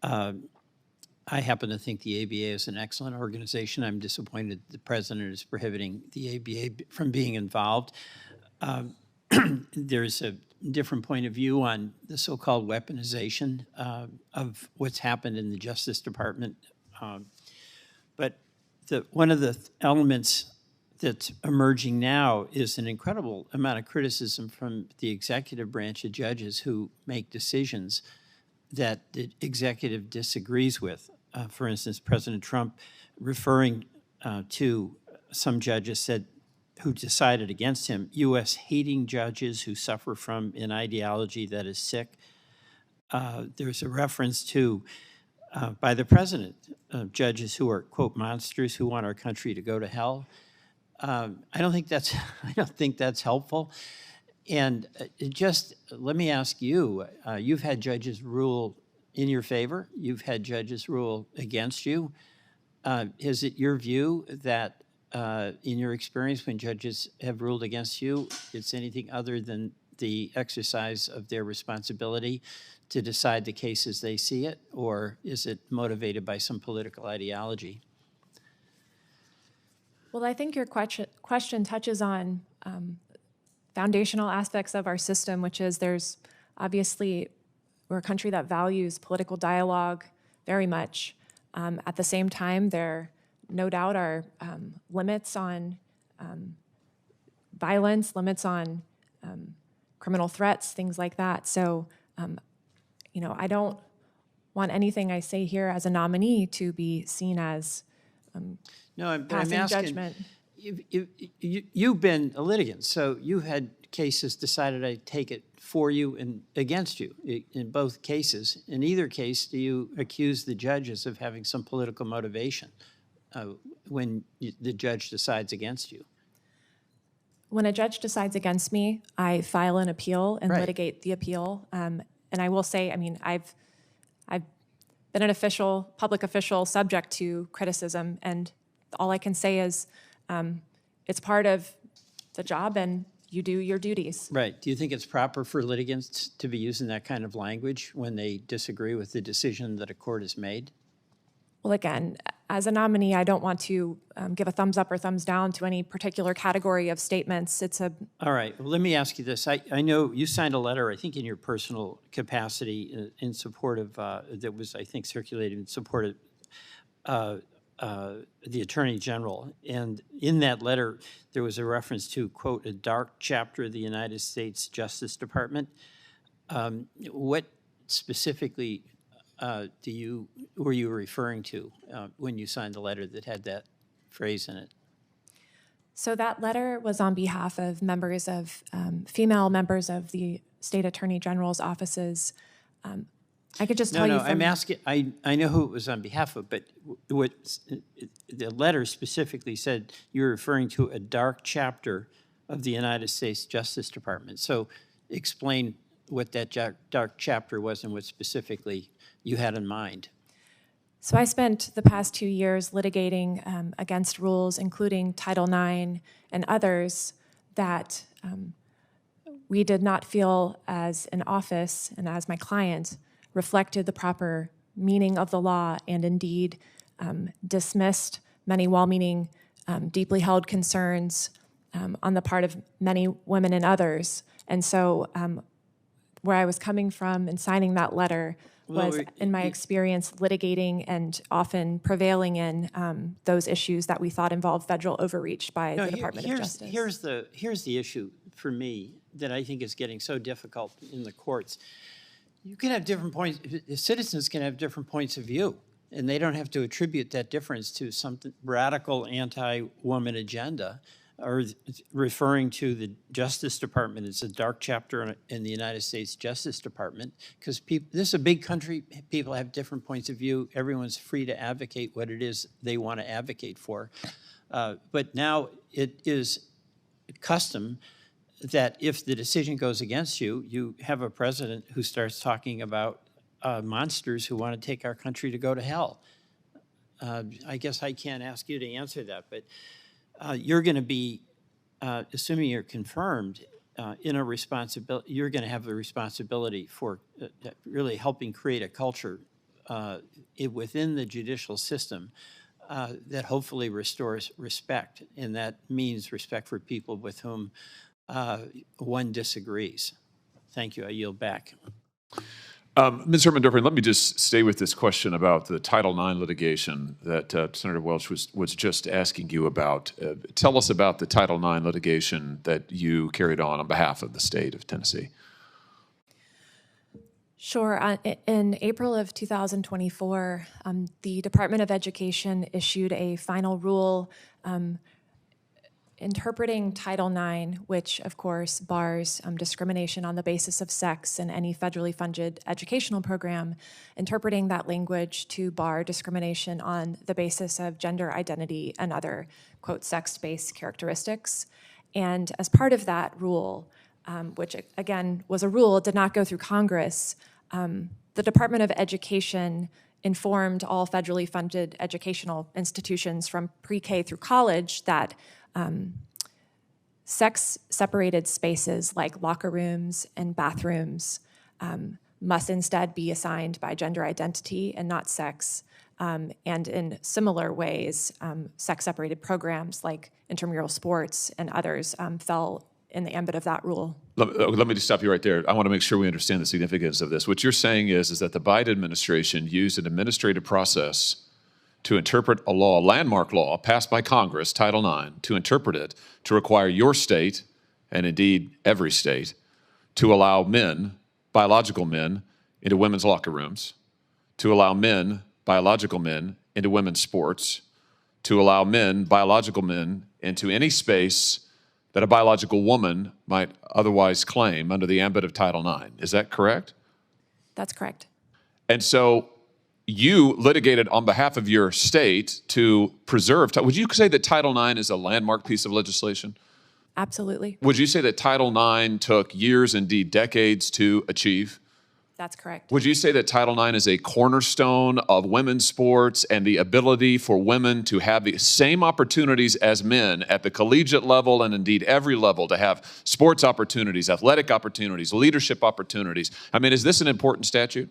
I happen to think the ABA is an excellent organization. I'm disappointed the president is prohibiting the ABA from being involved. There's a different point of view on the so-called weaponization of what's happened in the Justice Department. But one of the elements that's emerging now is an incredible amount of criticism from the executive branch of judges who make decisions that the executive disagrees with. For instance, President Trump, referring to some judges, said, who decided against him, U.S. hating judges who suffer from an ideology that is sick. There's a reference to, by the president, judges who are, quote, monsters who want our country to go to hell. I don't think that's helpful. And just let me ask you, you've had judges rule in your favor. You've had judges rule against you. Is it your view that in your experience when judges have ruled against you, it's anything other than the exercise of their responsibility to decide the case as they see it, or is it motivated by some political ideology? Well, I think your question touches on foundational aspects of our system, which is we're a country that values political dialogue very much. At the same time, there no doubt are limits on violence, limits on criminal threats, things like that. So, I don't want anything I say here as a nominee to be seen as passing asking, judgment. You've been a litigant, so you've had cases decided, I take it, for you and against you in both cases. In either case, do you accuse the judges of having some political motivation when the judge decides against you? When a judge decides against me, I file an appeal and Right. litigate the appeal. And I will say, I've been an public official subject to criticism, and all I can say is it's part of the job and you do your duties. Right. Do you think it's proper for litigants to be using that kind of language when they disagree with the decision that a court has made? Well, again, as a nominee, I don't want to give a thumbs up or thumbs down to any particular category of statements. All right. Well, let me ask you this. I know you signed a letter, I think in your personal capacity, in support of, that was, I think, circulated in support of the Attorney General. And in that letter, there was a reference to, quote, a dark chapter of the United States Justice Department. What specifically were you referring to when you signed the letter that had that phrase in it? So that letter was on behalf of female members of the State Attorney General's offices. I could just tell you. I'm asking. I know who it was on behalf of, but what the letter specifically said, you're referring to a dark chapter of the United States Justice Department. So, explain what that dark chapter was and what specifically you had in mind. So I spent the past 2 years litigating against rules, including Title IX and others, that we did not feel as an office and as my client reflected the proper meaning of the law and indeed dismissed many well-meaning, deeply held concerns on the part of many women and others. And so where I was coming from in signing that letter was, in my experience, litigating and often prevailing in those issues that we thought involved federal overreach by the Department of Justice. Here's the issue for me that I think is getting so difficult in the courts. You can have different points, citizens can have different points of view, and they don't have to attribute that difference to some radical anti-woman agenda or referring to the Justice Department as a dark chapter in the United States Justice Department, because this is a big country, people have different points of view, everyone's free to advocate what it is they want to advocate for. But now it is custom that if the decision goes against you, you have a president who starts talking about monsters who want to take our country to go to hell. I guess I can't ask you to answer that, but you're going to be, assuming you're confirmed, in a responsibility, you're going to have the responsibility for really helping create a culture within the judicial system that hopefully restores respect, and that means respect for people with whom one disagrees. Thank you. I yield back. Ms. Hermendorfer, let me just stay with this question about the Title IX litigation that Senator Welch was just asking you about. Tell us about the Title IX litigation that you carried on behalf of the state of Tennessee. Sure. In April of 2024, the Department of Education issued a final rule interpreting Title IX, which of course bars discrimination on the basis of sex in any federally funded educational program, interpreting that language to bar discrimination on the basis of gender identity and other, quote, sex-based characteristics. And as part of that rule, which again was a rule, did not go through Congress, the Department of Education informed all federally funded educational institutions from pre-K through college that sex-separated spaces like locker rooms and bathrooms must instead be assigned by gender identity and not sex. And in similar ways, sex-separated programs like intramural sports and others fell in the ambit of that rule. Let me just stop you right there. I want to make sure we understand the significance of this. What you're saying is that the Biden administration used an administrative process to interpret a law, a landmark law passed by Congress, Title IX, to interpret it, to require your state, and indeed every state, to allow men, biological men, into women's locker rooms, to allow men, biological men, into women's sports, to allow men, biological men, into any space that a biological woman might otherwise claim under the ambit of Title IX. Is that correct? That's correct. And so you litigated on behalf of your state to preserve. Would you say that Title IX is a landmark piece of legislation? Absolutely. Would you say that Title IX took years, indeed decades, to achieve? That's correct. Would you say that Title IX is a cornerstone of women's sports and the ability for women to have the same opportunities as men at the collegiate level and indeed every level, to have sports opportunities, athletic opportunities, leadership opportunities? I mean, is this an important statute?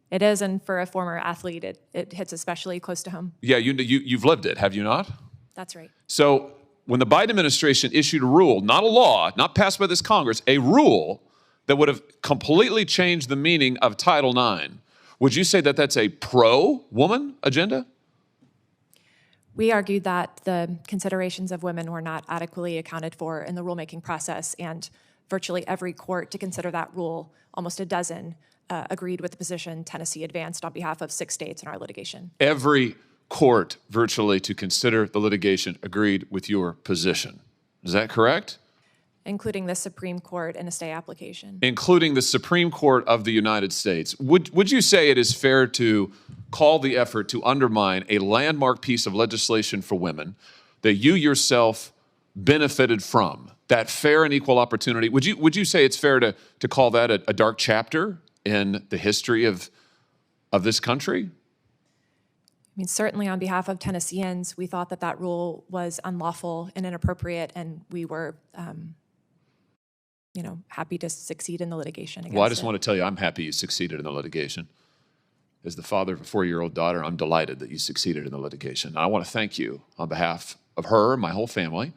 It is, and for a former athlete, it hits especially close to home. Yeah, you've lived it, have you not? That's right. So when the Biden administration issued a rule, not a law, not passed by this Congress, a rule that would have completely changed the meaning of Title IX, would you say that that's a pro-woman agenda? We argued that the considerations of women were not adequately accounted for in the rulemaking process, and virtually every court to consider that rule, almost a dozen, agreed with the position Tennessee advanced on behalf of 6 states in our litigation. Every court virtually to consider the litigation agreed with your position. Is that correct? Including the Supreme Court in a stay application. Including the Supreme Court of the United States. Would you say it is fair to call the effort to undermine a landmark piece of legislation for women that you yourself benefited from, that fair and equal opportunity? Would you say it's fair to call that a dark chapter in the history of this country? I mean, certainly on behalf of Tennesseans, we thought that that rule was unlawful and inappropriate, and we were happy to succeed in the litigation against Well, I just it. want to tell you, I'm happy you succeeded in the litigation. As the father of a 4-year-old daughter, I'm delighted that you succeeded in the litigation. And I want to thank you on behalf of her and my whole family.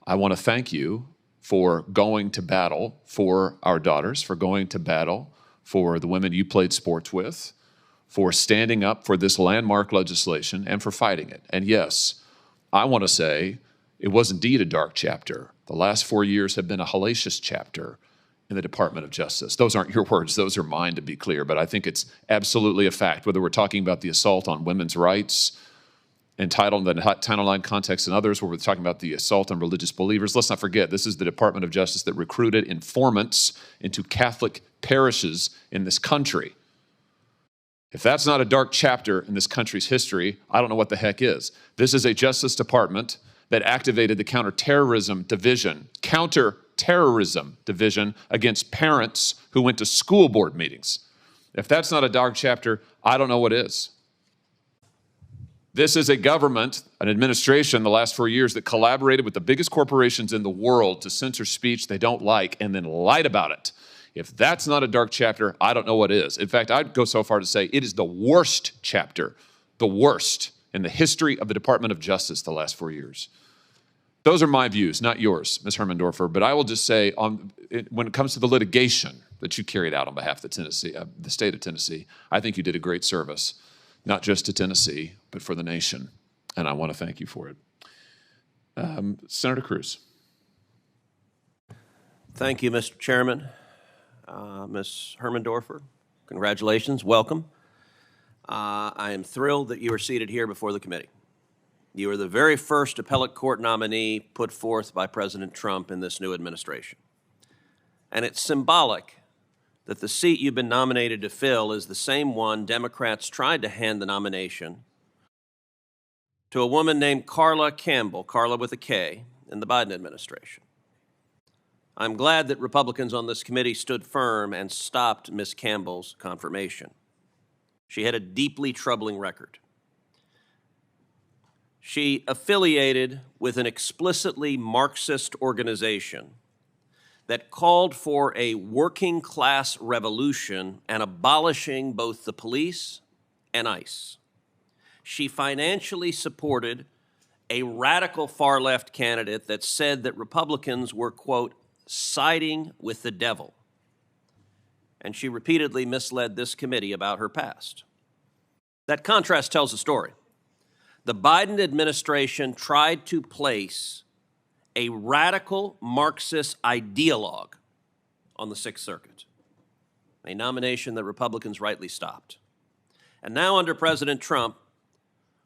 I want to thank you for going to battle for our daughters, for going to battle for the women you played sports with, for standing up for this landmark legislation, and for fighting it. And yes, I want to say it was indeed a dark chapter. The last 4 years have been a hellacious chapter in the Department of Justice. Those aren't your words, those are mine, to be clear, but I think it's absolutely a fact, whether we're talking about the assault on women's rights, entitled in the Title IX context and others, where we're talking about the assault on religious believers. Let's not forget, this is the Department of Justice that recruited informants into Catholic parishes in this country. If that's not a dark chapter in this country's history, I don't know what the heck is. This is a Justice Department that activated the counterterrorism division against parents who went to school board meetings. If that's not a dark chapter, I don't know what is. This is a government, an administration the last 4 years that collaborated with the biggest corporations in the world to censor speech they don't like and then lied about it. If that's not a dark chapter, I don't know what is. In fact, I'd go so far to say it is the worst chapter, the worst in the history of the Department of Justice the last 4 years. Those are my views, not yours, Ms. Hermendorfer. But I will just say, when it comes to the litigation that you carried out on behalf of the state of Tennessee, I think you did a great service, not just to Tennessee, but for the nation. And I want to thank you for it. Senator Cruz. Thank you, Mr. Chairman. Ms. Hermendorfer, congratulations, welcome. I am thrilled that you are seated here before the committee. You are the very first appellate court nominee put forth by President Trump in this new administration. And it's symbolic that the seat you've been nominated to fill is the same one Democrats tried to hand the nomination to a woman named Carla Campbell, Carla with a K, in the Biden administration. I'm glad that Republicans on this committee stood firm and stopped Ms. Campbell's confirmation. She had a deeply troubling record. She affiliated with an explicitly Marxist organization that called for a working class revolution and abolishing both the police and ICE. She financially supported a radical far-left candidate that said that Republicans were, quote, siding with the devil. And she repeatedly misled this committee about her past. That contrast tells a story. The Biden administration tried to place a radical Marxist ideologue on the Sixth Circuit, a nomination that Republicans rightly stopped. And now under President Trump,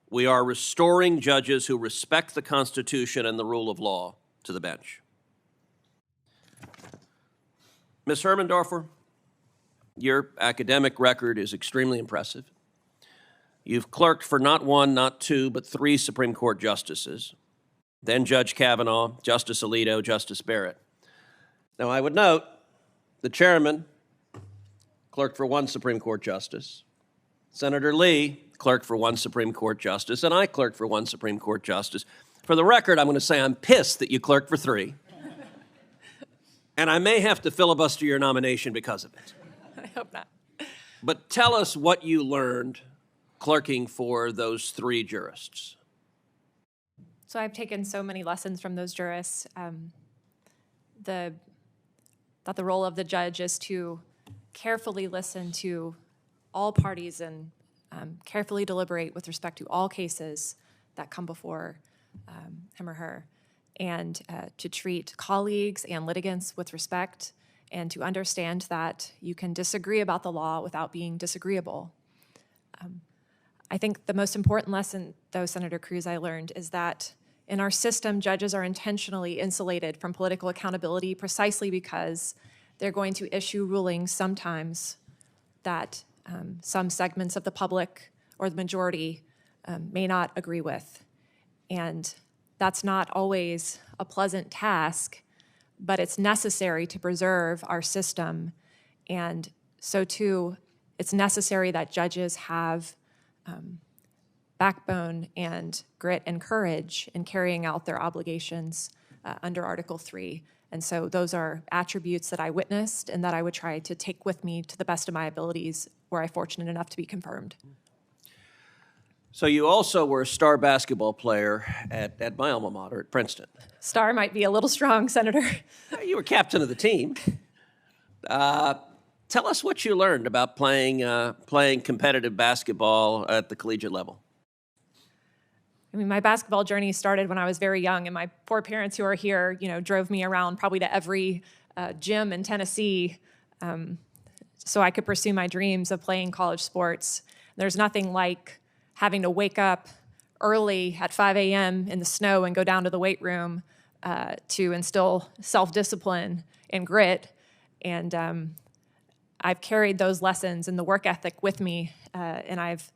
we are restoring judges who respect the Constitution and the rule of law to the bench. Ms. Hermendorfer, your academic record is extremely impressive. You've clerked for not one, not two, but 3 Supreme Court justices, then Judge Kavanaugh, Justice Alito, Justice Barrett. Now, I would note the chairman clerked for 1 Supreme Court justice, Senator Lee clerked for 1 Supreme Court justice, and I clerked for 1 Supreme Court justice. For the record, I'm going to say I'm pissed that you clerked for 3. And I may have to filibuster your nomination because of it. I hope not. But tell us what you learned clerking for those 3 jurists. So I've taken so many lessons from those jurists. That the role of the judge is to carefully listen to all parties and carefully deliberate with respect to all cases that come before him or her, and to treat colleagues and litigants with respect, and to understand that you can disagree about the law without being disagreeable. I think the most important lesson, though, Senator Cruz, I learned is that in our system, judges are intentionally insulated from political accountability precisely because they're going to issue rulings sometimes that some segments of the public or the majority may not agree with. And that's not always a pleasant task, but it's necessary to preserve our system. And so too, it's necessary that judges have backbone and grit and courage in carrying out their obligations under Article 3. And so those are attributes that I witnessed and that I would try to take with me to the best of my abilities were I fortunate enough to be confirmed. So you also were a star basketball player at my alma mater at Princeton. Star might be a little strong, Senator. You were captain of the team. Tell us what you learned about playing competitive basketball at the collegiate level. I mean, my basketball journey started when I was very young, and my poor parents who are here, drove me around probably to every gym in Tennessee so I could pursue my dreams of playing college sports. There's nothing like having to wake up early at 5 a.m. in the snow and go down to the weight room to instill self-discipline and grit. And I've carried those lessons and the work ethic with me, and I've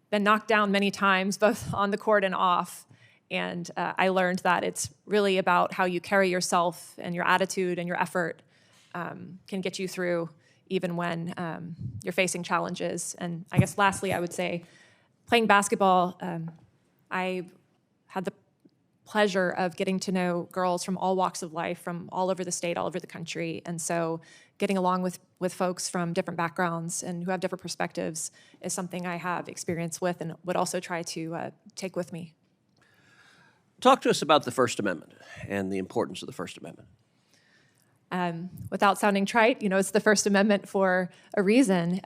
been knocked down many times, both on the court and off. And I learned that it's really about how you carry yourself, and your attitude and your effort can get you through even when you're facing challenges. And I guess lastly, I would say playing basketball, I had the pleasure of getting to know girls from all walks of life, from all over the state, all over the country. And so getting along with folks from different backgrounds and who have different perspectives is something I have experience with and would also try to take with me. Talk to us about the First Amendment and the importance of the First Amendment. Without sounding trite, it's the First Amendment for a reason.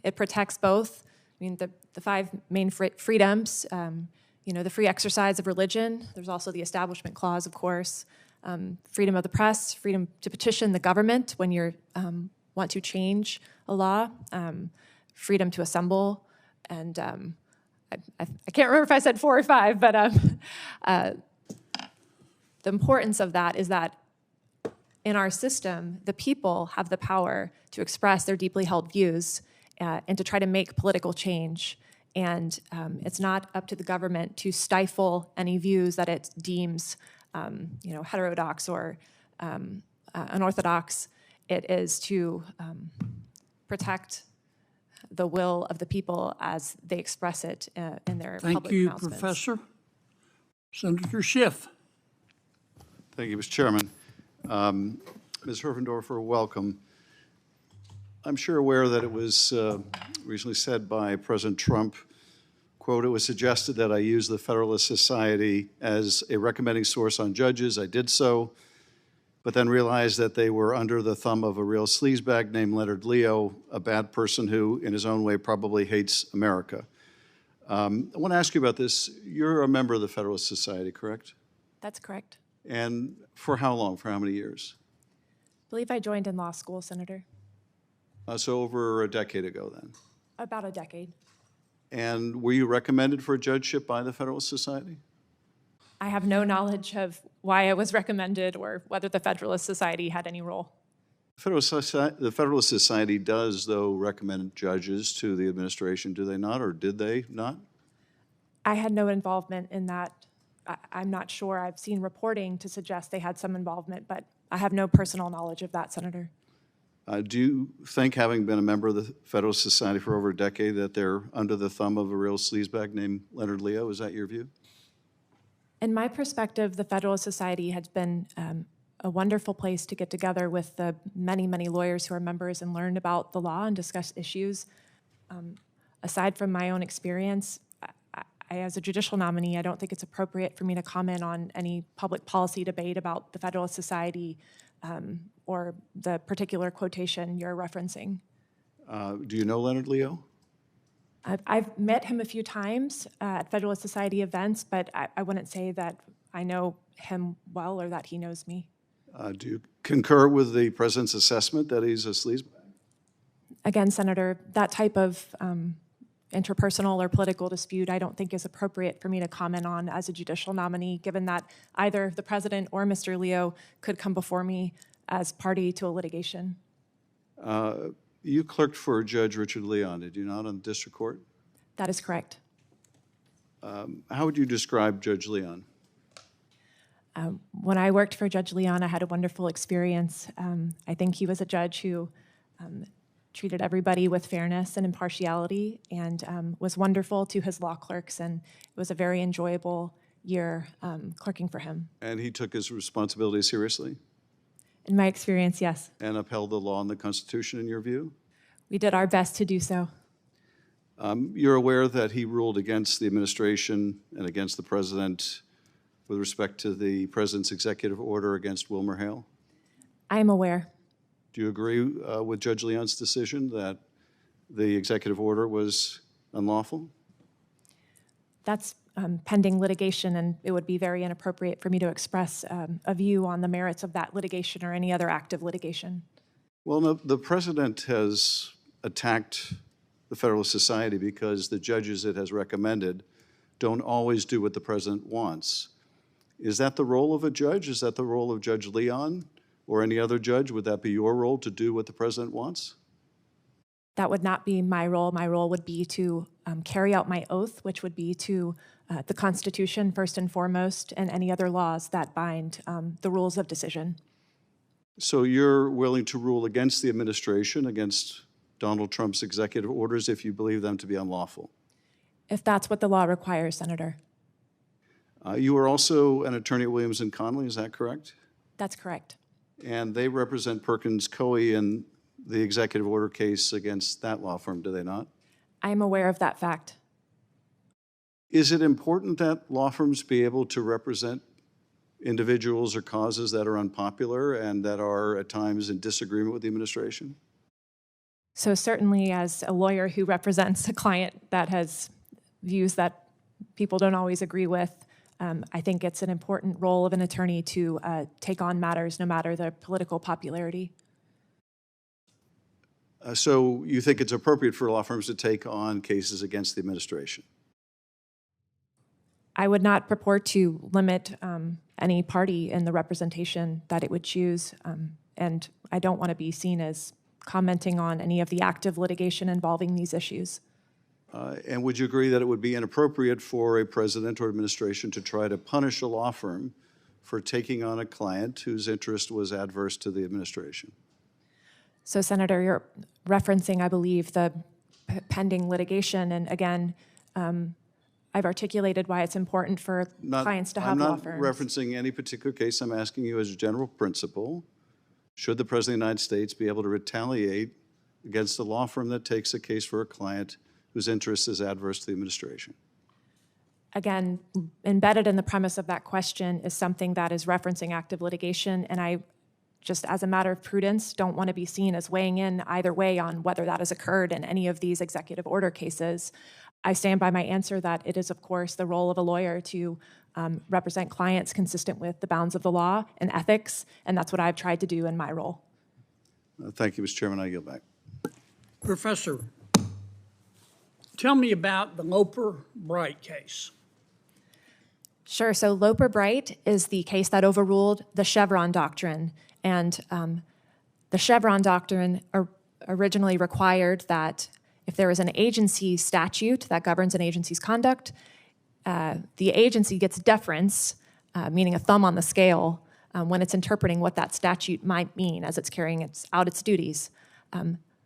It protects both, the five main freedoms, the free exercise of religion. There's also the Establishment Clause, of course. Freedom of the press, freedom to petition the government when you want to change a law, freedom to assemble, and I can't remember if I said 4 or 5, but the importance of that is that in our system, the people have the power to express their deeply held views and to try to make political change. And it's not up to the government to stifle any views that it deems, heterodox or unorthodox. It is to protect the will of the people as they express it in their public announcements. Thank you, Professor. Senator Schiff. Thank you, Mr. Chairman. Ms. Hermendorfer, welcome. I'm sure aware that it was recently said by President Trump, quote, "It was suggested that I use the Federalist Society as a recommending source on judges. I did so, but then realized that they were under the thumb of a real sleazebag named Leonard Leo, a bad person who, in his own way, probably hates America." I want to ask you about this. You're a member of the Federalist Society, correct? That's correct. And for how long? For how many years? I believe I joined in law school, Senator. So over a decade ago, then. About a decade. And were you recommended for a judgeship by the Federalist Society? I have no knowledge of why I was recommended or whether the Federalist Society had any role. The Federalist Society does, though, recommend judges to the administration, do they not, or did they not? I had no involvement in that. I'm not sure. I've seen reporting to suggest they had some involvement, but I have no personal knowledge of that, Senator. Do you think, having been a member of the Federalist Society for over a decade, that they're under the thumb of a real sleazebag named Leonard Leo? Is that your view? In my perspective, the Federalist Society has been a wonderful place to get together with the many, many lawyers who are members and learn about the law and discuss issues. Aside from my own experience, as a judicial nominee, I don't think it's appropriate for me to comment on any public policy debate about the Federalist Society or the particular quotation you're referencing. Do you know Leonard Leo? I've met him a few times at Federalist Society events, but I wouldn't say that I know him well or that he knows me. Do you concur with the president's assessment that he's a sleazebag? Again, Senator, that type of interpersonal or political dispute I don't think is appropriate for me to comment on as a judicial nominee, given that either the president or Mr. Leo could come before me as party to a litigation. You clerked for Judge Richard Leon, did you not, on the district court? That is correct. How would you describe Judge Leon? When I worked for Judge Leon, I had a wonderful experience. I think he was a judge who treated everybody with fairness and impartiality and was wonderful to his law clerks, and it was a very enjoyable year clerking for him. And he took his responsibility seriously? In my experience, yes. and upheld the law and the Constitution in your view? We did our best to do so. You're aware that he ruled against the administration and against the president with respect to the president's executive order against Wilmer Hale? I am aware. Do you agree with Judge Leon's decision that the executive order was unlawful? That's pending litigation, and it would be very inappropriate for me to express a view on the merits of that litigation or any other active litigation. Well, no, the president has attacked the Federalist Society because the judges it has recommended don't always do what the president wants. Is that the role of a judge? Is that the role of Judge Leon or any other judge? Would that be your role to do what the president wants? That would not be my role. My role would be to carry out my oath, which would be to the Constitution first and foremost, and any other laws that bind the rules of decision. So you're willing to rule against the administration, against Donald Trump's executive orders if you believe them to be unlawful? If that's what the law requires, Senator. You are also an attorney at Williams & Connolly, is that correct? That's correct. And they represent Perkins Coie in the executive order case against that law firm, do they not? I am aware of that fact. Is it important that law firms be able to represent individuals or causes that are unpopular and that are at times in disagreement with the administration? So certainly as a lawyer who represents a client that has views that people don't always agree with, I think it's an important role of an attorney to take on matters no matter the political popularity. So you think it's appropriate for law firms to take on cases against the administration? I would not purport to limit any party in the representation that it would choose, and I don't want to be seen as commenting on any of the active litigation involving these issues. And would you agree that it would be inappropriate for a president or administration to try to punish a law firm for taking on a client whose interest was adverse to the administration? So, Senator, you're referencing, I believe, the pending litigation, and again, I've articulated why it's important for clients to have law firms. I'm not referencing any particular case. I'm asking you as a general principle, should the President of the United States be able to retaliate against a law firm that takes a case for a client whose interest is adverse to the administration? Again, embedded in the premise of that question is something that is referencing active litigation, and I just as a matter of prudence, don't want to be seen as weighing in either way on whether that has occurred in any of these executive order cases. I stand by my answer that it is, of course, the role of a lawyer to represent clients consistent with the bounds of the law and ethics, and that's what I've tried to do in my role. Thank you, Mr. Chairman. I yield back. Professor, tell me about the Loper-Bright case. Sure. So Loper-Bright is the case that overruled the Chevron doctrine. And the Chevron doctrine originally required that if there is an agency statute that governs an agency's conduct, the agency gets deference, meaning a thumb on the scale, when it's interpreting what that statute might mean as it's carrying out its duties.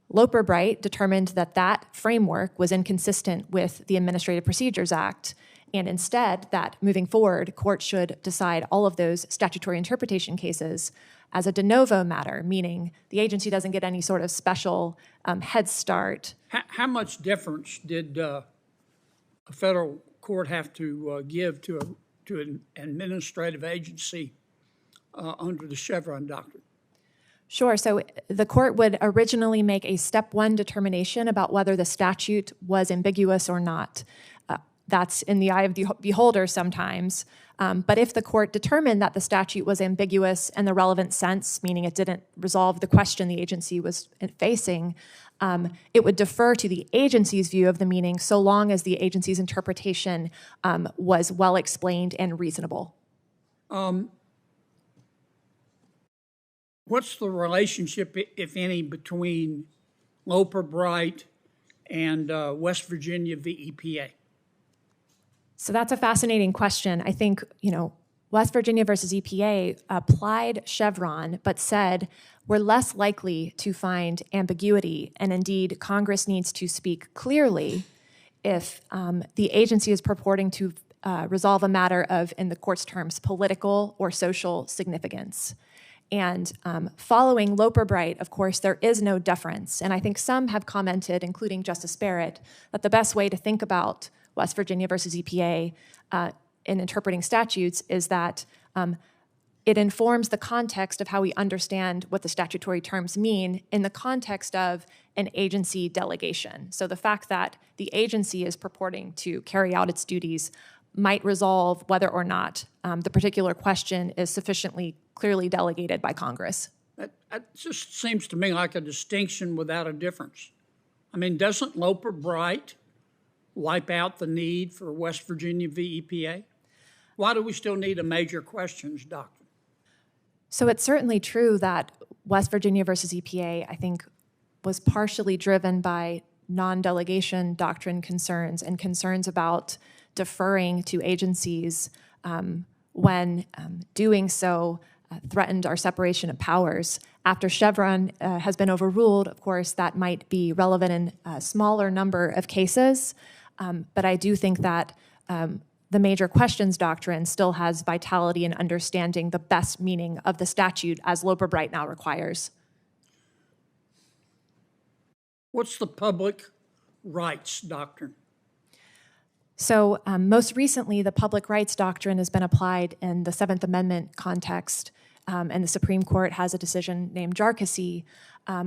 Loper-Bright determined that that framework was inconsistent with the Administrative Procedures Act, and instead that moving forward, courts should decide all of those statutory interpretation cases as a de novo matter, meaning the agency doesn't get any sort of special head start. How much deference did a federal court have to give to an administrative agency under the Chevron doctrine? Sure. So the court would originally make a step one determination about whether the statute was ambiguous or not. That's in the eye of the beholder sometimes. But if the court determined that the statute was ambiguous in the relevant sense, meaning it didn't resolve the question the agency was facing, it would defer to the agency's view of the meaning so long as the agency's interpretation was well explained and reasonable. What's the relationship, if any, between Loper-Bright and West Virginia v. EPA? So that's a fascinating question. I think, West Virginia versus EPA applied Chevron, but said we're less likely to find ambiguity, and indeed Congress needs to speak clearly if the agency is purporting to resolve a matter of, in the court's terms, political or social significance. And following Loper-Bright, of course, there is no deference. And I think some have commented, including Justice Barrett, that the best way to think about West Virginia versus EPA in interpreting statutes is that it informs the context of how we understand what the statutory terms mean in the context of an agency delegation. So the fact that the agency is purporting to carry out its duties might resolve whether or not the particular question is sufficiently clearly delegated by Congress. That just seems to me like a distinction without a difference. I mean, doesn't Loper-Bright wipe out the need for West Virginia v. EPA? Why do we still need a major questions doctrine? So it's certainly true that West Virginia versus EPA, I think, was partially driven by non-delegation doctrine concerns and concerns about deferring to agencies when doing so threatened our separation of powers. After Chevron has been overruled, of course, that might be relevant in a smaller number of cases, but I do think that the major questions doctrine still has vitality in understanding the best meaning of the statute as Loper-Bright now requires. What's the public rights doctrine? So most recently, the public rights doctrine has been applied in the Seventh Amendment context, and the Supreme Court has a decision named Jarkissi,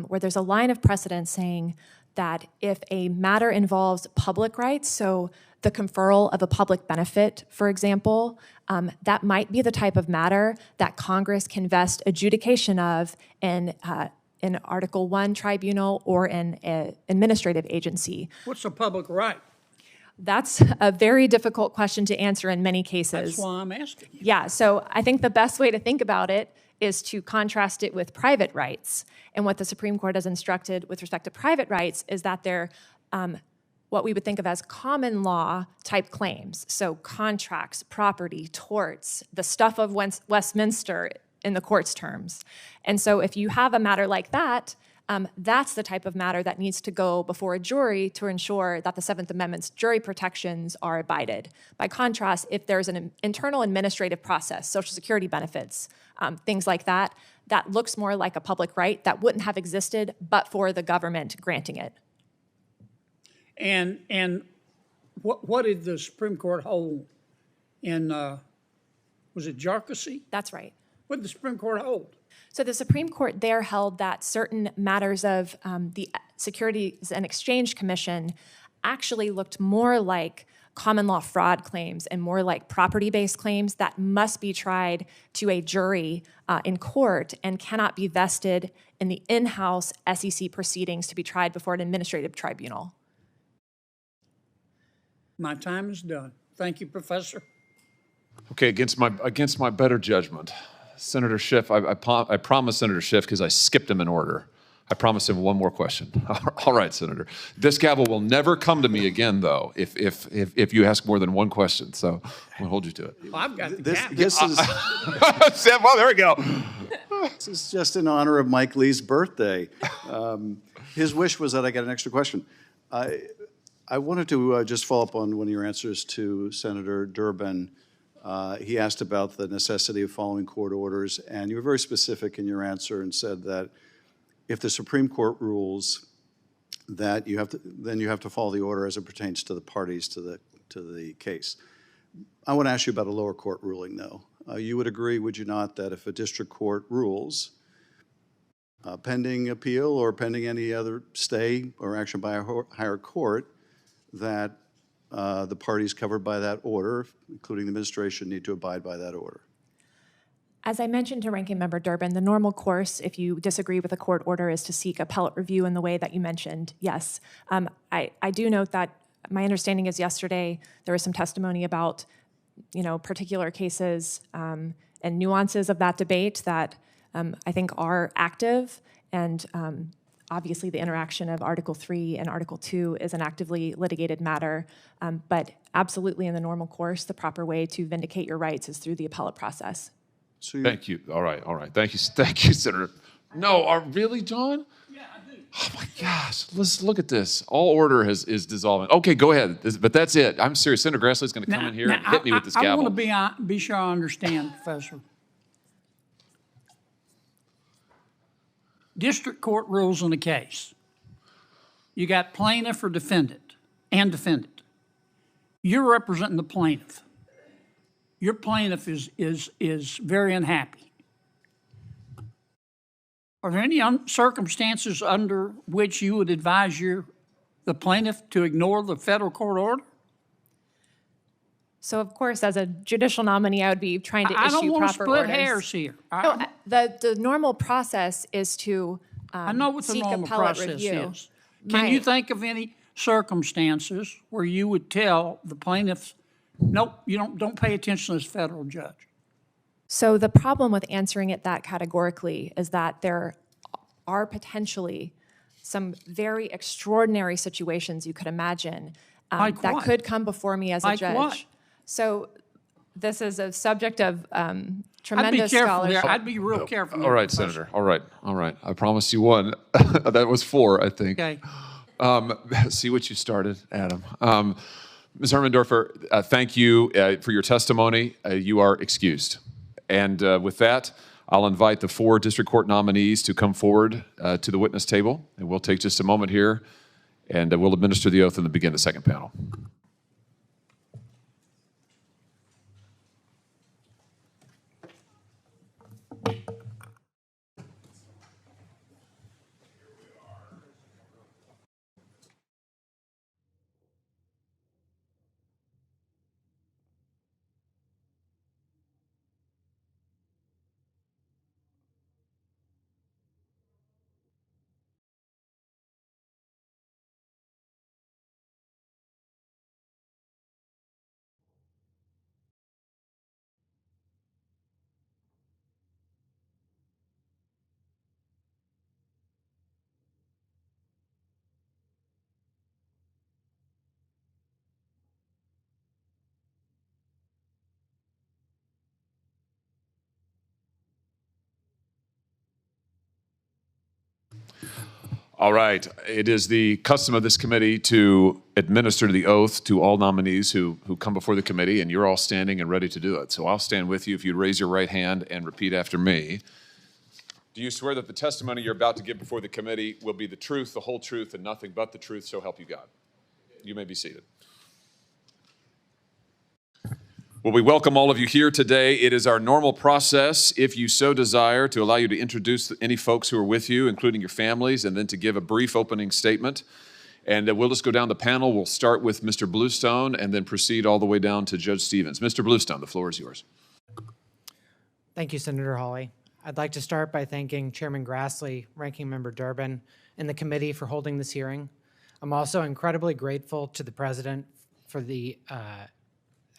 where there's a line of precedent saying that if a matter involves public rights, so the conferral of a public benefit, for example, that might be the type of matter that Congress can vest adjudication of in Article I tribunal or in an administrative agency. What's a public right? That's a very difficult question to answer in many cases. That's why I'm asking you. Yeah, so I think the best way to think about it is to contrast it with private rights. And what the Supreme Court has instructed with respect to private rights is that they're what we would think of as common law type claims. So contracts, property, torts, the stuff of Westminster in the court's terms. And so if you have a matter like that, that's the type of matter that needs to go before a jury to ensure that the Seventh Amendment's jury protections are abided. By contrast, if there's an internal administrative process, Social Security benefits, things like that, that looks more like a public right that wouldn't have existed but for the government granting it. And what did the Supreme Court hold in, was it Jarkissi? That's right. What did the Supreme Court hold? So the Supreme Court there held that certain matters of the Securities and Exchange Commission actually looked more like common law fraud claims and more like property-based claims that must be tried to a jury in court and cannot be vested in the in-house SEC proceedings to be tried before an administrative tribunal. My time is done. Thank you, Professor. Okay, against my better judgment, Senator Schiff, I promised Senator Schiff, because I skipped him in order, I promised him one more question. All right, Senator. This gavel will never come to me again, though, if you ask more than one question. So I'll hold you to it. Well, I've got the This is Well, there we go. this is just in honor of Mike Lee's birthday. His wish was that I get an extra question. I wanted to just follow up on one of your answers to Senator Durbin. He asked about the necessity of following court orders, and you were very specific in your answer and said that if the Supreme Court rules that then you have to follow the order as it pertains to the parties to the case. I want to ask you about a lower court ruling, though. You would agree, would you not, that if a district court rules, pending appeal or pending any other stay or action by a higher court, that the parties covered by that order, including the administration, need to abide by that order? As I mentioned to Ranking Member Durbin, the normal course, if you disagree with a court order, is to seek appellate review in the way that you mentioned, yes. I do note that my understanding is yesterday there was some testimony about, particular cases and nuances of that debate that I think are active, and obviously the interaction of Article 3 and Article 2 is an actively litigated matter, but absolutely in the normal course, the proper way to vindicate your rights is through the appellate process. So thank you. All right. Thank you, Senator. No, really, John? Yeah, I do. Oh my gosh, let's look at this. All order is dissolving. Okay, go ahead. But that's it. I'm serious. Senator Grassley's going to come in here and hit me with this gavel. I want to be sure I understand, Professor. district court rules in a case. You got plaintiff or defendant and defendant. You're representing the plaintiff. Your plaintiff is very unhappy. Are there any circumstances under which you would advise the plaintiff to ignore the federal court order? So of course, as a judicial nominee, I would be trying to issue I proper don't want to split orders. hairs here. No, the normal process is to I know what the seek normal appellate process review. is. Can My- you think of any circumstances where you would tell the plaintiffs, nope, you don't pay attention to this federal judge? So the problem with answering it that categorically is that there are potentially some very extraordinary situations you could imagine Like that what? could come before me as a Like judge. what? So this is a subject of I'd be tremendous careful scholarship. there. I'd be real careful. All right, Senator. All right. I promised you one. That was 4, I think. Okay. See what you started, Adam. Ms. Hermendorfer, thank you for your testimony. You are excused. And with that, I'll invite the 4 district court nominees to come forward to the witness table. And we'll take just a moment here, and we'll administer the oath and then begin the second panel. All right. It is the custom of this committee to administer the oath to all nominees who come before the committee, and you're all standing and ready to do it. So I'll stand with you if you'd raise your right hand and repeat after me. Do you swear that the testimony you're about to give before the committee will be the truth, the whole truth, and nothing but the truth, so help you God? You may be seated. Well, we welcome all of you here today. It is our normal process, if you so desire, to allow you to introduce any folks who are with you, including your families, and then to give a brief opening statement. And we'll just go down the panel. We'll start with Mr. Bluestone and then proceed all the way down to Judge Stevens. Mr. Bluestone, the floor is yours. Thank you, Senator Hawley. I'd like to start by thanking Chairman Grassley, Ranking Member Durbin, and the committee for holding this hearing. I'm also incredibly grateful to the President for the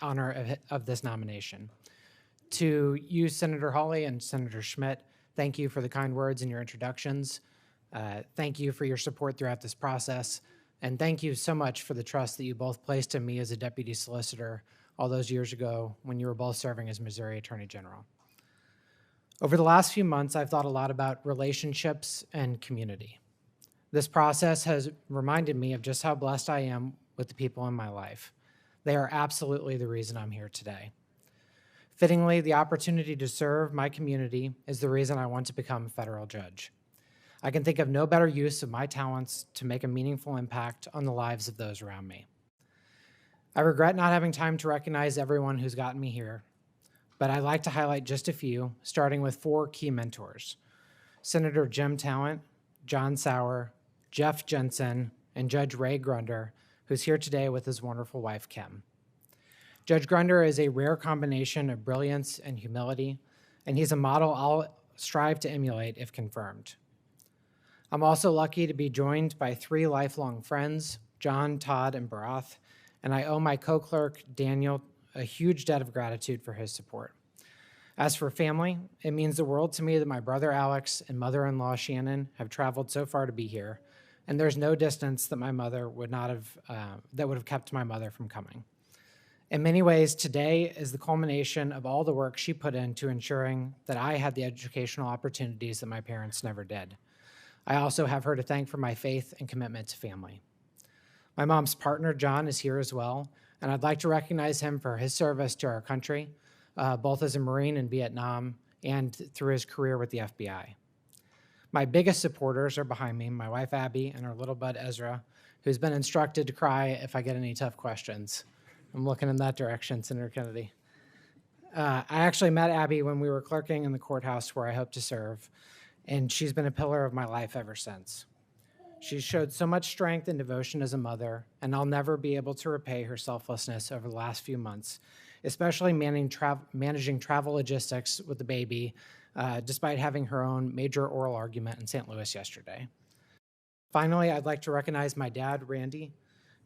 honor of this nomination. To you, Senator Hawley and Senator Schmidt, thank you for the kind words in your introductions. Thank you for your support throughout this process. And thank you so much for the trust that you both placed in me as a deputy solicitor all those years ago when you were both serving as Missouri Attorney General. Over the last few months, I've thought a lot about relationships and community. This process has reminded me of just how blessed I am with the people in my life. They are absolutely the reason I'm here today. Fittingly, the opportunity to serve my community is the reason I want to become a federal judge. I can think of no better use of my talents to make a meaningful impact on the lives of those around me. I regret not having time to recognize everyone who's gotten me here, but I'd like to highlight just a few, starting with 4 key mentors: Senator Jim Talent, John Sauer, Jeff Jensen, and Judge Ray Grunder, who's here today with his wonderful wife, Kim. Judge Grunder is a rare combination of brilliance and humility, and he's a model I'll strive to emulate if confirmed. I'm also lucky to be joined by 3 lifelong friends, John, Todd, and Barath, and I owe my co-clerk, Daniel, a huge debt of gratitude for his support. As for family, it means the world to me that my brother Alex and mother-in-law Shannon have traveled so far to be here, and there's no distance that my mother would not have, that would have kept my mother from coming. In many ways, today is the culmination of all the work she put into ensuring that I had the educational opportunities that my parents never did. I also have her to thank for my faith and commitment to family. My mom's partner, John, is here as well, and I'd like to recognize him for his service to our country, both as a Marine in Vietnam and through his career with the FBI. My biggest supporters are behind me, my wife Abby and our little bud Ezra, who's been instructed to cry if I get any tough questions. I'm looking in that direction, Senator Kennedy. I actually met Abby when we were clerking in the courthouse where I hope to serve, and she's been a pillar of my life ever since. She's showed so much strength and devotion as a mother, and I'll never be able to repay her selflessness over the last few months, especially managing travel logistics with the baby, despite having her own major oral argument in St. Louis yesterday. Finally, I'd like to recognize my dad, Randy,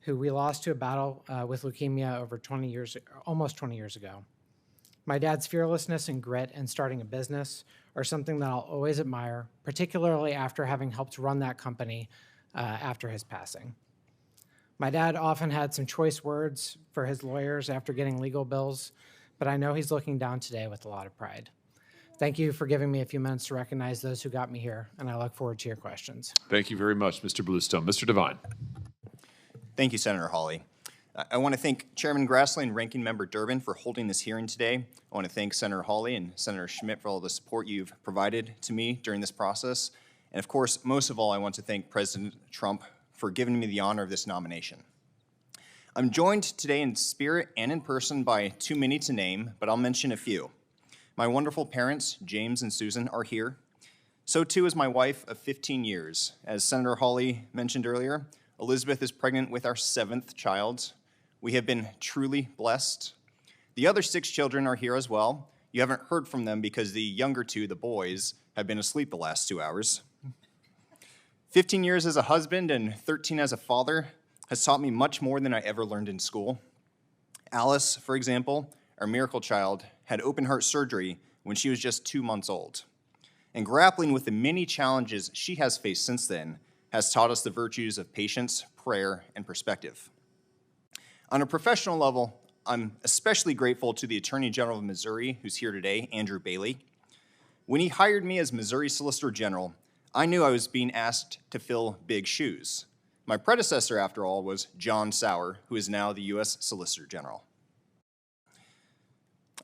who we lost to a battle with leukemia over almost 20 years ago. My dad's fearlessness and grit in starting a business are something that I'll always admire, particularly after having helped run that company after his passing. My dad often had some choice words for his lawyers after getting legal bills, but I know he's looking down today with a lot of pride. Thank you for giving me a few minutes to recognize those who got me here, and I look forward to your questions. Thank you very much, Mr. Bluestone. Mr. Devine. Thank you, Senator Hawley. I want to thank Chairman Grassley and Ranking Member Durbin for holding this hearing today. I want to thank Senator Hawley and Senator Schmidt for all the support you've provided to me during this process. And of course, most of all, I want to thank President Trump for giving me the honor of this nomination. I'm joined today in spirit and in person by too many to name, but I'll mention a few. My wonderful parents, James and Susan, are here. So too is my wife of 15 years. As Senator Hawley mentioned earlier, Elizabeth is pregnant with our 7th child. We have been truly blessed. The other 6 children are here as well. You haven't heard from them because the younger 2, the boys, have been asleep the last 2 hours. 15 years as a husband and 13 as a father has taught me much more than I ever learned in school. Alice, for example, our miracle child, had open heart surgery when she was just 2 months old. And grappling with the many challenges she has faced since then has taught us the virtues of patience, prayer, and perspective. On a professional level, I'm especially grateful to the Attorney General of Missouri, who's here today, Andrew Bailey. When he hired me as Missouri Solicitor General, I knew I was being asked to fill big shoes. My predecessor, after all, was John Sauer, who is now the U.S. Solicitor General.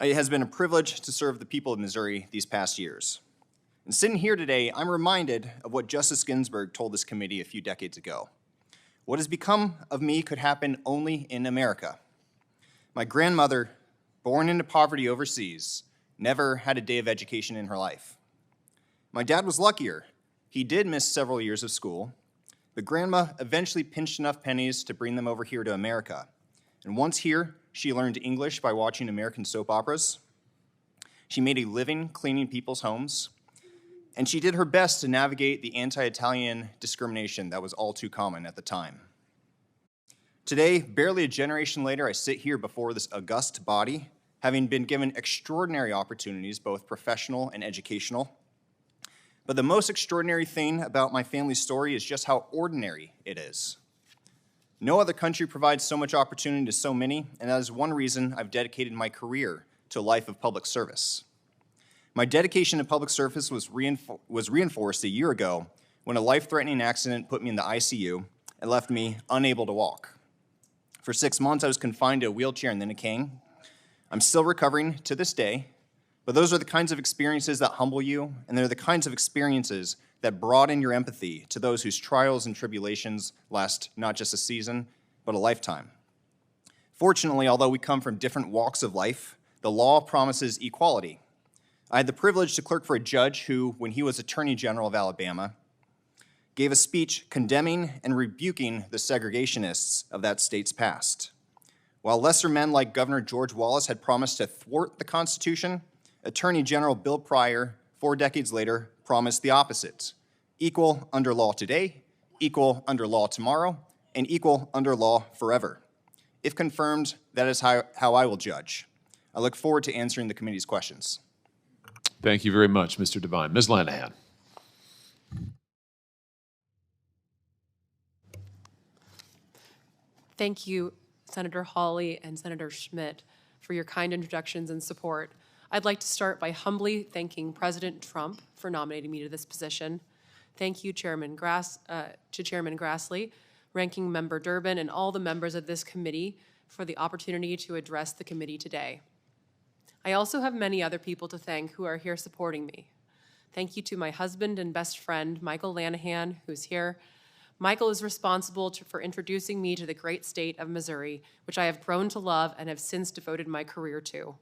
It has been a privilege to serve the people of Missouri these past years. And sitting here today, I'm reminded of what Justice Ginsburg told this committee a few decades ago. What has become of me could happen only in America. My grandmother, born into poverty overseas, never had a day of education in her life. My dad was luckier. He did miss several years of school, but grandma eventually pinched enough pennies to bring them over here to America. And once here, she learned English by watching American soap operas. She made a living cleaning people's homes, and she did her best to navigate the anti-Italian discrimination that was all too common at the time. Today, barely a generation later, I sit here before this august body, having been given extraordinary opportunities, both professional and educational. But the most extraordinary thing about my family's story is just how ordinary it is. No other country provides so much opportunity to so many, and that is one reason I've dedicated my career to a life of public service. My dedication to public service was reinforced a year ago when a life-threatening accident put me in the ICU and left me unable to walk. For 6 months, I was confined to a wheelchair and then a cane. I'm still recovering to this day, but those are the kinds of experiences that humble you, and they're the kinds of experiences that broaden your empathy to those whose trials and tribulations last not just a season, but a lifetime. Fortunately, although we come from different walks of life, the law promises equality. I had the privilege to clerk for a judge who, when he was Attorney General of Alabama, gave a speech condemning and rebuking the segregationists of that state's past. While lesser men like Governor George Wallace had promised to thwart the Constitution, Attorney General Bill Pryor, 4 decades later, promised the opposite: equal under law today, equal under law tomorrow, and equal under law forever. If confirmed, that is how I will judge. I look forward to answering the committee's questions. Thank you very much, Mr. Devine. Ms. Lanahan. Thank you, Senator Hawley and Senator Schmidt, for your kind introductions and support. I'd like to start by humbly thanking President Trump for nominating me to this position. Thank you, Chairman Grassley, Ranking Member Durbin, and all the members of this committee for the opportunity to address the committee today. I also have many other people to thank who are here supporting me. Thank you to my husband and best friend, Michael Lanahan, who's here. Michael is responsible for introducing me to the great state of Missouri, which I have grown to love and have since devoted my career to.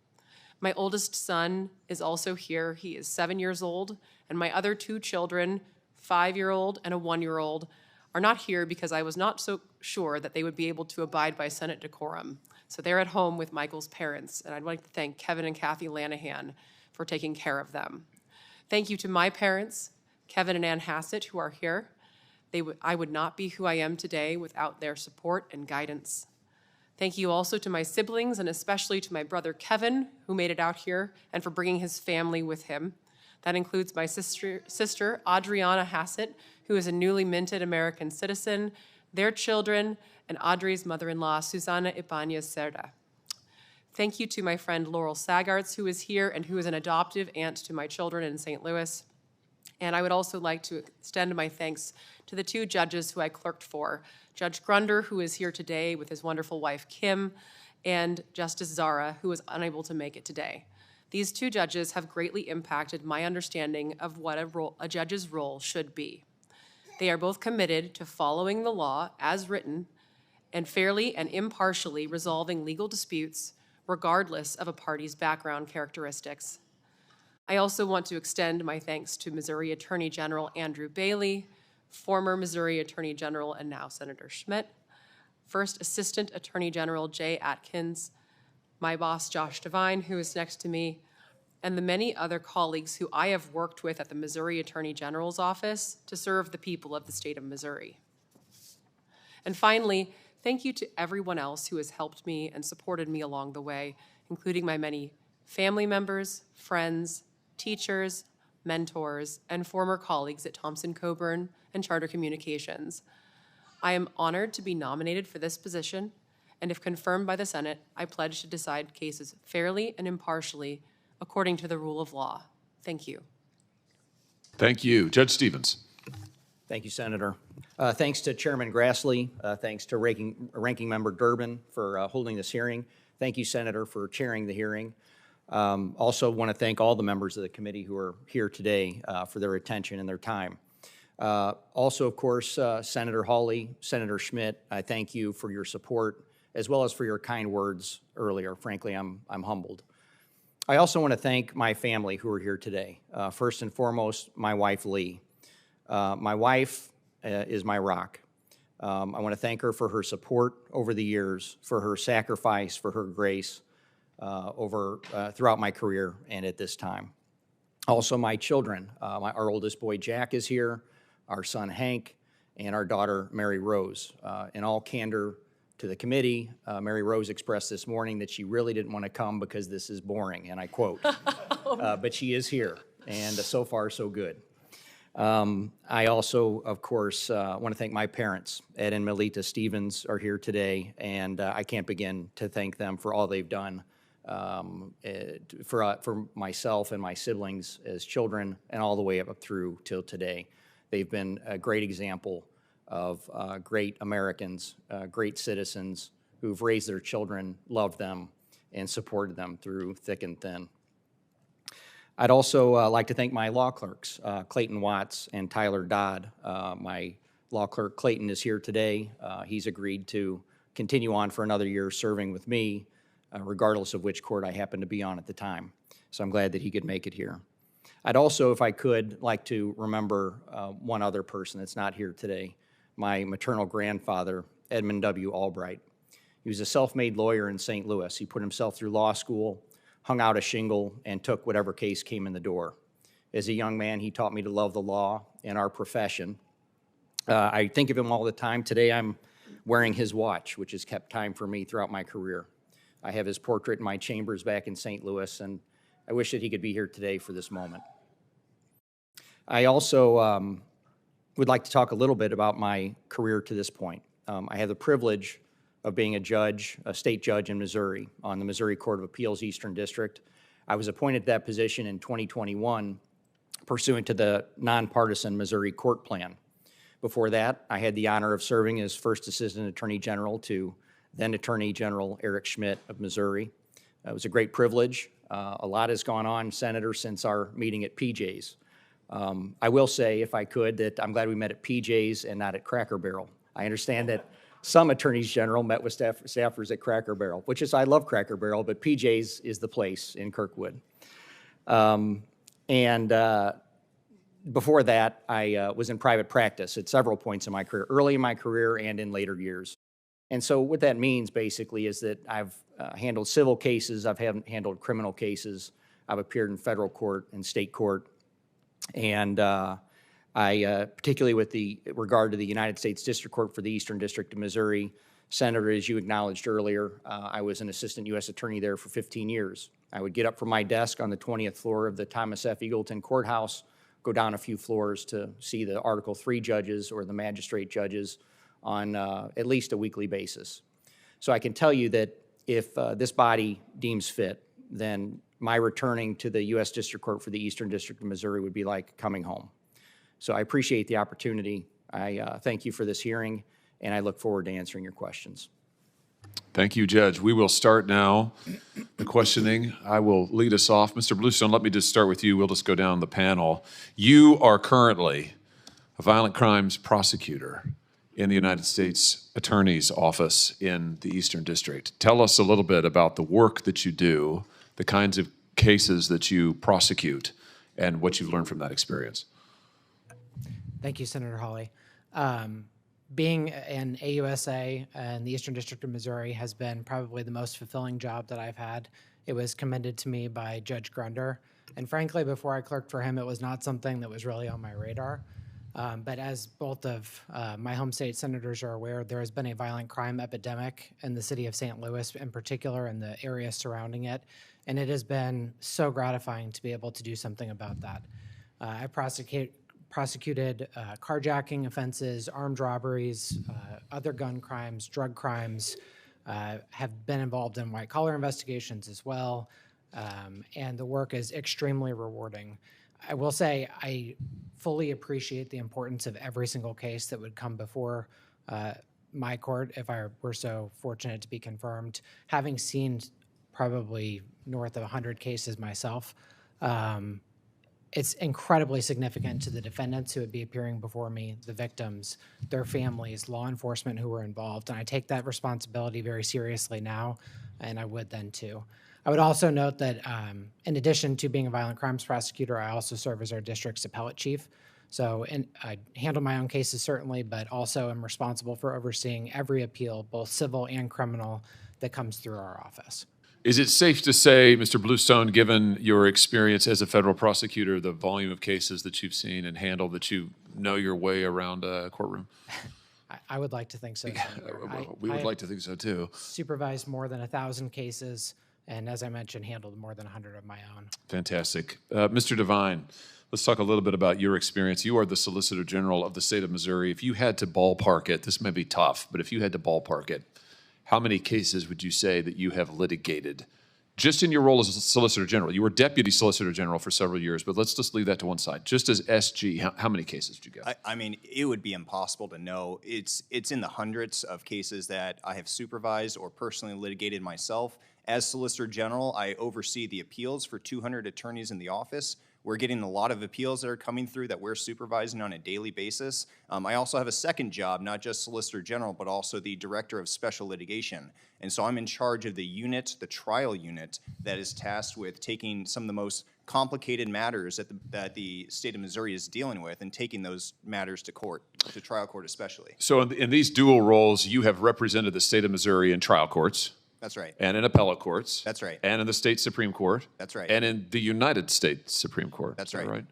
My oldest son is also here. He is 7 years old, and my other 2 children, 5-year-old and a 1-year-old, are not here because I was not so sure that they would be able to abide by Senate decorum. So they're at home with Michael's parents, and I'd like to thank Kevin and Kathy Lanahan for taking care of them. Thank you to my parents, Kevin and Ann Hassett, who are here. I would not be who I am today without their support and guidance. Thank you also to my siblings, and especially to my brother Kevin, who made it out here, and for bringing his family with him. That includes my sister Adriana Hassett, who is a newly minted American citizen, their children, and Audrey's mother-in-law, Susana Ibanez Cerda. Thank you to my friend Laurel Sagarts, who is here and who is an adoptive aunt to my children in St. Louis. And I would also like to extend my thanks to the 2 judges who I clerked for, Judge Grunder, who is here today with his wonderful wife, Kim, and Justice Zara, who was unable to make it today. These 2 judges have greatly impacted my understanding of what a judge's role should be. They are both committed to following the law as written and fairly and impartially resolving legal disputes, regardless of a party's background characteristics. I also want to extend my thanks to Missouri Attorney General Andrew Bailey, former Missouri Attorney General and now Senator Schmidt, First Assistant Attorney General Jay Atkins, my boss Josh Devine, who is next to me, and the many other colleagues who I have worked with at the Missouri Attorney General's office to serve the people of the state of Missouri. And finally, thank you to everyone else who has helped me and supported me along the way, including my many family members, friends, teachers, mentors, and former colleagues at Thompson Coburn and Charter Communications. I am honored to be nominated for this position, and if confirmed by the Senate, I pledge to decide cases fairly and impartially according to the rule of law. Thank you. Thank you. Judge Stevens. Thank you, Senator. Thanks to Chairman Grassley. Thanks to Ranking Member Durbin for holding this hearing. Thank you, Senator, for chairing the hearing. Also want to thank all the members of the committee who are here today for their attention and their time. Also, of course, Senator Hawley, Senator Schmidt, I thank you for your support as well as for your kind words earlier. Frankly, I'm humbled. I also want to thank my family who are here today. First and foremost, my wife, Lee. My wife is my rock. I want to thank her for her support over the years, for her sacrifice, for her grace throughout my career and at this time. Also, my children. Our oldest boy, Jack, is here, our son, Hank, and our daughter, Mary Rose. In all candor to the committee, Mary Rose expressed this morning that she really didn't want to come because this is boring, and I quote. But she is here, and so far, so good. I also, of course, want to thank my parents. Ed and Melita Stevens are here today, and I can't begin to thank them for all they've done for myself and my siblings as children and all the way up through till today. They've been a great example of great Americans, great citizens who've raised their children, loved them, and supported them through thick and thin. I'd also like to thank my law clerks, Clayton Watts and Tyler Dodd. My law clerk, Clayton, is here today. He's agreed to continue on for another year serving with me, regardless of which court I happen to be on at the time. So I'm glad that he could make it here. I'd also, if I could, like to remember one other person that's not here today, my maternal grandfather, Edmund W. Albright. He was a self-made lawyer in St. Louis. He put himself through law school, hung out a shingle, and took whatever case came in the door. As a young man, he taught me to love the law and our profession. I think of him all the time. Today, I'm wearing his watch, which has kept time for me throughout my career. I have his portrait in my chambers back in St. Louis, and I wish that he could be here today for this moment. I also would like to talk a little bit about my career to this point. I have the privilege of being a judge, a state judge in Missouri on the Missouri Court of Appeals Eastern District. I was appointed to that position in 2021 pursuant to the nonpartisan Missouri court plan. Before that, I had the honor of serving as First Assistant Attorney General to then Attorney General Eric Schmidt of Missouri. It was a great privilege. A lot has gone on, Senator, since our meeting at PJ's. I will say, if I could, that I'm glad we met at PJ's and not at Cracker Barrel. I understand that some attorneys general met with staffers at Cracker Barrel, which is, I love Cracker Barrel, but PJ's is the place in Kirkwood. Before that, I was in private practice at several points in my career, early in my career and in later years. And so what that means basically is that I've handled civil cases, I've handled criminal cases, I've appeared in federal court and state court, and particularly with regard to the United States District Court for the Eastern District of Missouri, Senator, as you acknowledged earlier, I was an assistant U.S. attorney there for 15 years. I would get up from my desk on the 20th floor of the Thomas F. Eagleton Courthouse, go down a few floors to see the Article III judges or the magistrate judges on at least a weekly basis. So I can tell you that if this body deems fit, then my returning to the U.S. District Court for the Eastern District of Missouri would be like coming home. So I appreciate the opportunity. I thank you for this hearing, and I look forward to answering your questions. Thank you, Judge. We will start now the questioning. I will lead us off. Mr. Bluestone, let me just start with you. We'll just go down the panel. You are currently a violent crimes prosecutor in the United States Attorney's Office in the Eastern District. Tell us a little bit about the work that you do, the kinds of cases that you prosecute, and what you've learned from that experience. Thank you, Senator Hawley. Being an AUSA in the Eastern District of Missouri has been probably the most fulfilling job that I've had. It was commended to me by Judge Grunder. And frankly, before I clerked for him, it was not something that was really on my radar. But as both of my home state senators are aware, there has been a violent crime epidemic in the city of St. Louis, in particular in the area surrounding it. And it has been so gratifying to be able to do something about that. I prosecuted carjacking offenses, armed robberies, other gun crimes, drug crimes, have been involved in white-collar investigations as well, and the work is extremely rewarding. I will say I fully appreciate the importance of every single case that would come before my court if I were so fortunate to be confirmed. Having seen probably north of 100 cases myself, it's incredibly significant to the defendants who would be appearing before me, the victims, their families, law enforcement who were involved, and I take that responsibility very seriously now, and I would then too. I would also note that in addition to being a violent crimes prosecutor, I also serve as our district's appellate chief. So I handle my own cases certainly, but also am responsible for overseeing every appeal, both civil and criminal, that comes through our office. Is it safe to say, Mr. Bluestone, given your experience as a federal prosecutor, the volume of cases that you've seen and handled, that you know your way around a courtroom? I would like to think so, Senator. We would like to think so, too. Supervised more than 1,000 cases, and as I mentioned, handled more than 100 of my own. Fantastic. Mr. Devine, let's talk a little bit about your experience. You are the Solicitor General of the state of Missouri. If you had to ballpark it, this may be tough, but if you had to ballpark it, how many cases would you say that you have litigated just in your role as a Solicitor General? You were Deputy Solicitor General for several years, but let's just leave that to one side. Just as SG, how many cases did you get? I mean, it would be impossible to know. It's in the hundreds of cases that I have supervised or personally litigated myself. As Solicitor General, I oversee the appeals for 200 attorneys in the office. We're getting a lot of appeals that are coming through that we're supervising on a daily basis. I also have a second job, not just Solicitor General, but also the Director of Special Litigation. And so I'm in charge of the unit, the trial unit, that is tasked with taking some of the most complicated matters that the state of Missouri is dealing with and taking those matters to court, to trial court especially. So in these dual roles, you have represented the state of Missouri in trial courts. That's right. And in appellate courts. That's right. And in the state Supreme Court. That's right. And in the United States Supreme Court. That's right.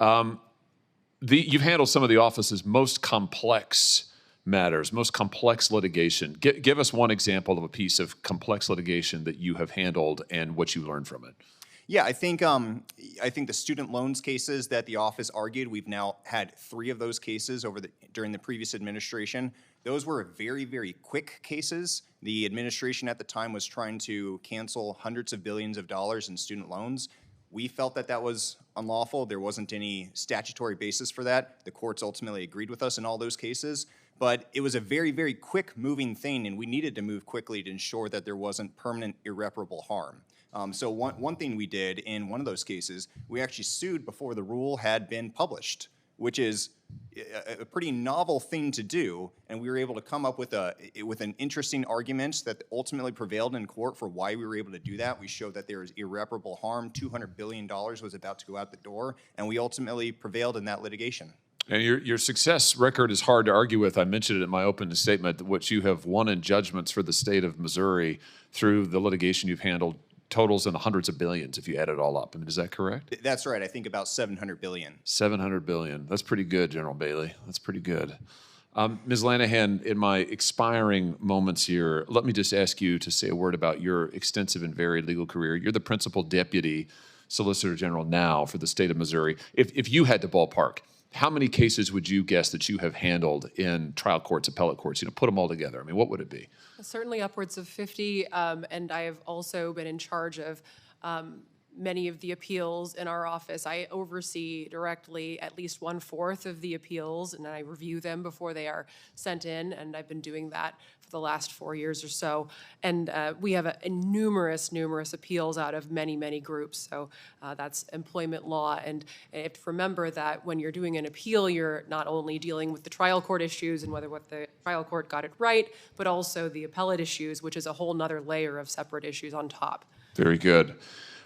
right. You've handled some of the office's most complex matters, most complex litigation. Give us one example of a piece of complex litigation that you have handled and what you learned from it. Yeah, I think the student loans cases that the office argued, we've now had 3 of those cases during the previous administration. Those were very, very quick cases. The administration at the time was trying to cancel hundreds of billions of dollars in student loans. We felt that that was unlawful. There wasn't any statutory basis for that. The courts ultimately agreed with us in all those cases. But it was a very, very quick moving thing, and we needed to move quickly to ensure that there wasn't permanent irreparable harm. So one thing we did in one of those cases, we actually sued before the rule had been published, which is a pretty novel thing to do, and we were able to come up with an interesting argument that ultimately prevailed in court for why we were able to do that. We showed that there was irreparable harm, $200 billion was about to go out the door, and we ultimately prevailed in that litigation. And your success record is hard to argue with. I mentioned it in my opening statement, what you have won in judgments for the state of Missouri through the litigation you've handled totals in the hundreds of billions if you add it all up. I mean, is that correct? That's right. I think about $700 billion. $700 billion. That's pretty good, General Bailey. That's pretty good. Ms. Lanahan, in my expiring moments here, let me just ask you to say a word about your extensive and varied legal career. You're the principal deputy Solicitor General now for the state of Missouri. If you had to ballpark, how many cases would you guess that you have handled in trial courts, appellate courts? You know, put them all together. I mean, what would it be? Certainly upwards of 50, and I have also been in charge of many of the appeals in our office. I oversee directly at least 1/4 of the appeals, and I review them before they are sent in, and I've been doing that for the last 4 years or so. And we have numerous appeals out of many groups, so that's employment law. And you have to remember that when you're doing an appeal, you're not only dealing with the trial court issues and whether what the trial court got it right, but also the appellate issues, which is a whole nother layer of separate issues on top. Very good.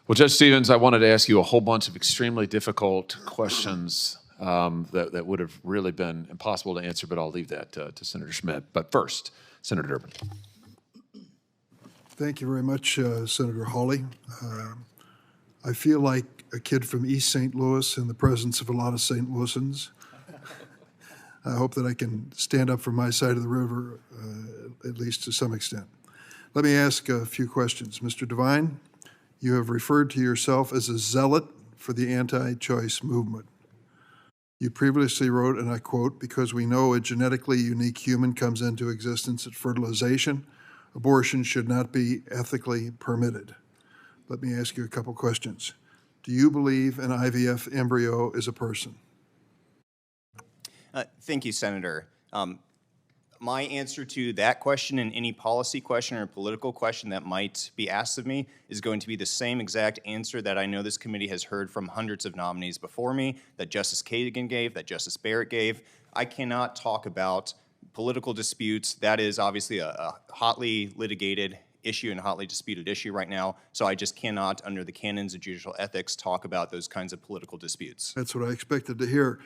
Well, Judge Stevens, I wanted to ask you a whole bunch of extremely difficult questions that would have really been impossible to answer, but I'll leave that to Senator Schmidt. But first, Senator Durbin. Thank you very much, Senator Hawley. I feel like a kid from East St. Louis in the presence of a lot of St. Louisans. I hope that I can stand up for my side of the river, at least to some extent. Let me ask a few questions. Mr. Devine, you have referred to yourself as a zealot for the anti-choice movement. You previously wrote, and I quote, "Because we know a genetically unique human comes into existence at fertilization, abortion should not be ethically permitted." Let me ask you a couple questions. Do you believe an IVF embryo is a person? Thank you, Senator. My answer to that question and any policy question or political question that might be asked of me is going to be the same exact answer that I know this committee has heard from hundreds of nominees before me, that Justice Kagan gave, that Justice Barrett gave. I cannot talk about political disputes. That is obviously a hotly litigated issue and hotly disputed issue right now, so I just cannot, under the canons of judicial ethics, talk about those kinds of political disputes. That's what I expected to hear.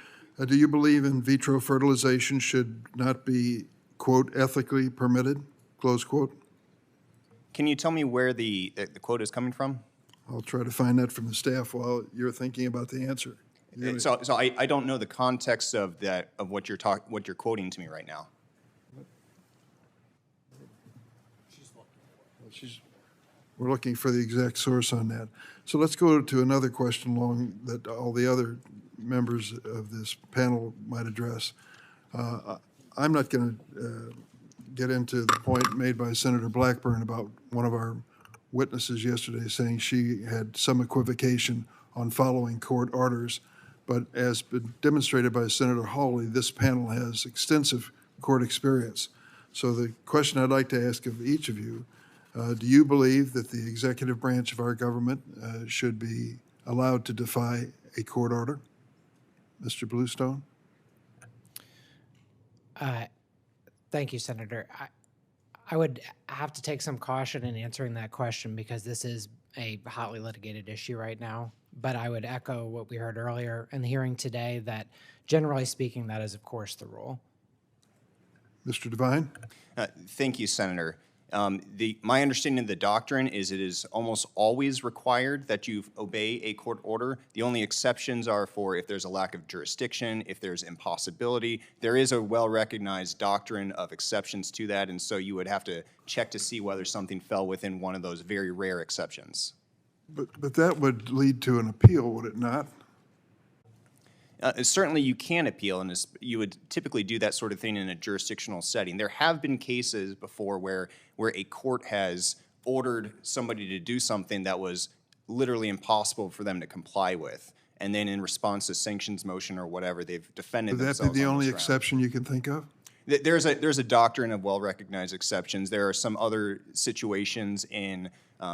Do you believe in vitro fertilization should not be, quote, ethically permitted, close quote? Can you tell me where the quote is coming from? I'll try to find that from the staff while you're thinking about the answer. So I don't know the context of that, of what you're quoting to me right now. We're looking for the exact source on that. So let's go to another question along that all the other members of this panel might address. I'm not going to get into the point made by Senator Blackburn about one of our witnesses yesterday saying she had some equivocation on following court orders. But as been demonstrated by Senator Hawley, this panel has extensive court experience. So the question I'd like to ask of each of you, do you believe that the executive branch of our government should be allowed to defy a court order? Mr. Bluestone? Thank you, Senator. I would have to take some caution in answering that question because this is a hotly litigated issue right now. But I would echo what we heard earlier in the hearing today that, generally speaking, that is, of course, the rule. Mr. Devine? Thank you, Senator. My understanding of the doctrine is it is almost always required that you obey a court order. The only exceptions are for if there's a lack of jurisdiction, if there's impossibility. There is a well-recognized doctrine of exceptions to that, and so you would have to check to see whether something fell within one of those very rare exceptions. But that would lead to an appeal, would it not? Certainly you can appeal, and you would typically do that sort of thing in a jurisdictional setting. There have been cases before where a court has ordered somebody to do something that was literally impossible for them to comply with, and then in response to sanctions motion or whatever, they've defended themselves. Would that be the on only this ground. exception you can think of? There's a doctrine of well-recognized exceptions. There are some other situations in,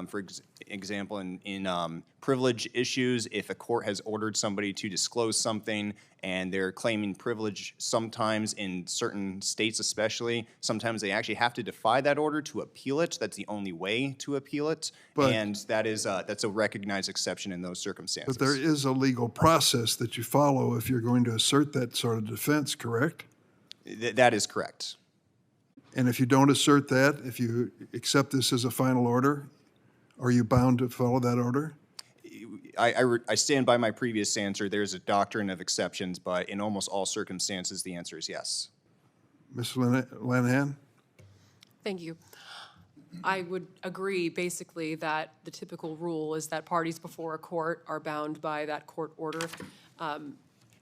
for example, in privilege issues. If a court has ordered somebody to disclose something and they're claiming privilege, sometimes in certain states especially, sometimes they actually have to defy that order to appeal it. That's the only way to appeal it, and that's a recognized exception in those circumstances. But there is a legal process that you follow if you're going to assert that sort of defense, correct? That is correct. And if you don't assert that, if you accept this as a final order, are you bound to follow that order? I stand by my previous answer. There's a doctrine of exceptions, but in almost all circumstances, the answer is yes. Ms. Lanahan? Thank you. I would agree basically that the typical rule is that parties before a court are bound by that court order.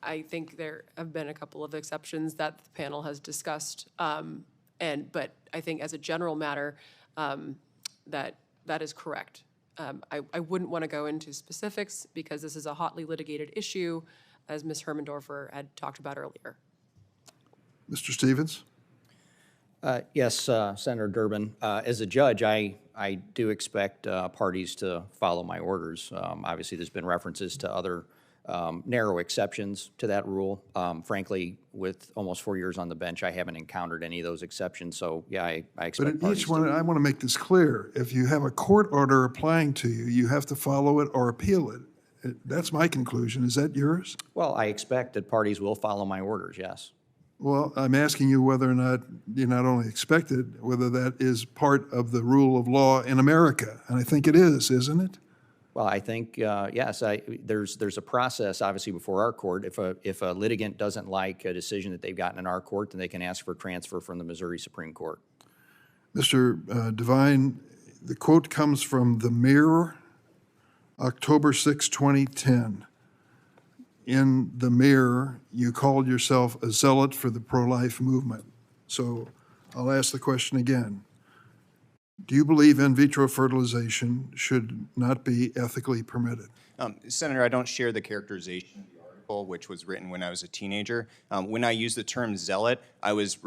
I think there have been a couple of exceptions that the panel has discussed, but I think as a general matter, that is correct. I wouldn't want to go into specifics because this is a hotly litigated issue, as Ms. Hermendorfer had talked about earlier. Mr. Stevens? Yes, Senator Durbin. As a judge, I do expect parties to follow my orders. Obviously, there's been references to other narrow exceptions to that rule. Frankly, with almost 4 years on the bench, I haven't encountered any of those exceptions. So, yeah, I expect But in each one, I want to make this clear. If you have a court order applying to you, you have to follow it or appeal it. That's my conclusion. Is that yours? Well, I expect that parties will follow my orders, yes. Well, I'm asking you whether or not you not only expect it, whether that is part of the rule of law in America. And I think it is, isn't it? Well, I think, yes, there's a process, obviously, before our court. If a litigant doesn't like a decision that they've gotten in our court, then they can ask for transfer from the Missouri Supreme Court. Mr. Devine, the quote comes from The Mirror, October 6, 2010. In The Mirror, you called yourself a zealot for the pro-life movement. So I'll ask the question again. Do you believe in vitro fertilization should not be ethically permitted? Senator, I don't share the characterization of the article, which was written when I was a teenager. When I used the term zealot, I was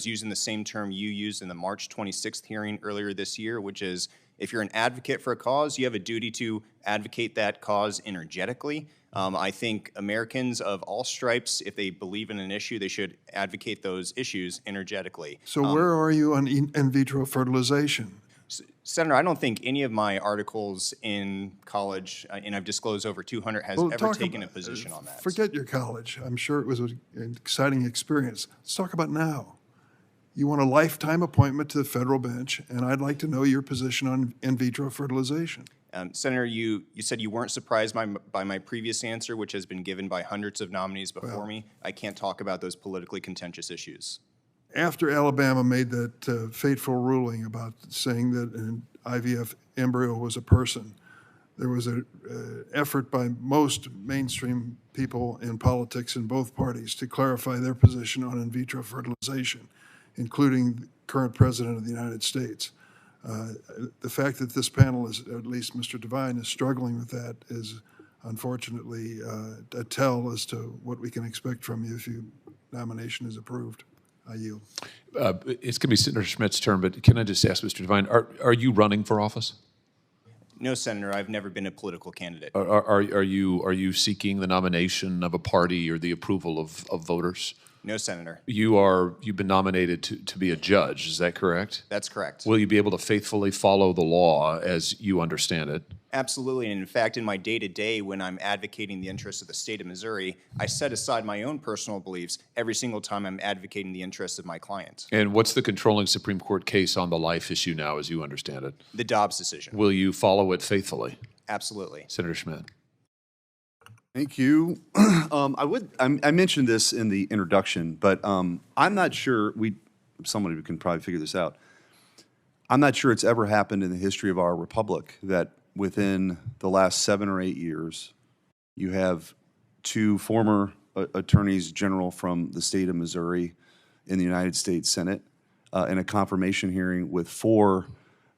using the same term you used in the March 26th hearing earlier this year, which is if you're an advocate for a cause, you have a duty to advocate that cause energetically. I think Americans of all stripes, if they believe in an issue, they should advocate those issues energetically. So where are you on in vitro fertilization? Senator, I don't think any of my articles in college, and I've disclosed over 200, has ever taken a position on that. Forget your college. I'm sure it was an exciting experience. Let's talk about now. You want a lifetime appointment to the federal bench, and I'd like to know your position on in vitro fertilization. Senator, you said you weren't surprised by my previous answer, which has been given by hundreds of nominees before me. I can't talk about those politically contentious issues. After Alabama made that fateful ruling about saying that an IVF embryo was a person, there was an effort by most mainstream people in politics in both parties to clarify their position on in vitro fertilization, including the current President of the United States. The fact that this panel is, at least Mr. Devine, is struggling with that is unfortunately a tell as to what we can expect from you if your nomination is approved. I yield. It's going to be Senator Schmidt's turn, but can I just ask Mr. Devine, are you running for office? No, Senator, I've never been a political candidate. Are you seeking the nomination of a party or the approval of voters? No, Senator. You've been nominated to be a judge, is that correct? That's correct. Will you be able to faithfully follow the law as you understand it? Absolutely, and in fact, in my day-to-day, when I'm advocating the interests of the state of Missouri, I set aside my own personal beliefs every single time I'm advocating the interests of my client. And what's the controlling Supreme Court case on the life issue now, as you understand it? The Dobbs decision. Will you follow it faithfully? Absolutely. Senator Schmidt. Thank you. I mentioned this in the introduction, but I'm not sure somebody can probably figure this out. I'm not sure it's ever happened in the history of our republic that within the last 7 or 8 years, you have 2 former attorneys general from the state of Missouri in the United States Senate in a confirmation hearing with 4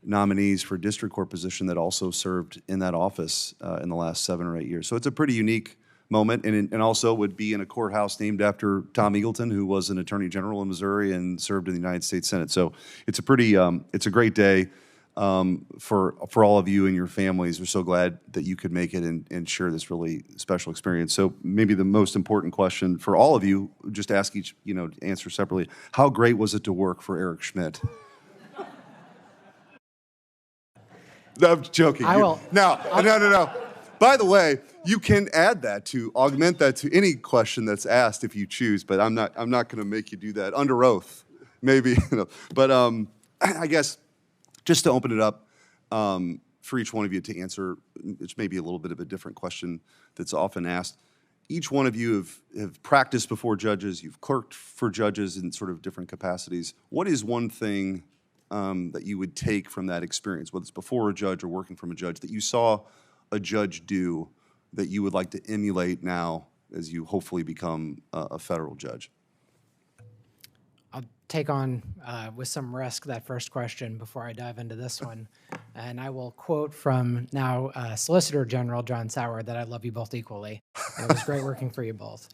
nominees for district court position that also served in that office in the last 7 or 8 years. So it's a pretty unique moment, and also would be in a courthouse named after Tom Eagleton, who was an attorney general in Missouri and served in the United States Senate. So it's a pretty, it's a great day for all of you and your families. We're so glad that you could make it and share this really special experience. So maybe the most important question for all of you, just ask each, answer separately. How great was it to work for Eric Schmidt? No, I'm joking. I will. No. By the way, you can add that augment that to any question that's asked if you choose, but I'm not going to make you do that under oath, maybe. But I guess just to open it up for each one of you to answer, it's maybe a little bit of a different question that's often asked. Each one of you have practiced before judges. You've clerked for judges in sort of different capacities. What is one thing that you would take from that experience, whether it's before a judge or working from a judge, that you saw a judge do that you would like to emulate now as you hopefully become a federal judge? I'll take on with some risk that first question before I dive into this one. And I will quote from now Solicitor General John Sauer that I love you both equally. It was great working for you both.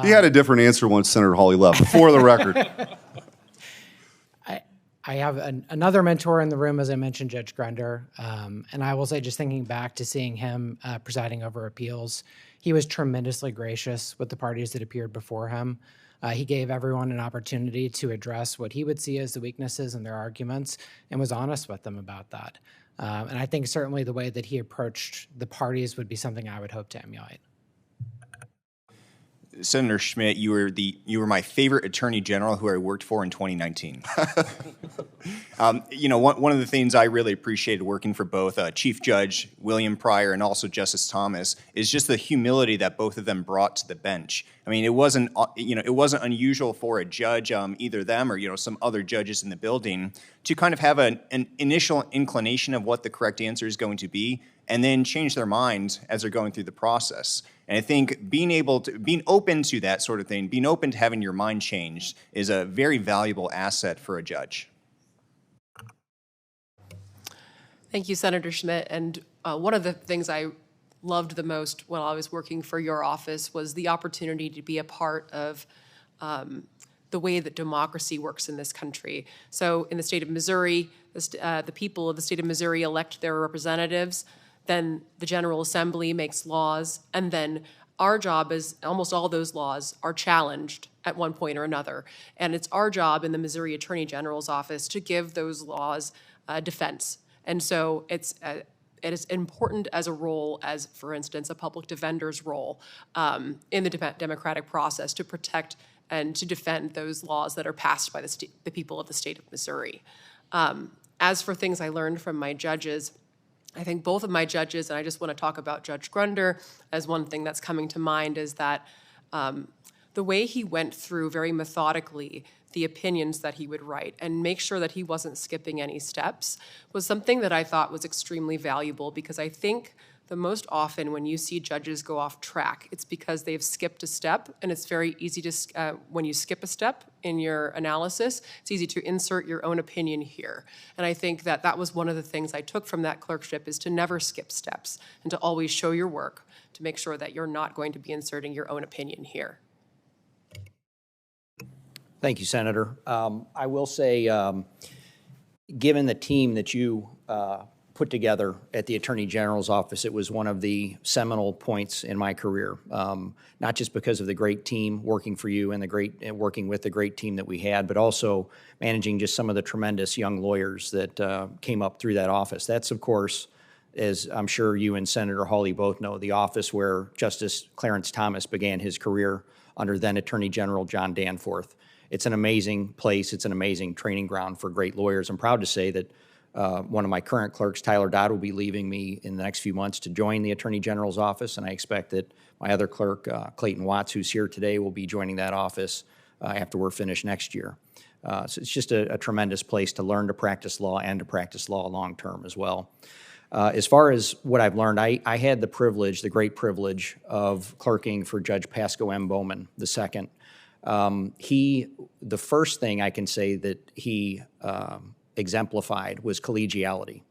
He had a different answer once Senator Hawley left, for the record. I have another mentor in the room, as I mentioned, Judge Grunder. And I will say, just thinking back to seeing him presiding over appeals, he was tremendously gracious with the parties that appeared before him. He gave everyone an opportunity to address what he would see as the weaknesses in their arguments and was honest with them about that. And I think certainly the way that he approached the parties would be something I would hope to emulate. Senator Schmidt, you were my favorite attorney general who I worked for in 2019. One of the things I really appreciated working for both Chief Judge William Pryor and also Justice Thomas is just the humility that both of them brought to the bench. I mean, it wasn't unusual for a judge, either them or some other judges in the building, to kind of have an initial inclination of what the correct answer is going to be, and then change their mind as they're going through the process. And I think being open to that sort of thing, being open to having your mind changed, is a very valuable asset for a judge. Thank you, Senator Schmidt. And one of the things I loved the most while I was working for your office was the opportunity to be a part of the way that democracy works in this country. So in the state of Missouri, the people of the state of Missouri elect their representatives. Then the General Assembly makes laws, and then our job is almost all those laws are challenged at one point or another. And it's our job in the Missouri Attorney General's office to give those laws defense. And so it is important as a role as, for instance, a public defender's role in the democratic process to protect and to defend those laws that are passed by the people of the state of Missouri. As for things I learned from my judges, I think both of my judges, and I just want to talk about Judge Grunder as one thing that's coming to mind, is that the way he went through very methodically the opinions that he would write and make sure that he wasn't skipping any steps was something that I thought was extremely valuable, because I think the most often when you see judges go off track, it's because they've skipped a step, and it's very easy to, when you skip a step in your analysis, it's easy to insert your own opinion here. And I think that that was one of the things I took from that clerkship, is to never skip steps and to always show your work to make sure that you're not going to be inserting your own opinion here. Thank you, Senator. I will say, given the team that you put together at the Attorney General's office, it was one of the seminal points in my career, not just because of the great team working for you and working with the great team that we had, but also managing just some of the tremendous young lawyers that came up through that office. That's, of course, as I'm sure you and Senator Hawley both know, the office where Justice Clarence Thomas began his career under then Attorney General John Danforth. It's an amazing place. It's an amazing training ground for great lawyers. I'm proud to say that one of my current clerks, Tyler Dodd, will be leaving me in the next few months to join the Attorney General's office, and I expect that my other clerk, Clayton Watts, who's here today, will be joining that office after we're finished next year. So it's just a tremendous place to learn to practice law and to practice law long-term as well. As far as what I've learned, I had the great privilege of clerking for Judge Pasco M. Bowman II. The first thing I can say that he exemplified was collegiality.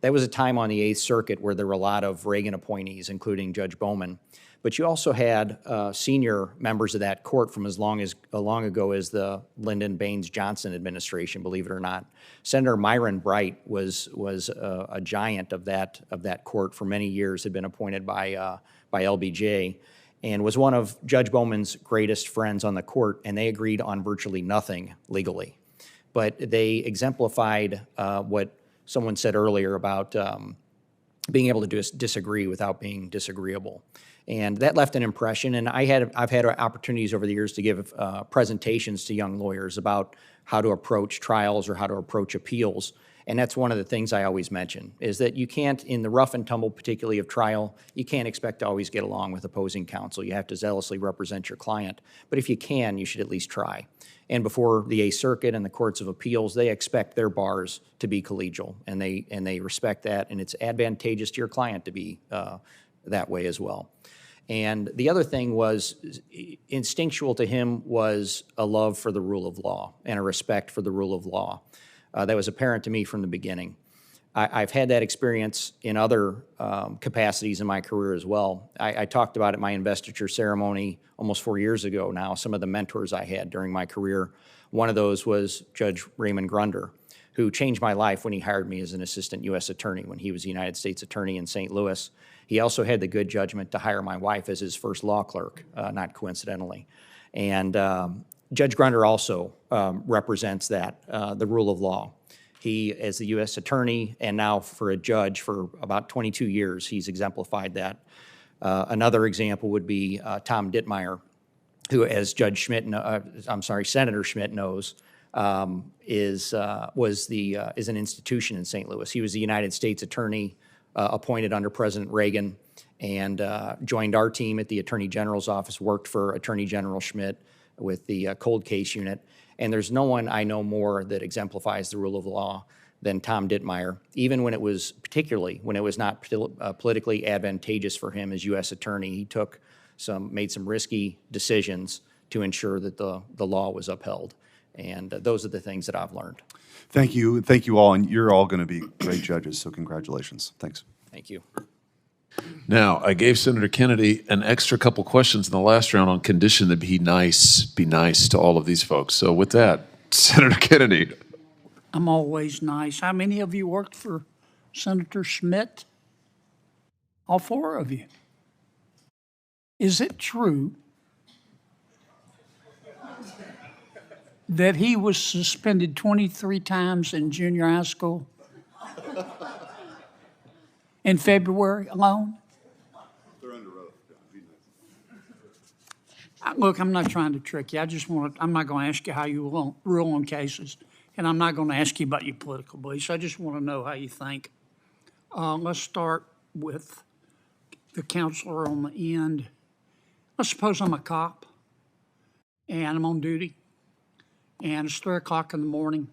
That was a time on the Eighth Circuit where there were a lot of Reagan appointees, including Judge Bowman. But you also had senior members of that court from as long ago as the Lyndon Baines Johnson administration, believe it or not. Senator Myron Bright was a giant of that court for many years, had been appointed by LBJ, and was one of Judge Bowman's greatest friends on the court, and they agreed on virtually nothing legally. But they exemplified what someone said earlier about being able to disagree without being disagreeable. And that left an impression, and I've had opportunities over the years to give presentations to young lawyers about how to approach trials or how to approach appeals. And that's one of the things I always mention, is that you can't, in the rough and tumble, particularly of trial, you can't expect to always get along with opposing counsel. You have to zealously represent your client. But if you can, you should at least try. And before the Eighth Circuit and the courts of appeals, they expect their bars to be collegial, and they respect that, and it's advantageous to your client to be that way as well. And the other thing was, instinctual to him was a love for the rule of law and a respect for the rule of law. That was apparent to me from the beginning. I've had that experience in other capacities in my career as well. I talked about at my investiture ceremony almost 4 years ago now, some of the mentors I had during my career. One of those was Judge Raymond Grunder, who changed my life when he hired me as an assistant U.S. attorney when he was the United States attorney in St. Louis. He also had the good judgment to hire my wife as his first law clerk, not coincidentally. And Judge Grunder also represents that, the rule of law. He, as the U.S. attorney and now for a judge for about 22 years, he's exemplified that. Another example would be Tom Dittmeyer, who, as Senator Schmidt knows, is an institution in St. Louis. He was the United States attorney appointed under President Reagan, and joined our team at the Attorney General's office, worked for Attorney General Schmidt with the cold case unit. And there's no one I know more that exemplifies the rule of law than Tom Dittmeyer, even when it was, particularly when it was not politically advantageous for him as U.S. attorney. He made some risky decisions to ensure that the law was upheld. And those are the things that I've learned. Thank you. Thank you all. And you're all going to be great judges, so congratulations. Thanks. Thank you. Now, I gave Senator Kennedy an extra couple questions in the last round on condition that be nice to all of these folks. So with that, Senator Kennedy. I'm always nice. How many of you worked for Senator Schmidt? All 4 of you. Is it true that he was suspended 23 times in junior high school in February alone? They're under oath. Look, I'm not trying to trick you. I'm not going to ask you how you rule on cases, and I'm not going to ask you about your political beliefs. I just want to know how you think. Let's start with the counselor on the end. Let's suppose I'm a cop, and I'm on duty, and it's 3 o'clock in the morning,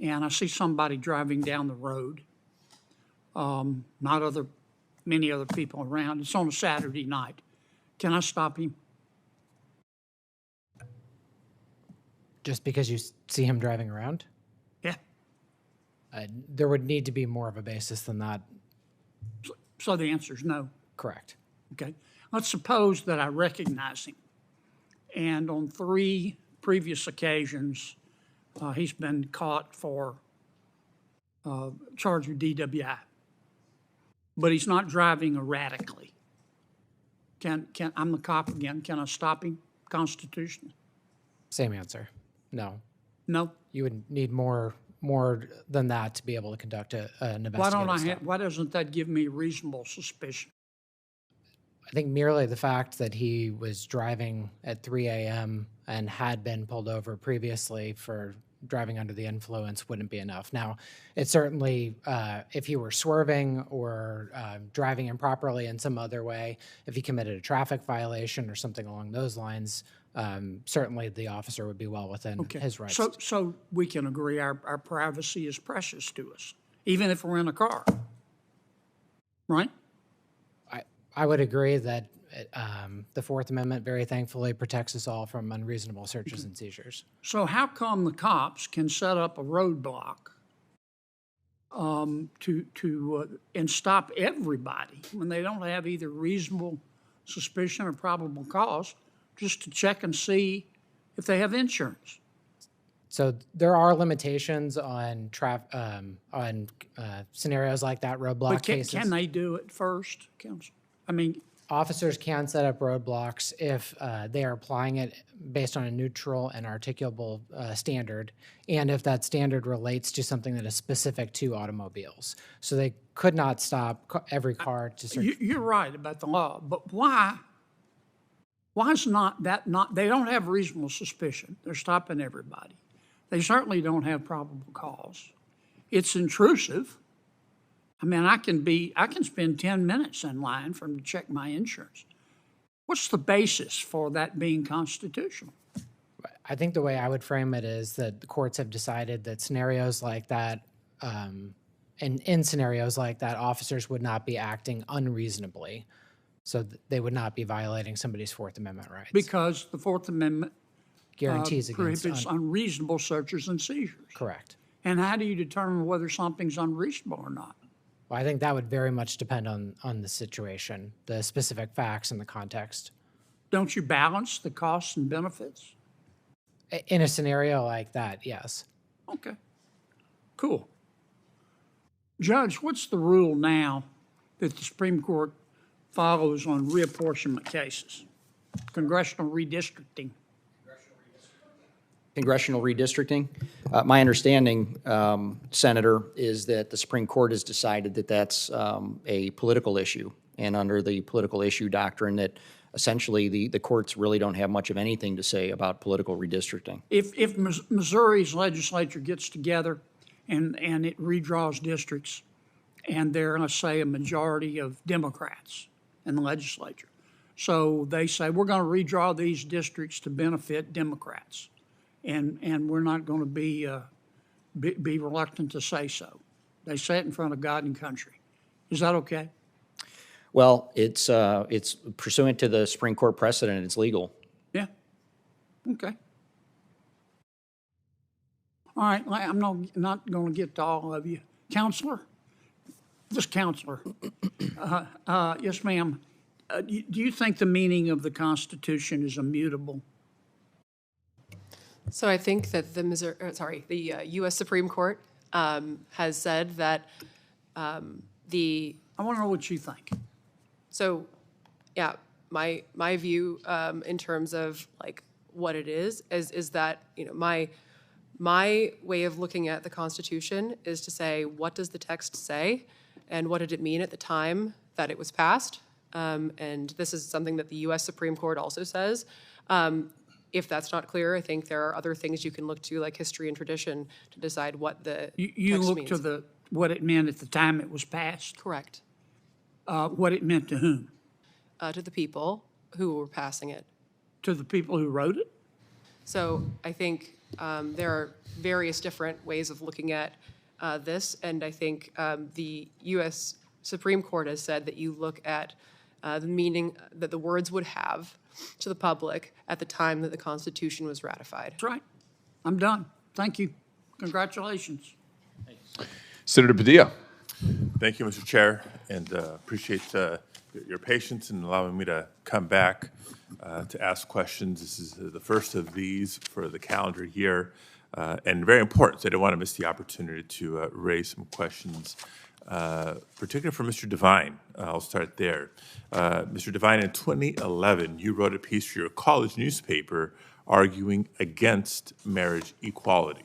and I see somebody driving down the road. Not many other people around. It's on a Saturday night. Can I stop him? Just because you see him driving around? Yeah. There would need to be more of a basis than that. So the answer is no. Correct. Okay. Let's suppose that I recognize him, and on 3 previous occasions, he's been caught for charged with DWI, but he's not driving erratically. I'm the cop again. Can I stop him constitutionally? Same answer. No. No. You would need more than that to be able to conduct an investigation. Why doesn't that give me reasonable suspicion? I think merely the fact that he was driving at 3 a.m. and had been pulled over previously for driving under the influence wouldn't be enough. Now, it certainly, if he were swerving or driving improperly in some other way, if he committed a traffic violation or something along those lines, certainly the officer would be well within his rights. So we can agree our privacy is precious to us, even if we're in a car, right? I would agree that the Fourth Amendment very thankfully protects us all from unreasonable searches and seizures. So how come the cops can set up a roadblock and stop everybody when they don't have either reasonable suspicion or probable cause, just to check and see if they have insurance. So there are limitations on scenarios like that, roadblock But cases. can they do it first, counsel? I mean, Officers can set up roadblocks if they are applying it based on a neutral and articulable standard, and if that standard relates to something that is specific to automobiles. So they could not stop every car to search. you're right about the law, but why is they don't have reasonable suspicion. They're stopping everybody. They certainly don't have probable cause. It's intrusive. I mean, I can spend 10 minutes in line to check my insurance. What's the basis for that being constitutional? I think the way I would frame it is that the courts have decided that scenarios like that, and in scenarios like that, officers would not be acting unreasonably. So they would not be violating somebody's Fourth Amendment rights. Because the Fourth Amendment guarantees against prohibits unreasonable searches and seizures. Correct. And how do you determine whether something's unreasonable or not? Well, I think that would very much depend on the situation, the specific facts and the context. Don't you balance the costs and benefits? In a scenario like that, yes. Okay, cool. Judge, what's the rule now that the Supreme Court follows on reapportionment cases? Congressional redistricting. Congressional redistricting. My understanding, Senator, is that the Supreme Court has decided that that's a political issue, and under the political issue doctrine that essentially the courts really don't have much of anything to say about political redistricting. If Missouri's legislature gets together and it redraws districts, and they're, let's say, a majority of Democrats in the legislature, so they say, we're going to redraw these districts to benefit Democrats. And we're not going to be reluctant to say so. They say it in front of God and country. Is that okay? Well, it's pursuant to the Supreme Court precedent. It's legal. Yeah. Okay. All right. I'm not going to get to all of you. Counselor? This counselor. Yes, ma'am. Do you think the meaning of the Constitution is immutable? So I think that the U.S. Supreme Court has said that I want to know what you think. So, yeah, my view in terms of like what it is that, you know, my way of looking at the Constitution is to say, what does the text say, and what did it mean at the time that it was passed? And this is something that the U.S. Supreme Court also says. If that's not clear, I think there are other things you can look to, like history and tradition, to decide what the You text look means. to what it meant at the time it was passed? Correct. What it meant to whom? To the people who were passing it. To the people who wrote it? So I think there are various different ways of looking at this, and I think the U.S. Supreme Court has said that you look at the meaning that the words would have to the public at the time that the Constitution was ratified. That's right. I'm done. Thank you. Congratulations. Senator Padilla. Thank you, Mr. Chair, and appreciate your patience in allowing me to come back to ask questions. This is the first of these for the calendar year, and very important. So I didn't want to miss the opportunity to raise some questions, particularly for Mr. Devine. I'll start there. Mr. Devine, in 2011, you wrote a piece for your college newspaper arguing against marriage equality.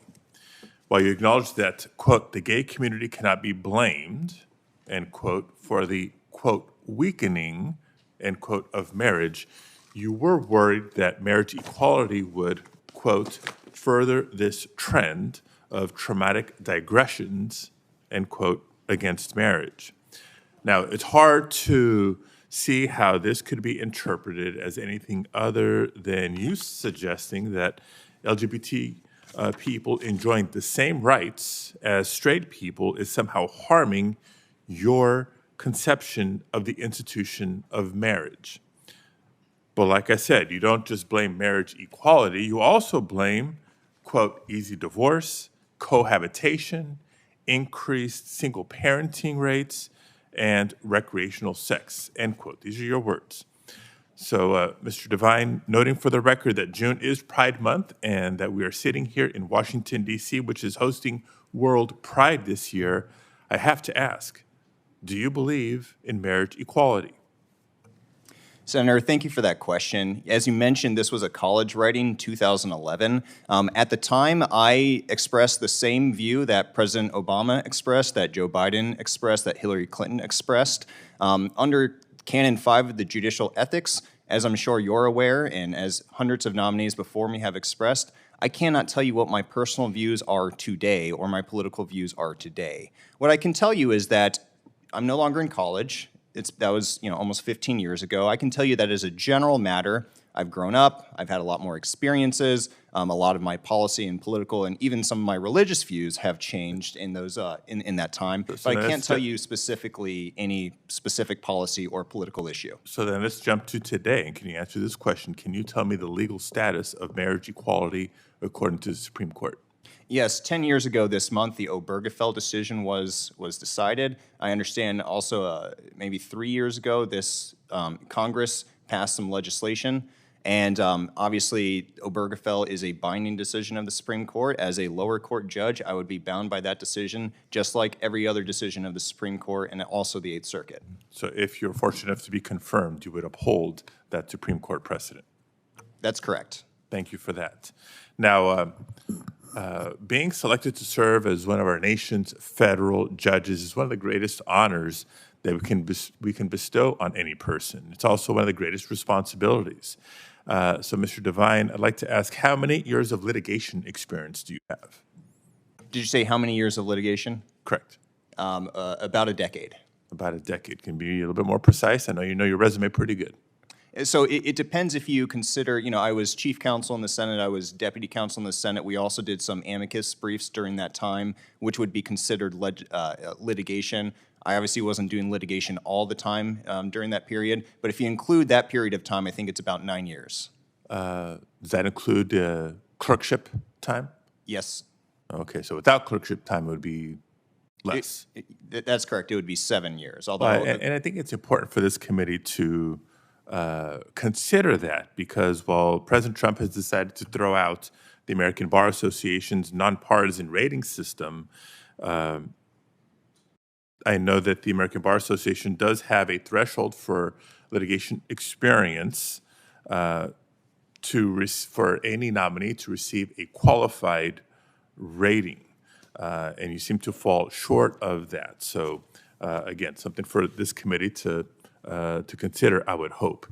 While you acknowledge that, quote, the gay community cannot be blamed, end quote, for the, quote, weakening, end quote, of marriage, you were worried that marriage equality would, quote, further this trend of traumatic digressions, end quote, against marriage. Now, it's hard to see how this could be interpreted as anything other than you suggesting that LGBT people enjoying the same rights as straight people is somehow harming your conception of the institution of marriage. But like I said, you don't just blame marriage equality, you also blame, quote, easy divorce, cohabitation, increased single parenting rates, and recreational sex, end quote. These are your words. So, Mr. Devine, noting for the record that June is Pride Month and that we are sitting here in Washington, D.C., which is hosting World Pride this year, I have to ask, do you believe in marriage equality? Senator, thank you for that question. As you mentioned, this was a college writing, 2011. At the time, I expressed the same view that President Obama expressed, that Joe Biden expressed, that Hillary Clinton expressed. Under Canon 5 of the Judicial Ethics, as I'm sure you're aware, and as hundreds of nominees before me have expressed, I cannot tell you what my personal views are today or my political views are today. What I can tell you is that I'm no longer in college. That was almost 15 years ago. I can tell you that as a general matter, I've grown up, I've had a lot more experiences, a lot of my policy and political and even some of my religious views have changed in those in that time. But I can't tell you specifically any specific policy or political issue. So then let's jump to today, and can you answer this question? Can you tell me the legal status of marriage equality according to the Supreme Court? Yes, 10 years ago this month, the Obergefell decision was decided. I understand also maybe 3 years ago, this Congress passed some legislation. And obviously, Obergefell is a binding decision of the Supreme Court. As a lower court judge, I would be bound by that decision, just like every other decision of the Supreme Court and also the Eighth Circuit. So if you're fortunate enough to be confirmed, you would uphold that Supreme Court precedent? That's correct. Thank you for that. Now, being selected to serve as one of our nation's federal judges is one of the greatest honors that we can bestow on any person. It's also one of the greatest responsibilities. So, Mr. Devine, I'd like to ask, how many years of litigation experience do you have? Did you say how many years of litigation? Correct. About a decade. About a decade. Can you be a little bit more precise? I know you know your resume pretty good. So it depends if you consider, I was chief counsel in the Senate, I was deputy counsel in the Senate. We also did some amicus briefs during that time, which would be considered litigation. I obviously wasn't doing litigation all the time during that period, but if you include that period of time, I think it's about 9 years. Does that include clerkship time? Yes. Okay, so without clerkship time, it would be less. That's correct. It would be 7 years. Although, and I think it's important for this committee to consider that, because while President Trump has decided to throw out the American Bar Association's nonpartisan rating system, I know that the American Bar Association does have a threshold for litigation experience for any nominee to receive a qualified rating, and you seem to fall short of that. So again, something for this committee to consider, I would hope.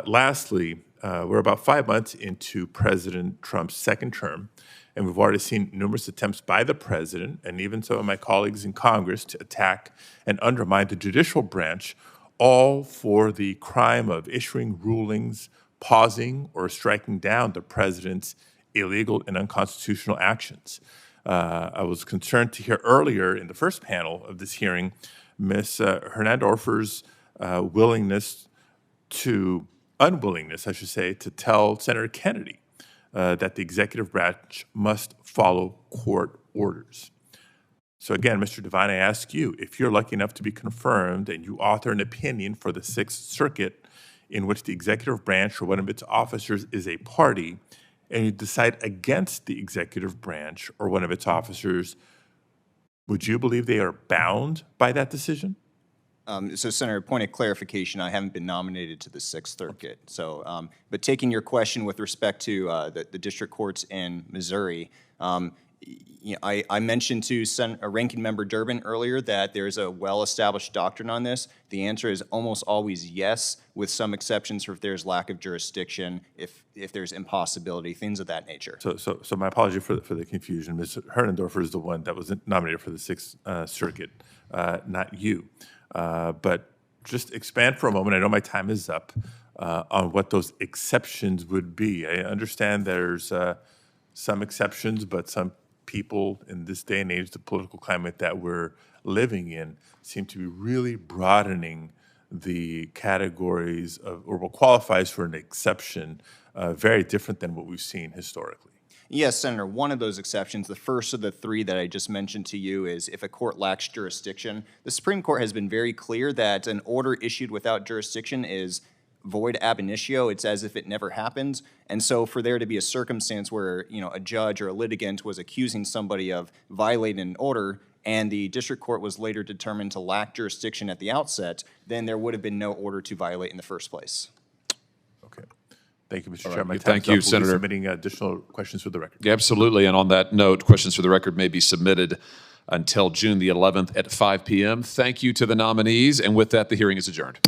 Lastly, we're about 5 months into President Trump's second term, and we've already seen numerous attempts by the president and even some of my colleagues in Congress to attack and undermine the judicial branch, all for the crime of issuing rulings, pausing or striking down the president's illegal and unconstitutional actions. I was concerned to hear earlier in the first panel of this hearing, Ms. Hermendorfer's unwillingness, I should say, to tell Senator Kennedy that the executive branch must follow court orders. So again, Mr. Devine, I ask you, if you're lucky enough to be confirmed and you author an opinion for the Sixth Circuit in which the executive branch or one of its officers is a party, and you decide against the executive branch or one of its officers, would you believe they are bound by that decision? So, Senator, point of clarification, I haven't been nominated to the Sixth Circuit. So, but taking your question with respect to the district courts in Missouri, I mentioned to Ranking Member Durbin earlier that there's a well-established doctrine on this. The answer is almost always yes, with some exceptions for if there's lack of jurisdiction, if there's impossibility, things of that nature. So my apology for the confusion. Ms. Hermendorfer is the one that was nominated for the Sixth Circuit, not you. But just expand for a moment, I know my time is up, on what those exceptions would be. I understand there's some exceptions, but some people in this day and age, the political climate that we're living in, seem to be really broadening the categories of, or what qualifies for an exception, very different than what we've seen historically. Yes, Senator, one of those exceptions, the first of the three that I just mentioned to you, is if a court lacks jurisdiction. The Supreme Court has been very clear that an order issued without jurisdiction is void ab initio. It's as if it never happened. And so for there to be a circumstance where, a judge or a litigant was accusing somebody of violating an order and the district court was later determined to lack jurisdiction at the outset, then there would have been no order to violate in the first place. Okay. Thank you, Mr. All right. Chair. My Thank time's you, up. We'll be Senator. submitting additional questions for the record. Absolutely. And on that note, questions for the record may be submitted until June the 11th at 5 p.m. Thank you to the nominees. And with that, the hearing is adjourned.